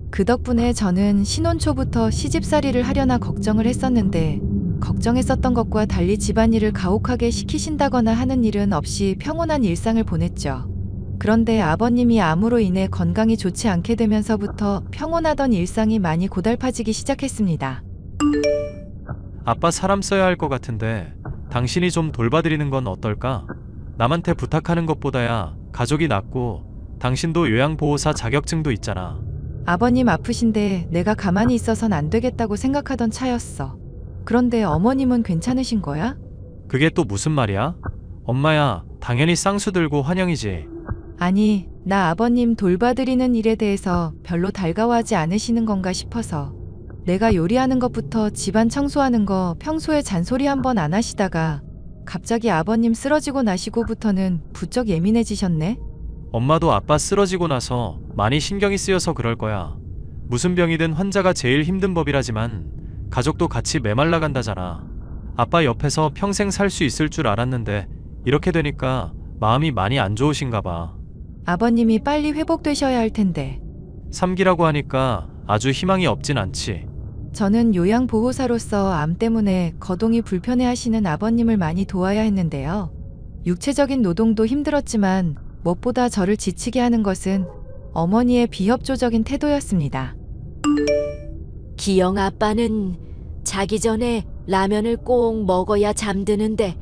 [SPEAKER 2] 그 덕분에 저는 신혼 초부터 시집살이를 하려나 걱정을 했었는데 걱정했었던 것과 달리 집안일을 가혹하게 시키신다거나 하는 일은 없이 평온한 일상을 보냈죠. 그런데 아버님이 암으로 인해 건강이 좋지 않게 되면서부터 평온하던 일상이 많이 고달파지기 시작했습니다.
[SPEAKER 3] 아빠 사람 써야 할 것 같은데 당신이 좀 돌봐드리는 건 어떨까? 남한테 부탁하는 것보다야 가족이 낫고 당신도 요양보호사 자격증도 있잖아.
[SPEAKER 2] 아버님 아프신데 내가 가만히 있어선 안 되겠다고 생각하던 차였어. 그런데 어머님은 괜찮으신 거야?
[SPEAKER 3] 그게 또 무슨 말이야? 엄마야, 당연히 쌍수 들고 환영이지.
[SPEAKER 2] 아니, 나 아버님 돌봐드리는 일에 대해서 별로 달가워하지 않으시는 건가 싶어서. 내가 요리하는 것부터 집안 청소하는 거 평소에 잔소리 한 번 안 하시다가 갑자기 아버님 쓰러지고 나시고부터는 부쩍 예민해지셨네?
[SPEAKER 3] 엄마도 아빠 쓰러지고 나서 많이 신경이 쓰여서 그럴 거야. 무슨 병이든 환자가 제일 힘든 법이라지만 가족도 같이 메말라 간다잖아. 아빠 옆에서 평생 살 수 있을 줄 알았는데 이렇게 되니까 마음이 많이 안 좋으신가 봐.
[SPEAKER 2] 아버님이 빨리 회복되셔야 할 텐데.
[SPEAKER 3] 3기라고 하니까 아주 희망이 없진 않지.
[SPEAKER 2] 저는 요양보호사로서 암 때문에 거동이 불편해하시는 아버님을 많이 도와야 했는데요. 육체적인 노동도 힘들었지만 무엇보다 저를 지치게 하는 것은 어머니의 비협조적인 태도였습니다.
[SPEAKER 4] 기영 아빠는 자기 전에 라면을 꼭 먹어야 잠드는데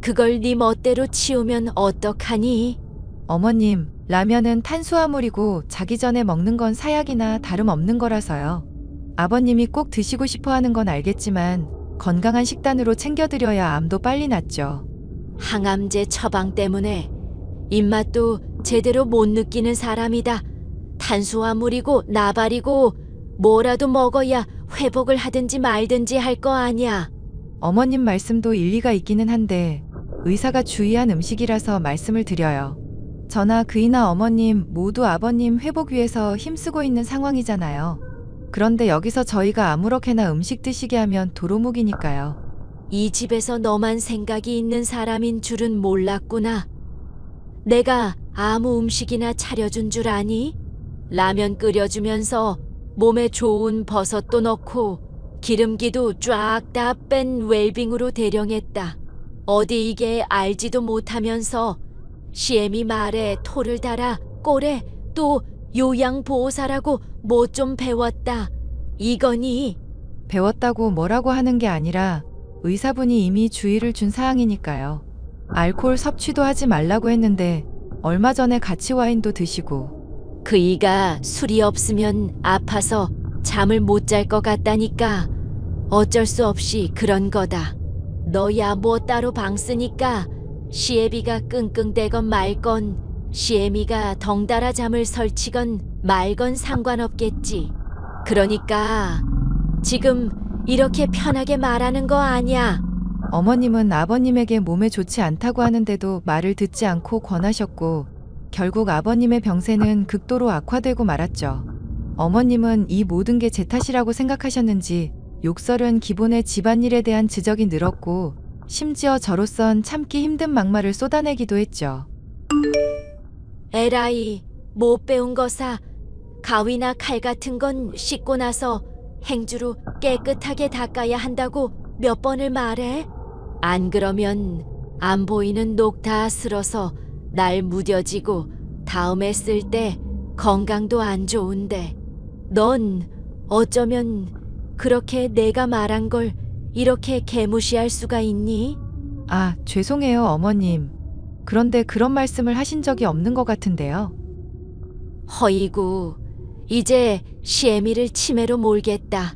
[SPEAKER 4] 그걸 네 멋대로 치우면 어떡하니?
[SPEAKER 2] 어머님, 라면은 탄수화물이고 자기 전에 먹는 건 사약이나 다름없는 거라서요. 아버님이 꼭 드시고 싶어 하는 건 알겠지만 건강한 식단으로 챙겨드려야 암도 빨리 낫죠.
[SPEAKER 4] 항암제 처방 때문에 입맛도 제대로 못 느끼는 사람이다. 탄수화물이고 나발이고 뭐라도 먹어야 회복을 하든지 말든지 할 거 아니야.
[SPEAKER 2] 어머님 말씀도 일리가 있기는 한데 의사가 주의한 음식이라서 말씀을 드려요. 저나 그이나 어머님 모두 아버님 회복 위해서 힘쓰고 있는 상황이잖아요. 그런데 여기서 저희가 아무렇게나 음식 드시게 하면 도루묵이니까요.
[SPEAKER 4] 이 집에서 너만 생각이 있는 사람인 줄은 몰랐구나. 내가 아무 음식이나 차려준 줄 아니? 라면 끓여주면서 몸에 좋은 버섯도 넣고 기름기도 쫙 다 뺀 웰빙으로 대령했다. 어디 이게 알지도 못하면서 시애미 말에 토를 달아 꼴에 또 요양보호사라고 뭐 좀 배웠다. 이거니?
[SPEAKER 2] 배웠다고 뭐라고 하는 게 아니라 의사분이 이미 주의를 준 사항이니까요. 알코올 섭취도 하지 말라고 했는데 얼마 전에 같이 와인도 드시고.
[SPEAKER 4] 그이가 술이 없으면 아파서 잠을 못 잘 것 같다니까 어쩔 수 없이 그런 거다. 너야 뭐 따로 방 쓰니까 시애비가 끙끙대건 말건 시애미가 덩달아 잠을 설치건 말건 상관없겠지. 그러니까 지금 이렇게 편하게 말하는 거 아니야.
[SPEAKER 2] 어머님은 아버님에게 몸에 좋지 않다고 하는데도 말을 듣지 않고 권하셨고 결국 아버님의 병세는 극도로 악화되고 말았죠. 어머님은 이 모든 게 제 탓이라고 생각하셨는지 욕설은 기본의 집안일에 대한 지적이 늘었고 심지어 저로선 참기 힘든 막말을 쏟아내기도 했죠.
[SPEAKER 4] 에라이, 못 배운 거사. 가위나 칼 같은 건 씻고 나서 행주로 깨끗하게 닦아야 한다고 몇 번을 말해? 안 그러면 안 보이는 녹 다 쓸어서 날 무뎌지고 다음에 쓸 때 건강도 안 좋은데 넌 어쩌면 그렇게 내가 말한 걸 이렇게 개무시할 수가 있니?
[SPEAKER 2] 아, 죄송해요, 어머님. 그런데 그런 말씀을 하신 적이 없는 것 같은데요.
[SPEAKER 4] 허이구, 이제 시애미를 치매로 몰겠다.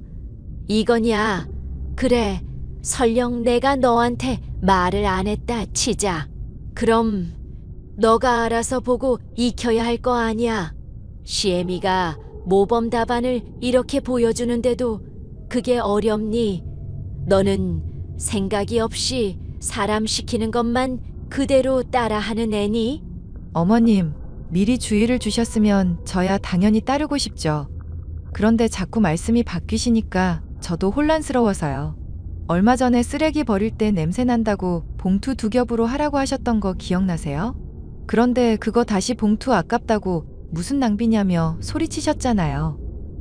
[SPEAKER 4] 이거냐? 그래, 설령 내가 너한테 말을 안 했다 치자. 그럼 너가 알아서 보고 익혀야 할 거 아니야. 시애미가 모범 답안을 이렇게 보여주는데도 그게 어렵니? 너는 생각이 없이 사람 시키는 것만 그대로 따라하는 애니?
[SPEAKER 2] 어머님, 미리 주의를 주셨으면 저야 당연히 따르고 싶죠. 그런데 자꾸 말씀이 바뀌시니까 저도 혼란스러워서요. 얼마 전에 쓰레기 버릴 때 냄새 난다고 봉투 2겹으로 하라고 하셨던 거 기억나세요? 그런데 그거 다시 봉투 아깝다고 무슨 낭비냐며 소리치셨잖아요.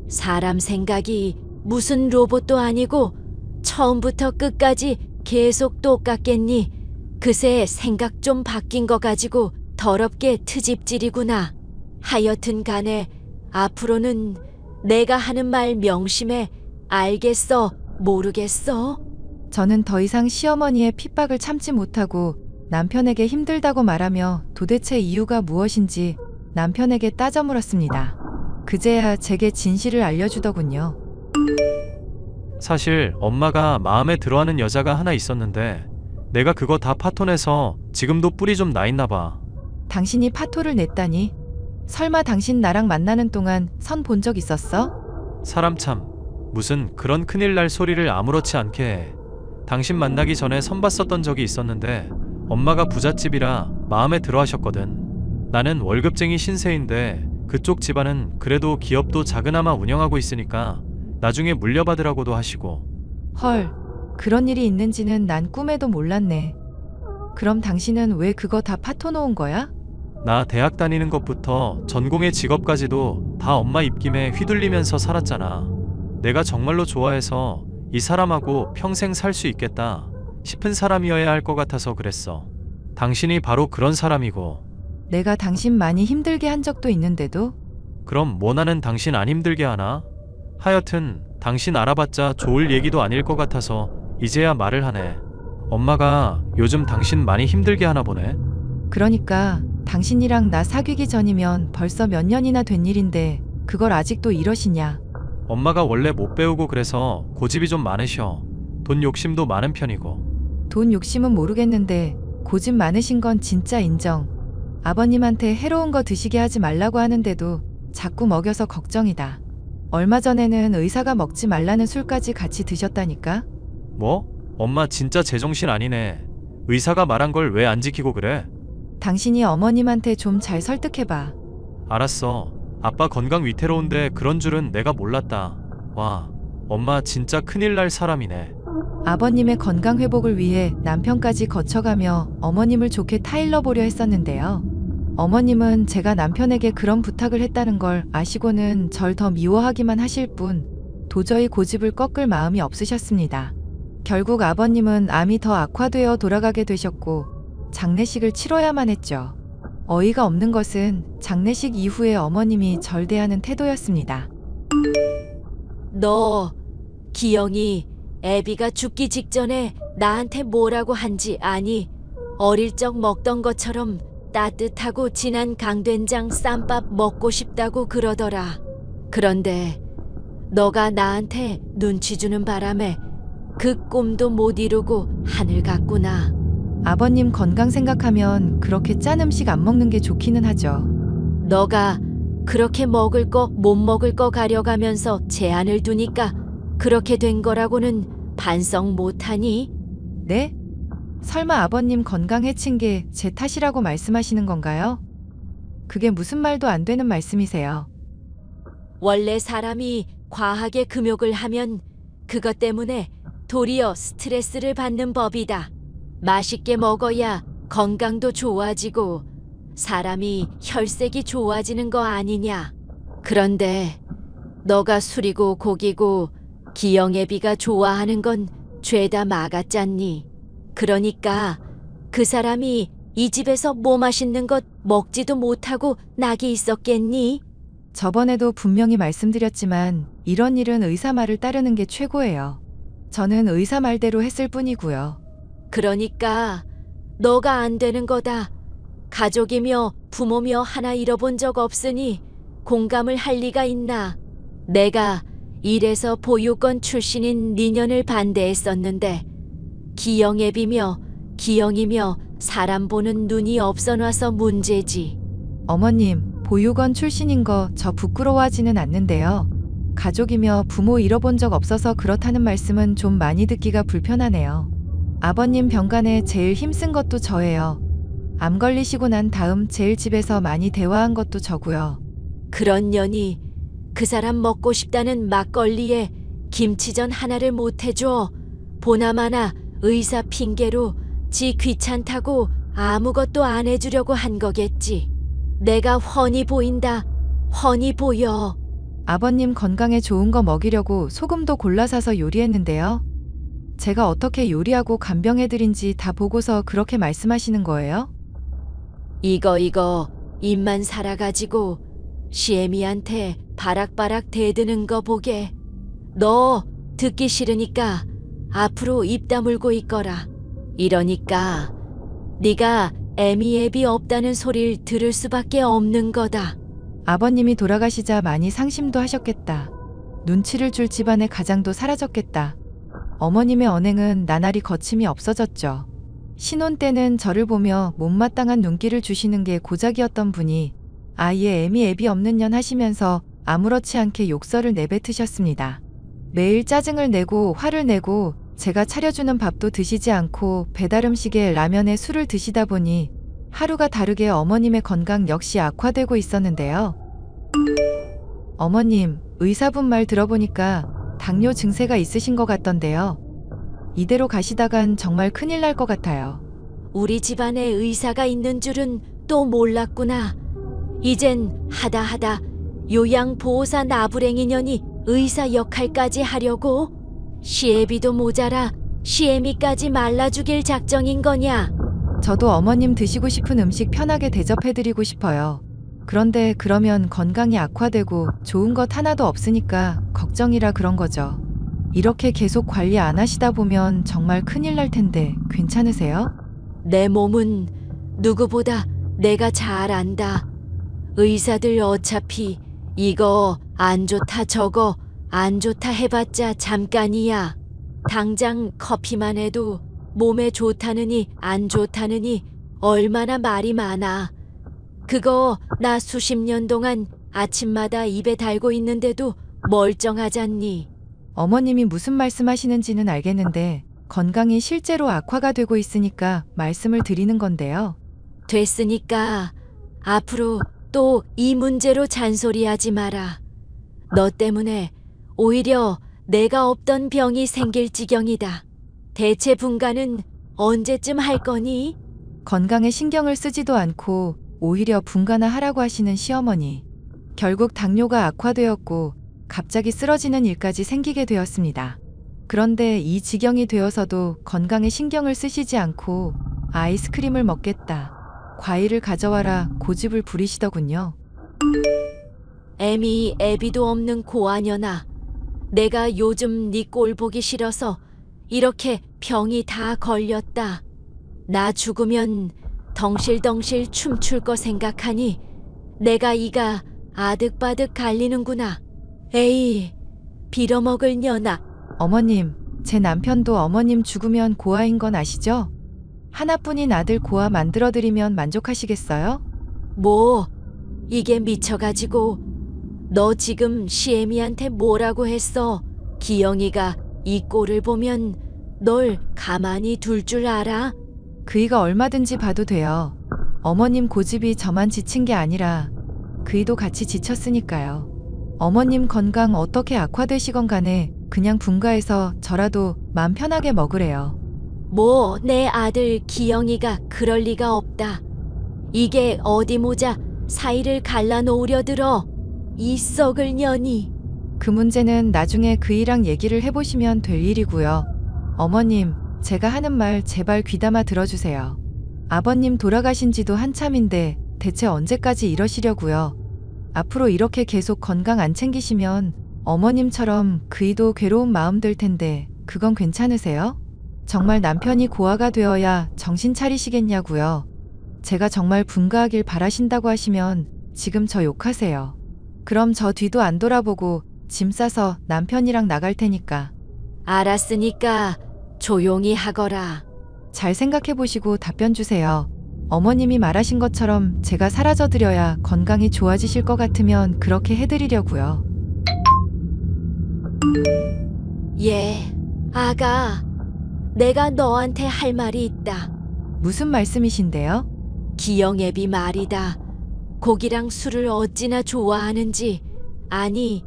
[SPEAKER 4] 사람 생각이 무슨 로봇도 아니고 처음부터 끝까지 계속 똑같겠니? 그새 생각 좀 바뀐 거 가지고 더럽게 트집질이구나. 하여튼 간에 앞으로는 내가 하는 말 명심해. 알겠어? 모르겠어?
[SPEAKER 2] 저는 더 이상 시어머니의 핍박을 참지 못하고 남편에게 힘들다고 말하며 도대체 이유가 무엇인지 남편에게 따져 물었습니다. 그제야 제게 진실을 알려주더군요.
[SPEAKER 3] 사실 엄마가 마음에 들어하는 여자가 하나 있었는데 내가 그거 다 파토내서 지금도 뿔이 좀 나 있나 봐.
[SPEAKER 2] 당신이 파토를 냈다니? 설마 당신 나랑 만나는 동안 선 본 적 있었어?
[SPEAKER 3] 사람 참 무슨 그런 큰일 날 소리를 아무렇지 않게 해. 당신 만나기 전에 선 봤었던 적이 있었는데 엄마가 부잣집이라 마음에 들어 하셨거든. 나는 월급쟁이 신세인데 그쪽 집안은 그래도 기업도 작으나마 운영하고 있으니까 나중에 물려받으라고도 하시고.
[SPEAKER 2] 헐, 그런 일이 있는지는 난 꿈에도 몰랐네. 그럼 당신은 왜 그거 다 파토 놓은 거야?
[SPEAKER 3] 나 대학 다니는 것부터 전공의 직업까지도 다 엄마 입김에 휘둘리면서 살았잖아. 내가 정말로 좋아해서 이 사람하고 평생 살 수 있겠다 싶은 사람이어야 할 것 같아서 그랬어. 당신이 바로 그런 사람이고.
[SPEAKER 2] 내가 당신 많이 힘들게 한 적도 있는데도?
[SPEAKER 3] 그럼 뭐 나는 당신 안 힘들게 하나? 하여튼 당신 알아봤자 좋을 얘기도 아닐 것 같아서 이제야 말을 하네. 엄마가 요즘 당신 많이 힘들게 하나 보네.
[SPEAKER 2] 그러니까 당신이랑 나 사귀기 전이면 벌써 몇 년이나 된 일인데 그걸 아직도 이러시냐?
[SPEAKER 3] 엄마가 원래 못 배우고 그래서 고집이 좀 많으셔. 돈 욕심도 많은 편이고.
[SPEAKER 2] 돈 욕심은 모르겠는데 고집 많으신 건 진짜 인정. 아버님한테 해로운 거 드시게 하지 말라고 하는데도 자꾸 먹여서 걱정이다. 얼마 전에는 의사가 먹지 말라는 술까지 같이 드셨다니까?
[SPEAKER 3] 뭐? 엄마 진짜 제정신 아니네. 의사가 말한 걸 왜 안 지키고 그래?
[SPEAKER 2] 당신이 어머님한테 좀 잘 설득해봐.
[SPEAKER 3] 알았어. 아빠 건강 위태로운데 그런 줄은 내가 몰랐다. 와, 엄마 진짜 큰일 날 사람이네.
[SPEAKER 2] 아버님의 건강 회복을 위해 남편까지 거쳐가며 어머님을 좋게 타일러 보려 했었는데요. 어머님은 제가 남편에게 그런 부탁을 했다는 걸 아시고는 절 더 미워하기만 하실 뿐 도저히 고집을 꺾을 마음이 없으셨습니다. 결국 아버님은 암이 더 악화되어 돌아가게 되셨고 장례식을 치러야만 했죠. 어이가 없는 것은 장례식 이후에 어머님이 절 대하는 태도였습니다.
[SPEAKER 4] 너 기영이 애비가 죽기 직전에 나한테 뭐라고 한지 아니? 어릴 적 먹던 것처럼 따뜻하고 진한 강된장 쌈밥 먹고 싶다고 그러더라. 그런데 너가 나한테 눈치 주는 바람에 그 꿈도 못 이루고 하늘 갔구나.
[SPEAKER 2] 아버님 건강 생각하면 그렇게 짠 음식 안 먹는 게 좋기는 하죠.
[SPEAKER 4] 너가 그렇게 먹을 거 못 먹을 거 가려가면서 제한을 두니까 그렇게 된 거라고는 반성 못하니?
[SPEAKER 2] 네? 설마 아버님 건강 해친 게 제 탓이라고 말씀하시는 건가요? 그게 무슨 말도 안 되는 말씀이세요.
[SPEAKER 4] 원래 사람이 과하게 금욕을 하면 그것 때문에 도리어 스트레스를 받는 법이다. 맛있게 먹어야 건강도 좋아지고 사람이 혈색이 좋아지는 거 아니냐. 그런데 너가 술이고 고기고 기영애비가 좋아하는 건 죄다 막았잖니. 그러니까 그 사람이 이 집에서 뭐 맛있는 것 먹지도 못하고 낙이 있었겠니?
[SPEAKER 2] 저번에도 분명히 말씀드렸지만 이런 일은 의사 말을 따르는 게 최고예요. 저는 의사 말대로 했을 뿐이고요.
[SPEAKER 4] 그러니까 너가 안 되는 거다. 가족이며 부모며 하나 잃어본 적 없으니 공감을 할 리가 있나. 내가 이래서 보육원 출신인 니년을 반대했었는데 기영애비며 기영이며 사람 보는 눈이 없어놔서 문제지.
[SPEAKER 2] 어머님, 보육원 출신인 거 저 부끄러워하지는 않는데요. 가족이며 부모 잃어본 적 없어서 그렇다는 말씀은 좀 많이 듣기가 불편하네요. 아버님 병간에 제일 힘쓴 것도 저예요. 암 걸리시고 난 다음 제일 집에서 많이 대화한 것도 저고요.
[SPEAKER 4] 그런 년이 그 사람 먹고 싶다는 막걸리에 김치전 하나를 못 해줘. 보나마나 의사 핑계로 지 귀찮다고 아무것도 안 해주려고 한 거겠지. 내가 훤히 보인다. 훤히 보여.
[SPEAKER 2] 아버님 건강에 좋은 거 먹이려고 소금도 골라 사서 요리했는데요. 제가 어떻게 요리하고 간병해드린지 다 보고서 그렇게 말씀하시는 거예요?
[SPEAKER 4] 이거 입만 살아가지고 시애미한테 바락바락 대드는 거 보게. 너 듣기 싫으니까 앞으로 입 다물고 있거라. 이러니까 네가 애미 애비 없다는 소리를 들을 수밖에 없는 거다.
[SPEAKER 2] 아버님이 돌아가시자 많이 상심도 하셨겠다. 눈치를 줄 집안의 가장도 사라졌겠다. 어머님의 언행은 나날이 거침이 없어졌죠. 신혼 때는 저를 보며 못마땅한 눈길을 주시는 게 고작이었던 분이 아예 애미 애비 없는 년 하시면서 아무렇지 않게 욕설을 내뱉으셨습니다. 매일 짜증을 내고 화를 내고 제가 차려주는 밥도 드시지 않고 배달음식에 라면에 술을 드시다 보니 하루가 다르게 어머님의 건강 역시 악화되고 있었는데요. 어머님, 의사분 말 들어보니까 당뇨 증세가 있으신 것 같던데요. 이대로 가시다간 정말 큰일 날 것 같아요.
[SPEAKER 4] 우리 집안에 의사가 있는 줄은 또 몰랐구나. 이젠 하다 요양보호사 나부랭이년이 의사 역할까지 하려고? 시애비도 모자라 시애미까지 말라 죽일 작정인 거냐?
[SPEAKER 2] 저도 어머님 드시고 싶은 음식 편하게 대접해드리고 싶어요. 그런데 그러면 건강이 악화되고 좋은 것 하나도 없으니까 걱정이라 그런 거죠. 이렇게 계속 관리 안 하시다 보면 정말 큰일 날 텐데 괜찮으세요?
[SPEAKER 4] 내 몸은 누구보다 내가 잘 안다. 의사들 어차피 이거 안 좋다 저거 안 좋다 해봤자 잠깐이야. 당장 커피만 해도 몸에 좋다느니 안 좋다느니 얼마나 말이 많아. 그거 나 수십 년 동안 아침마다 입에 달고 있는데도 멀쩡하잖니.
[SPEAKER 2] 어머님이 무슨 말씀하시는지는 알겠는데 건강이 실제로 악화가 되고 있으니까 말씀을 드리는 건데요.
[SPEAKER 4] 됐으니까 앞으로 또 이 문제로 잔소리하지 마라. 너 때문에 오히려 내가 없던 병이 생길 지경이다. 대체 분가는 언제쯤 할 거니?
[SPEAKER 2] 건강에 신경을 쓰지도 않고 오히려 분가나 하라고 하시는 시어머니. 결국 당뇨가 악화되었고 갑자기 쓰러지는 일까지 생기게 되었습니다. 그런데 이 지경이 되어서도 건강에 신경을 쓰시지 않고 아이스크림을 먹겠다. 과일을 가져와라 고집을 부리시더군요.
[SPEAKER 4] 애미 애비도 없는 고아녀나. 내가 요즘 네 꼴 보기 싫어서 이렇게 병이 다 걸렸다. 나 죽으면 덩실덩실 춤출 거 생각하니 내가 이가 아득바득 갈리는구나. 에이, 빌어먹을 년아.
[SPEAKER 2] 어머님, 제 남편도 어머님 죽으면 고아인 건 아시죠? 하나뿐인 아들 고아 만들어드리면 만족하시겠어요?
[SPEAKER 4] 뭐, 이게 미쳐가지고 너 지금 시애미한테 뭐라고 했어? 기영이가 이 꼴을 보면 널 가만히 둘 줄 알아?
[SPEAKER 2] 그이가 얼마든지 봐도 돼요. 어머님 고집이 저만 지친 게 아니라 그이도 같이 지쳤으니까요. 어머님 건강 어떻게 악화되시건 간에 그냥 분가해서 저라도 마음 편하게 먹으래요.
[SPEAKER 4] 뭐 내 아들 기영이가 그럴 리가 없다. 이게 어디 모자 사이를 갈라놓으려 들어. 이 썩을 년이.
[SPEAKER 2] 그 문제는 나중에 그이랑 얘기를 해보시면 될 일이고요. 어머님, 제가 하는 말 제발 귀담아 들어주세요. 아버님 돌아가신 지도 한참인데 대체 언제까지 이러시려고요. 앞으로 이렇게 계속 건강 안 챙기시면 어머님처럼 그이도 괴로운 마음 들 텐데 그건 괜찮으세요? 정말 남편이 고아가 되어야 정신 차리시겠냐고요. 제가 정말 분가하길 바라신다고 하시면 지금 저 욕하세요. 그럼 저 뒤도 안 돌아보고 짐 싸서 남편이랑 나갈 테니까.
[SPEAKER 4] 알았으니까 조용히 하거라.
[SPEAKER 2] 잘 생각해 보시고 답변 주세요. 어머님이 말하신 것처럼 제가 사라져드려야 건강이 좋아지실 것 같으면 그렇게 해드리려고요.
[SPEAKER 4] 예, 아가. 내가 너한테 할 말이 있다.
[SPEAKER 2] 무슨 말씀이신데요?
[SPEAKER 4] 기영애비 말이다. 고기랑 술을 어찌나 좋아하는지. 아니,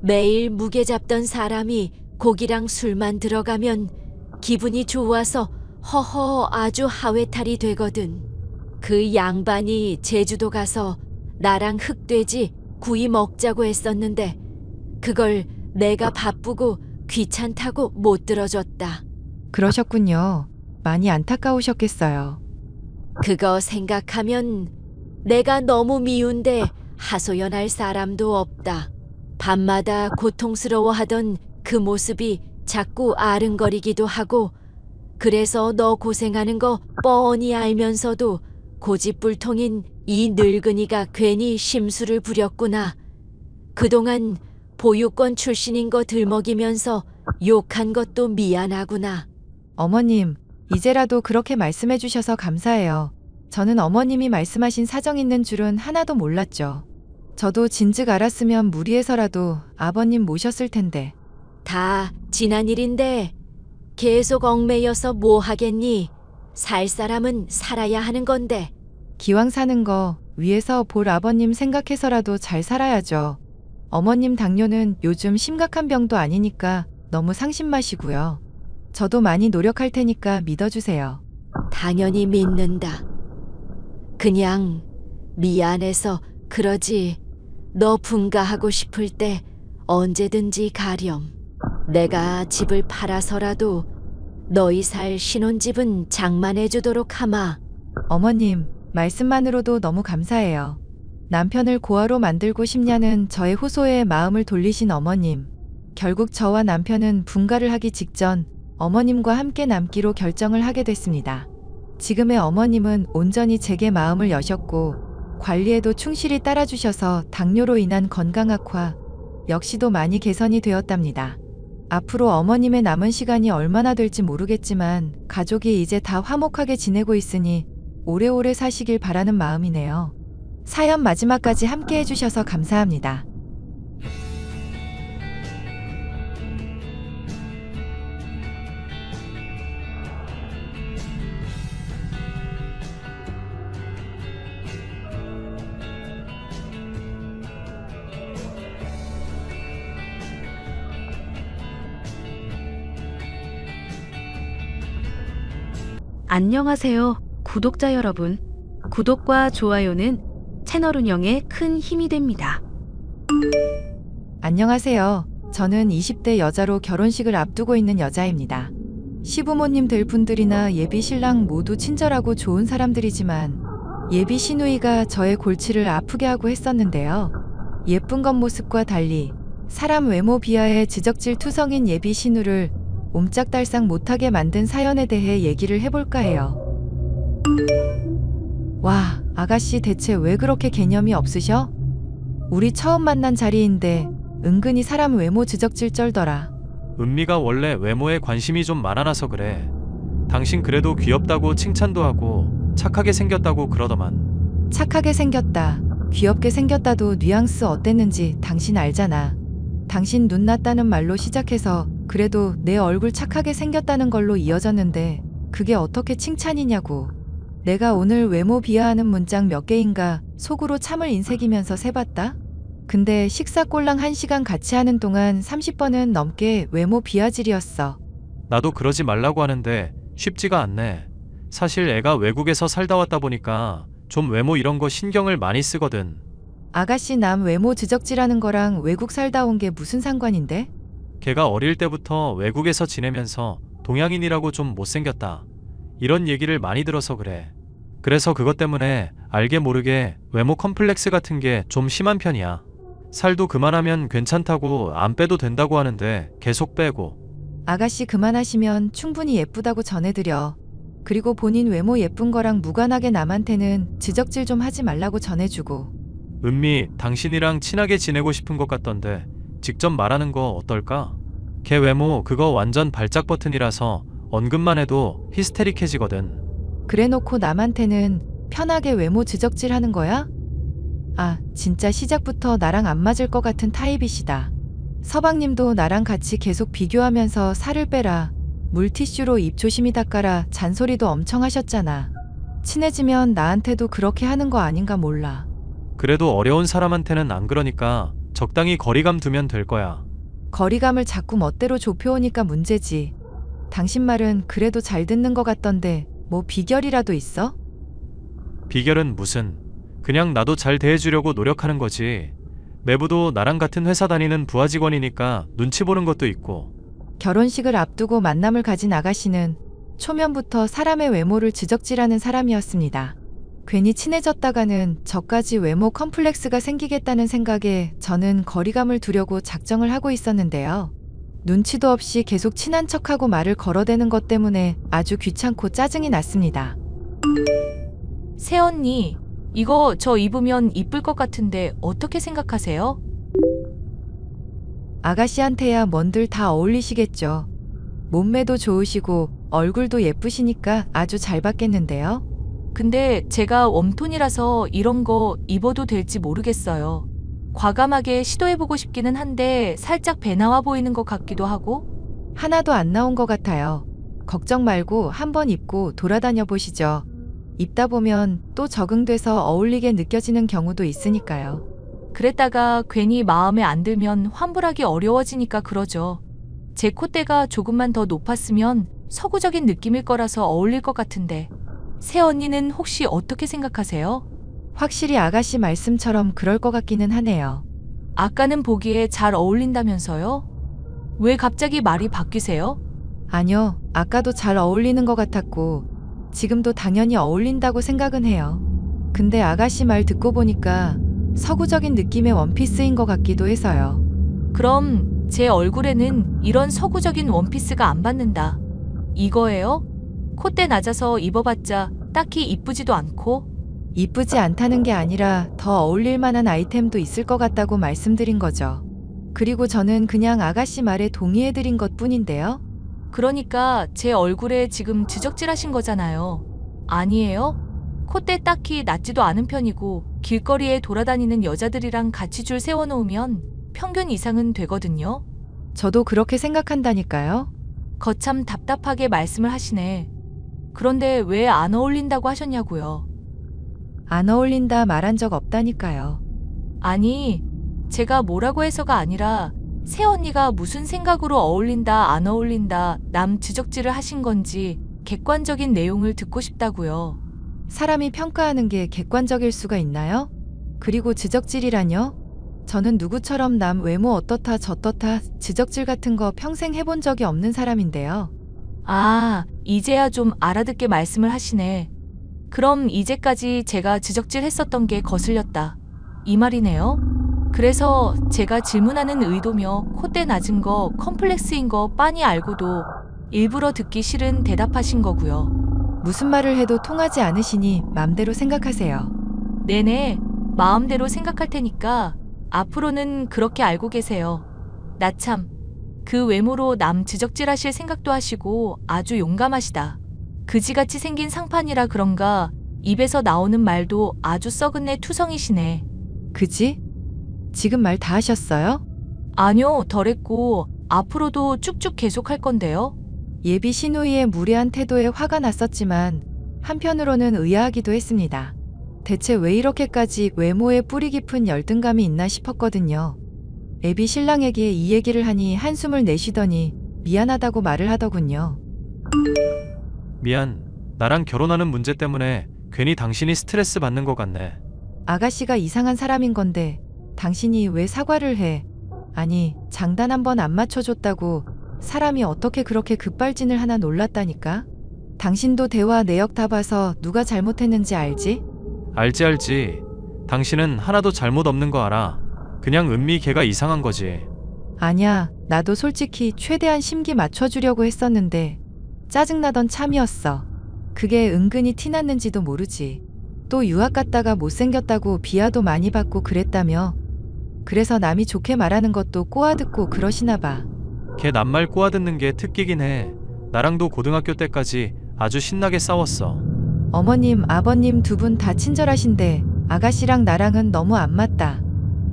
[SPEAKER 4] 매일 무게 잡던 사람이 고기랑 술만 들어가면 기분이 좋아서 허허 아주 하회탈이 되거든. 그 양반이 제주도 가서 나랑 흑돼지 구이 먹자고 했었는데 그걸 내가 바쁘고 귀찮다고 못 들어줬다.
[SPEAKER 2] 그러셨군요. 많이 안타까우셨겠어요.
[SPEAKER 4] 그거 생각하면 내가 너무 미운데 하소연할 사람도 없다. 밤마다 고통스러워하던 그 모습이 자꾸 아른거리기도 하고 그래서 너 고생하는 거 뻔히 알면서도 고집불통인 이 늙은이가 괜히 심술을 부렸구나. 그동안 보육권 출신인 거 들먹이면서 욕한 것도 미안하구나.
[SPEAKER 2] 어머님, 이제라도 그렇게 말씀해 주셔서 감사해요. 저는 어머님이 말씀하신 사정 있는 줄은 하나도 몰랐죠. 저도 진즉 알았으면 무리해서라도 아버님 모셨을 텐데.
[SPEAKER 4] 다 지난 일인데 계속 얽매여서 뭐 하겠니? 살 사람은 살아야 하는 건데.
[SPEAKER 2] 기왕 사는 거 위에서 볼 아버님 생각해서라도 잘 살아야죠. 어머님 당뇨는 요즘 심각한 병도 아니니까 너무 상심 마시고요. 저도 많이 노력할 테니까 믿어주세요.
[SPEAKER 4] 당연히 믿는다. 그냥 미안해서 그러지. 너 분가하고 싶을 때 언제든지 가렴. 내가 집을 팔아서라도 너희 살 신혼집은 장만해주도록 하마.
[SPEAKER 2] 어머님, 말씀만으로도 너무 감사해요. 남편을 고아로 만들고 싶냐는 저의 호소에 마음을 돌리신 어머님. 결국 저와 남편은 분가를 하기 직전 어머님과 함께 남기로 결정을 하게 됐습니다. 지금의 어머님은 온전히 제게 마음을 여셨고 관리에도 충실히 따라주셔서 당뇨로 인한 건강 악화 역시도 많이 개선이 되었답니다. 앞으로 어머님의 남은 시간이 얼마나 될지 모르겠지만 가족이 이제 다 화목하게 지내고 있으니 오래오래 사시길 바라는 마음이네요. 사연 마지막까지 함께 해주셔서 감사합니다.
[SPEAKER 8] 안녕하세요, 구독자 여러분. 구독과 좋아요는 채널 운영에 큰 힘이 됩니다.
[SPEAKER 2] 안녕하세요. 저는 20대 여자로 결혼식을 앞두고 있는 여자입니다. 시부모님 될 분들이나 예비 신랑 모두 친절하고 좋은 사람들이지만 예비 시누이가 저의 골치를 아프게 하고 했었는데요. 예쁜 겉모습과 달리 사람 외모 비하에 지적질 투성인 예비 시누를 옴짝달싹 못하게 만든 사연에 대해 얘기를 해볼까 해요. 와, 아가씨 대체 왜 그렇게 개념이 없으셔? 우리 처음 만난 자리인데 은근히 사람 외모 지적질 쩔더라.
[SPEAKER 3] 은미가 원래 외모에 관심이 좀 많아서 그래. 당신 그래도 귀엽다고 칭찬도 하고 착하게 생겼다고 그러더만.
[SPEAKER 2] 착하게 생겼다, 귀엽게 생겼다도 뉘앙스 어땠는지 당신 알잖아. 당신 눈 났다는 말로 시작해서 그래도 내 얼굴 착하게 생겼다는 걸로 이어졌는데 그게 어떻게 칭찬이냐고. 내가 오늘 외모 비하하는 문장 몇 개인가 속으로 참을 인색이면서 세봤다. 근데 식사 꼴랑 1시간 같이 하는 동안 30번은 넘게 외모 비하질이었어.
[SPEAKER 3] 나도 그러지 말라고 하는데 쉽지가 않네. 사실 애가 외국에서 살다 왔다 보니까 좀 외모 이런 거 신경을 많이 쓰거든.
[SPEAKER 2] 아가씨 남 외모 지적질하는 거랑 외국 살다 온 게 무슨 상관인데?
[SPEAKER 3] 걔가 어릴 때부터 외국에서 지내면서 동양인이라고 좀 못생겼다, 이런 얘기를 많이 들어서 그래. 그래서 그것 때문에 알게 모르게 외모 컴플렉스 같은 게 좀 심한 편이야. 살도 그만하면 괜찮다고 안 빼도 된다고 하는데 계속 빼고.
[SPEAKER 2] 아가씨 그만하시면 충분히 예쁘다고 전해드려. 그리고 본인 외모 예쁜 거랑 무관하게 남한테는 지적질 좀 하지 말라고 전해주고.
[SPEAKER 3] 은미, 당신이랑 친하게 지내고 싶은 것 같던데 직접 말하는 거 어떨까? 걔 외모 그거 완전 발작 버튼이라서 언급만 해도 히스테릭해지거든.
[SPEAKER 2] 그래놓고 남한테는 편하게 외모 지적질 하는 거야? 아, 진짜 시작부터 나랑 안 맞을 것 같은 타입이시다. 서방님도 나랑 같이 계속 비교하면서 살을 빼라, 물티슈로 입 조심히 닦아라 잔소리도 엄청 하셨잖아. 친해지면 나한테도 그렇게 하는 거 아닌가 몰라.
[SPEAKER 3] 그래도 어려운 사람한테는 안 그러니까 적당히 거리감 두면 될 거야.
[SPEAKER 2] 거리감을 자꾸 멋대로 좁혀오니까 문제지. 당신 말은 그래도 잘 듣는 것 같던데 뭐 비결이라도 있어?
[SPEAKER 3] 비결은 무슨? 그냥 나도 잘 대해주려고 노력하는 거지. 매부도 나랑 같은 회사 다니는 부하 직원이니까 눈치 보는 것도 있고.
[SPEAKER 2] 결혼식을 앞두고 만남을 가진 아가씨는 초면부터 사람의 외모를 지적질하는 사람이었습니다. 괜히 친해졌다가는 저까지 외모 컴플렉스가 생기겠다는 생각에 저는 거리감을 두려고 작정을 하고 있었는데요. 눈치도 없이 계속 친한 척하고 말을 걸어대는 것 때문에 아주 귀찮고 짜증이 났습니다.
[SPEAKER 1] 새언니, 이거 저 입으면 이쁠 것 같은데 어떻게 생각하세요?
[SPEAKER 2] 아가씨한테야 뭔들 다 어울리시겠죠. 몸매도 좋으시고 얼굴도 예쁘시니까 아주 잘 받겠는데요.
[SPEAKER 1] 근데 제가 웜톤이라서 이런 거 입어도 될지 모르겠어요. 과감하게 시도해보고 싶기는 한데 살짝 배 나와 보이는 것 같기도 하고.
[SPEAKER 2] 하나도 안 나온 것 같아요. 걱정 말고 한번 입고 돌아다녀 보시죠. 입다 보면 또 적응돼서 어울리게 느껴지는 경우도 있으니까요.
[SPEAKER 1] 그랬다가 괜히 마음에 안 들면 환불하기 어려워지니까 그러죠. 제 콧대가 조금만 더 높았으면 서구적인 느낌일 거라서 어울릴 것 같은데. 새언니는 혹시 어떻게 생각하세요?
[SPEAKER 2] 확실히 아가씨 말씀처럼 그럴 것 같기는 하네요.
[SPEAKER 1] 아까는 보기에 잘 어울린다면서요? 왜 갑자기 말이 바뀌세요?
[SPEAKER 2] 아니요, 아까도 잘 어울리는 것 같았고 지금도 당연히 어울린다고 생각은 해요. 근데 아가씨 말 듣고 보니까 서구적인 느낌의 원피스인 것 같기도 해서요.
[SPEAKER 1] 그럼 제 얼굴에는 이런 서구적인 원피스가 안 받는다. 이거예요? 콧대 낮아서 입어봤자 딱히 이쁘지도 않고.
[SPEAKER 2] 이쁘지 않다는 게 아니라 더 어울릴 만한 아이템도 있을 것 같다고 말씀드린 거죠. 그리고 저는 그냥 아가씨 말에 동의해드린 것 뿐인데요.
[SPEAKER 1] 그러니까 제 얼굴에 지금 지적질하신 거잖아요. 아니에요? 콧대 딱히 낮지도 않은 편이고 길거리에 돌아다니는 여자들이랑 같이 줄 세워놓으면 평균 이상은 되거든요.
[SPEAKER 2] 저도 그렇게 생각한다니까요.
[SPEAKER 1] 거참 답답하게 말씀을 하시네. 그런데 왜 안 어울린다고 하셨냐고요.
[SPEAKER 2] 안 어울린다 말한 적 없다니까요.
[SPEAKER 1] 아니, 제가 뭐라고 해서가 아니라 새언니가 무슨 생각으로 어울린다 안 어울린다 남 지적질을 하신 건지 객관적인 내용을 듣고 싶다고요.
[SPEAKER 2] 사람이 평가하는 게 객관적일 수가 있나요? 그리고 지적질이라뇨? 저는 누구처럼 남 외모 어떻다 저떻다 지적질 같은 거 평생 해본 적이 없는 사람인데요.
[SPEAKER 1] 아, 이제야 좀 알아듣게 말씀을 하시네. 그럼 이제까지 제가 지적질했었던 게 거슬렸다. 이 말이네요. 그래서 제가 질문하는 의도며 콧대 낮은 거 컴플렉스인 거 빤히 알고도 일부러 듣기 싫은 대답하신 거고요.
[SPEAKER 2] 무슨 말을 해도 통하지 않으시니 맘대로 생각하세요.
[SPEAKER 1] 네네, 마음대로 생각할 테니까 앞으로는 그렇게 알고 계세요. 나 참, 그 외모로 남 지적질하실 생각도 하시고 아주 용감하시다. 그지같이 생긴 상판이라 그런가 입에서 나오는 말도 아주 썩은 내 투성이시네.
[SPEAKER 2] 그지? 지금 말 다 하셨어요?
[SPEAKER 1] 아니요, 덜했고 앞으로도 쭉쭉 계속할 건데요.
[SPEAKER 2] 예비 신우이의 무례한 태도에 화가 났었지만 한편으로는 의아하기도 했습니다. 대체 왜 이렇게까지 외모에 뿌리 깊은 열등감이 있나 싶었거든요. 애비 신랑에게 이 얘기를 하니 한숨을 내쉬더니 미안하다고 말을 하더군요.
[SPEAKER 3] 미안. 나랑 결혼하는 문제 때문에 괜히 당신이 스트레스 받는 것 같네.
[SPEAKER 2] 아가씨가 이상한 사람인 건데 당신이 왜 사과를 해? 아니, 장단 한번 안 맞춰줬다고 사람이 어떻게 그렇게 급발진을 하나 놀랐다니까? 당신도 대화 내역 다 봐서 누가 잘못했는지 알지?
[SPEAKER 3] 알지. 당신은 하나도 잘못 없는 거 알아. 그냥 은미 걔가 이상한 거지.
[SPEAKER 2] 아니야, 나도 솔직히 최대한 심기 맞춰주려고 했었는데 짜증나던 참이었어. 그게 은근히 티났는지도 모르지. 또 유학 갔다가 못생겼다고 비하도 많이 받고 그랬다며. 그래서 남이 좋게 말하는 것도 꼬아듣고 그러시나 봐.
[SPEAKER 3] 걔 낱말 꼬아듣는 게 특기긴 해. 나랑도 고등학교 때까지 아주 신나게 싸웠어.
[SPEAKER 2] 어머님, 아버님 두 분 다 친절하신데 아가씨랑 나랑은 너무 안 맞다.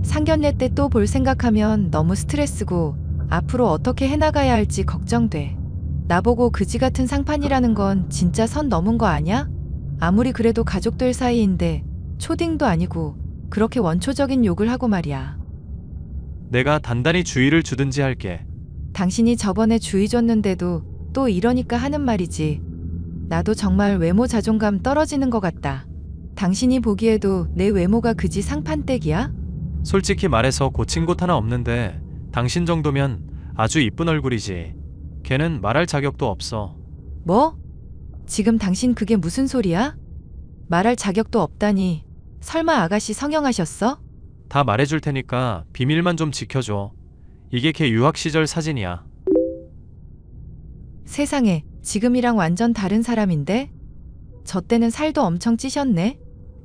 [SPEAKER 2] 상견례 때 또 볼 생각하면 너무 스트레스고 앞으로 어떻게 해나가야 할지 걱정돼. 나보고 그지 같은 상판이라는 건 진짜 선 넘은 거 아냐? 아무리 그래도 가족들 사이인데 초딩도 아니고 그렇게 원초적인 욕을 하고 말이야.
[SPEAKER 3] 내가 단단히 주의를 주든지 할게.
[SPEAKER 2] 당신이 저번에 주의 줬는데도 또 이러니까 하는 말이지. 나도 정말 외모 자존감 떨어지는 것 같다. 당신이 보기에도 내 외모가 그지 상판댁이야?
[SPEAKER 3] 솔직히 말해서 고친 곳 하나 없는데 당신 정도면 아주 이쁜 얼굴이지. 걔는 말할 자격도 없어.
[SPEAKER 2] 뭐? 지금 당신 그게 무슨 소리야? 말할 자격도 없다니. 설마 아가씨 성형하셨어?
[SPEAKER 3] 다 말해줄 테니까 비밀만 좀 지켜줘. 이게 걔 유학 시절 사진이야.
[SPEAKER 2] 세상에, 지금이랑 완전 다른 사람인데? 저 때는 살도 엄청 찌셨네?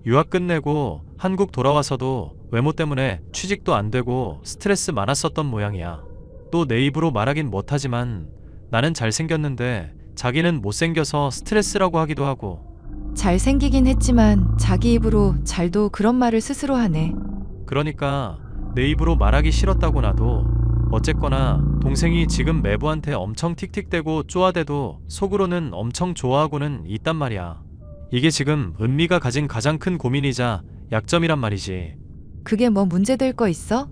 [SPEAKER 3] 유학 끝내고 한국 돌아와서도 외모 때문에 취직도 안 되고 스트레스 많았었던 모양이야. 또 내 입으로 말하긴 못하지만 나는 잘생겼는데 자기는 못생겨서 스트레스라고 하기도 하고.
[SPEAKER 2] 잘생기긴 했지만 자기 입으로 잘도 그런 말을 스스로 하네.
[SPEAKER 3] 그러니까 내 입으로 말하기 싫었다고 나도. 어쨌거나 동생이 지금 매부한테 엄청 틱틱대고 쪼아대도 속으로는 엄청 좋아하고는 있단 말이야. 이게 지금 은미가 가진 가장 큰 고민이자 약점이란 말이지.
[SPEAKER 2] 그게 뭐 문제될 거 있어?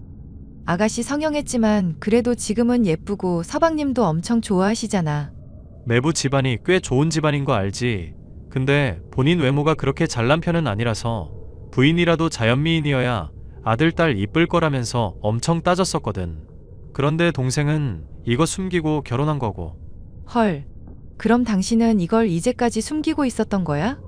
[SPEAKER 2] 아가씨 성형했지만 그래도 지금은 예쁘고 서방님도 엄청 좋아하시잖아.
[SPEAKER 3] 매부 집안이 꽤 좋은 집안인 거 알지. 근데 본인 외모가 그렇게 잘난 편은 아니라서 부인이라도 자연미인이어야 아들 딸 이쁠 거라면서 엄청 따졌었거든. 그런데 동생은 이거 숨기고 결혼한 거고.
[SPEAKER 2] 헐, 그럼 당신은 이걸 이제까지 숨기고 있었던 거야?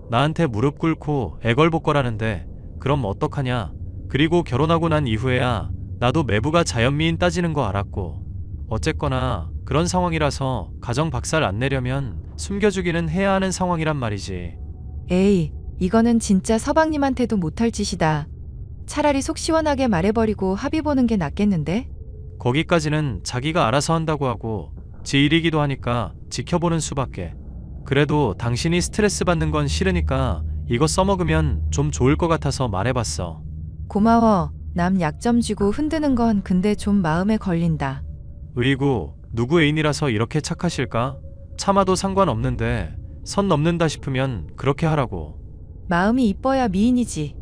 [SPEAKER 3] 나한테 무릎 꿇고 애걸복걸하는데 그럼 어떡하냐. 그리고 결혼하고 난 이후에야 나도 매부가 자연미인 따지는 거 알았고. 어쨌거나 그런 상황이라서 가정 박살 안 내려면 숨겨주기는 해야 하는 상황이란 말이지.
[SPEAKER 2] 에이, 이거는 진짜 서방님한테도 못할 짓이다. 차라리 속 시원하게 말해버리고 합의 보는 게 낫겠는데?
[SPEAKER 3] 거기까지는 자기가 알아서 한다고 하고 지 일이기도 하니까 지켜보는 수밖에. 그래도 당신이 스트레스 받는 건 싫으니까 이거 써먹으면 좀 좋을 것 같아서 말해봤어.
[SPEAKER 2] 고마워. 남 약점 쥐고 흔드는 건 근데 좀 마음에 걸린다.
[SPEAKER 3] 으이구, 누구 애인이라서 이렇게 착하실까? 참아도 상관없는데 선 넘는다 싶으면 그렇게 하라고.
[SPEAKER 2] 마음이 이뻐야 미인이지.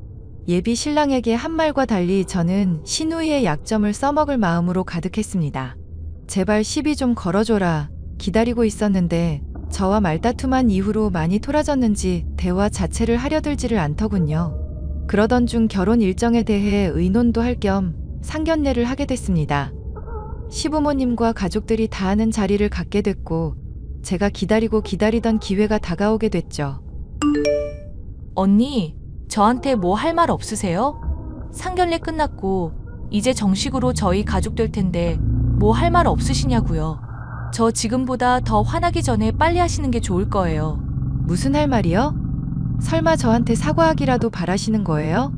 [SPEAKER 2] 예비 신랑에게 한 말과 달리 저는 신우이의 약점을 써먹을 마음으로 가득했습니다. 제발 시비 좀 걸어줘라. 기다리고 있었는데 저와 말다툼한 이후로 많이 토라졌는지 대화 자체를 하려들지를 않더군요. 그러던 중 결혼 일정에 대해 의논도 할 겸 상견례를 하게 됐습니다. 시부모님과 가족들이 다 아는 자리를 갖게 됐고 제가 기다리던 기회가 다가오게 됐죠.
[SPEAKER 1] 언니, 저한테 뭐 할 말 없으세요? 상견례 끝났고 이제 정식으로 저희 가족 될 텐데 뭐 할 말 없으시냐고요. 저 지금보다 더 화나기 전에 빨리 하시는 게 좋을 거예요.
[SPEAKER 2] 무슨 할 말이요? 설마 저한테 사과하기라도 바라시는 거예요?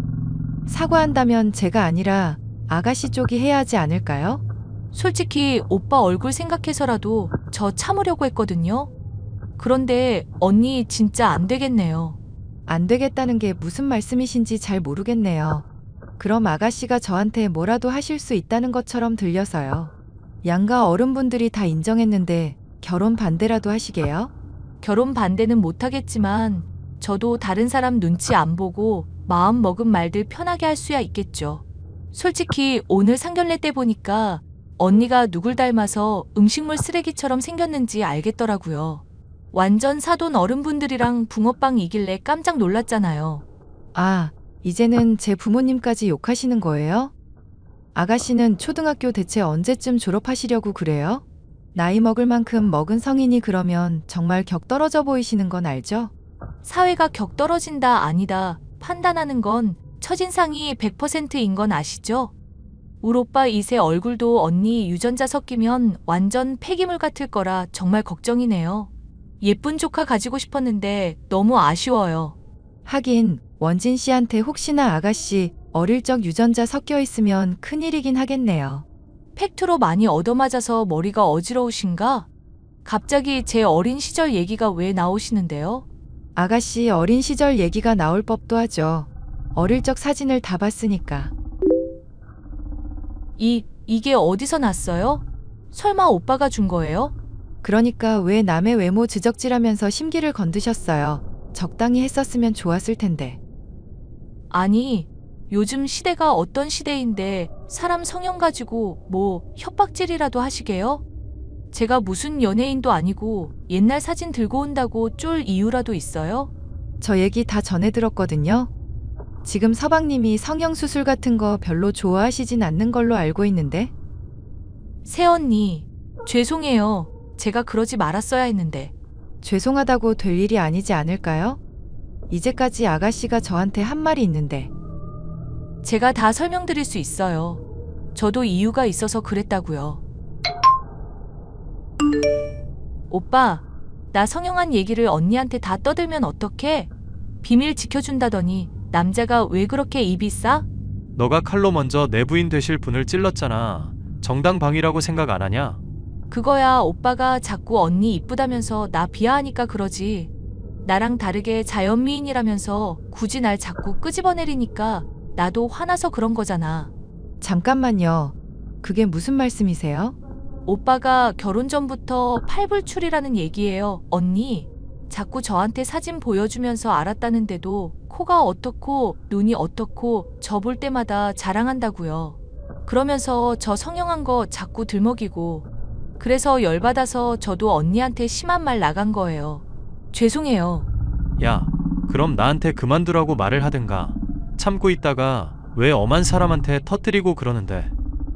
[SPEAKER 2] 사과한다면 제가 아니라 아가씨 쪽이 해야 하지 않을까요?
[SPEAKER 1] 솔직히 오빠 얼굴 생각해서라도 저 참으려고 했거든요. 그런데 언니 진짜 안 되겠네요.
[SPEAKER 2] 안 되겠다는 게 무슨 말씀이신지 잘 모르겠네요. 그럼 아가씨가 저한테 뭐라도 하실 수 있다는 것처럼 들려서요. 양가 어른분들이 다 인정했는데 결혼 반대라도 하시게요?
[SPEAKER 1] 결혼 반대는 못하겠지만 저도 다른 사람 눈치 안 보고 마음 먹은 말들 편하게 할 수야 있겠죠. 솔직히 오늘 상견례 때 보니까 언니가 누굴 닮아서 음식물 쓰레기처럼 생겼는지 알겠더라고요. 완전 사돈 어른분들이랑 붕어빵이길래 깜짝 놀랐잖아요.
[SPEAKER 2] 아, 이제는 제 부모님까지 욕하시는 거예요? 아가씨는 초등학교 대체 언제쯤 졸업하시려고 그래요? 나이 먹을 만큼 먹은 성인이 그러면 정말 격 떨어져 보이시는 건 알죠?
[SPEAKER 1] 사회가 격 떨어진다 아니다 판단하는 건 첫인상이 100%인 건 아시죠? 울 오빠 이세 얼굴도 언니 유전자 섞이면 완전 폐기물 같을 거라 정말 걱정이네요. 예쁜 조카 가지고 싶었는데 너무 아쉬워요.
[SPEAKER 2] 하긴 원진 씨한테 혹시나 아가씨 어릴 적 유전자 섞여 있으면 큰일이긴 하겠네요.
[SPEAKER 1] 팩트로 많이 얻어맞아서 머리가 어지러우신가? 갑자기 제 어린 시절 얘기가 왜 나오시는데요?
[SPEAKER 2] 아가씨 어린 시절 얘기가 나올 법도 하죠. 어릴 적 사진을 다 봤으니까.
[SPEAKER 1] 이게 어디서 났어요? 설마 오빠가 준 거예요?
[SPEAKER 2] 그러니까 왜 남의 외모 지적질하면서 심기를 건드셨어요. 적당히 했었으면 좋았을 텐데.
[SPEAKER 1] 아니, 요즘 시대가 어떤 시대인데 사람 성형 가지고 뭐 협박질이라도 하시게요?
[SPEAKER 5] 제가 무슨 연예인도 아니고 옛날 사진 들고 온다고 쫄 이유라도 있어요?
[SPEAKER 2] 저 얘기 다 전해 들었거든요. 지금 서방님이 성형수술 같은 거 별로 좋아하시진 않는 걸로 알고 있는데.
[SPEAKER 5] 새언니, 죄송해요. 제가 그러지 말았어야 했는데.
[SPEAKER 2] 죄송하다고 될 일이 아니지 않을까요? 이제까지 아가씨가 저한테 한 말이 있는데.
[SPEAKER 5] 제가 다 설명드릴 수 있어요. 저도 이유가 있어서 그랬다고요. 오빠, 나 성형한 얘기를 언니한테 다 떠들면 어떡해? 비밀 지켜준다더니 남자가 왜 그렇게 입이 싸?
[SPEAKER 3] 너가 칼로 먼저 내 부인 되실 분을 찔렀잖아. 정당방위라고 생각 안 하냐?
[SPEAKER 5] 그거야 오빠가 자꾸 언니 이쁘다면서 나 비하하니까 그러지. 나랑 다르게 자연미인이라면서 굳이 날 자꾸 끄집어내리니까 나도 화나서 그런 거잖아.
[SPEAKER 2] 잠깐만요. 그게 무슨 말씀이세요?
[SPEAKER 5] 오빠가 결혼 전부터 팔불출이라는 얘기예요. 언니, 자꾸 저한테 사진 보여주면서 알았다는데도 코가 어떻고 눈이 어떻고 저 볼 때마다 자랑한다고요. 그러면서 저 성형한 거 자꾸 들먹이고 그래서 열받아서 저도 언니한테 심한 말 나간 거예요. 죄송해요.
[SPEAKER 3] 야, 그럼 나한테 그만두라고 말을 하든가. 참고 있다가 왜 엄한 사람한테 터뜨리고 그러는데.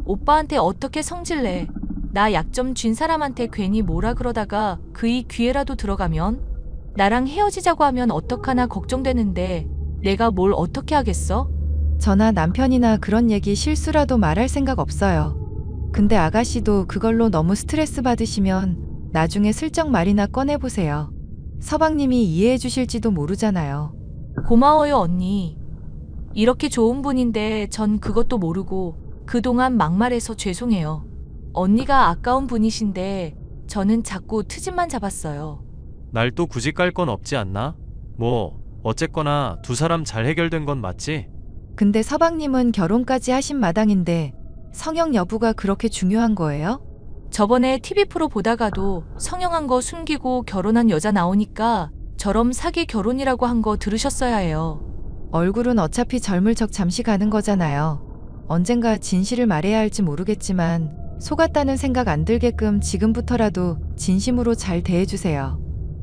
[SPEAKER 5] 오빠한테 어떻게 성질내. 나 약점 쥔 사람한테 괜히 뭐라 그러다가 그이 귀에라도 들어가면 나랑 헤어지자고 하면 어떡하나 걱정되는데 내가 뭘 어떻게 하겠어?
[SPEAKER 2] 저나 남편이나 그런 얘기 실수라도 말할 생각 없어요. 근데 아가씨도 그걸로 너무 스트레스 받으시면 나중에 슬쩍 말이나 꺼내보세요. 서방님이 이해해 주실지도 모르잖아요.
[SPEAKER 5] 고마워요 언니. 이렇게 좋은 분인데 전 그것도 모르고 그동안 막말해서 죄송해요. 언니가 아까운 분이신데 저는 자꾸 트집만 잡았어요.
[SPEAKER 3] 날 또 굳이 깔 건 없지 않나? 뭐 어쨌거나 두 사람 잘 해결된 건 맞지?
[SPEAKER 2] 근데 서방님은 결혼까지 하신 마당인데 성형 여부가 그렇게 중요한 거예요?
[SPEAKER 5] 저번에 TV 프로 보다가도 성형한 거 숨기고 결혼한 여자 나오니까 저럼 사기 결혼이라고 한 거 들으셨어야 해요.
[SPEAKER 2] 얼굴은 어차피 젊을 적 잠시 가는 거잖아요. 언젠가 진실을 말해야 할지 모르겠지만 속았다는 생각 안 들게끔 지금부터라도 진심으로 잘 대해주세요.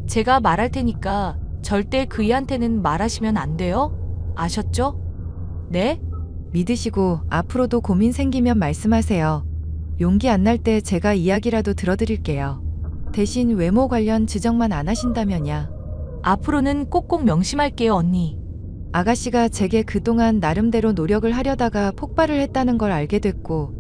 [SPEAKER 5] 제가 말할 테니까 절대 그이한테는 말하시면 안 돼요? 아셨죠? 네?
[SPEAKER 2] 믿으시고 앞으로도 고민 생기면 말씀하세요. 용기 안 날 때 제가 이야기라도 들어드릴게요. 대신 외모 관련 지적만 안 하신다면야.
[SPEAKER 5] 앞으로는 꼭꼭 명심할게요 언니.
[SPEAKER 2] 아가씨가 제게 그동안 나름대로 노력을 하려다가 폭발을 했다는 걸 알게 됐고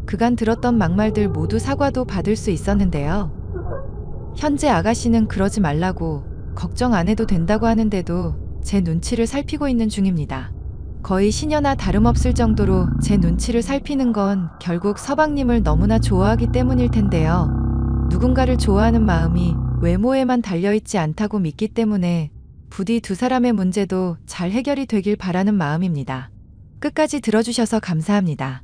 [SPEAKER 2] 그간 들었던 막말들 모두 사과도 받을 수 있었는데요. 현재 아가씨는 그러지 말라고 걱정 안 해도 된다고 하는데도 제 눈치를 살피고 있는 중입니다. 거의 시녀나 다름없을 정도로 제 눈치를 살피는 건 결국 서방님을 너무나 좋아하기 때문일 텐데요. 누군가를 좋아하는 마음이 외모에만 달려있지 않다고 믿기 때문에 부디 두 사람의 문제도 잘 해결이 되길 바라는 마음입니다. 끝까지 들어주셔서 감사합니다.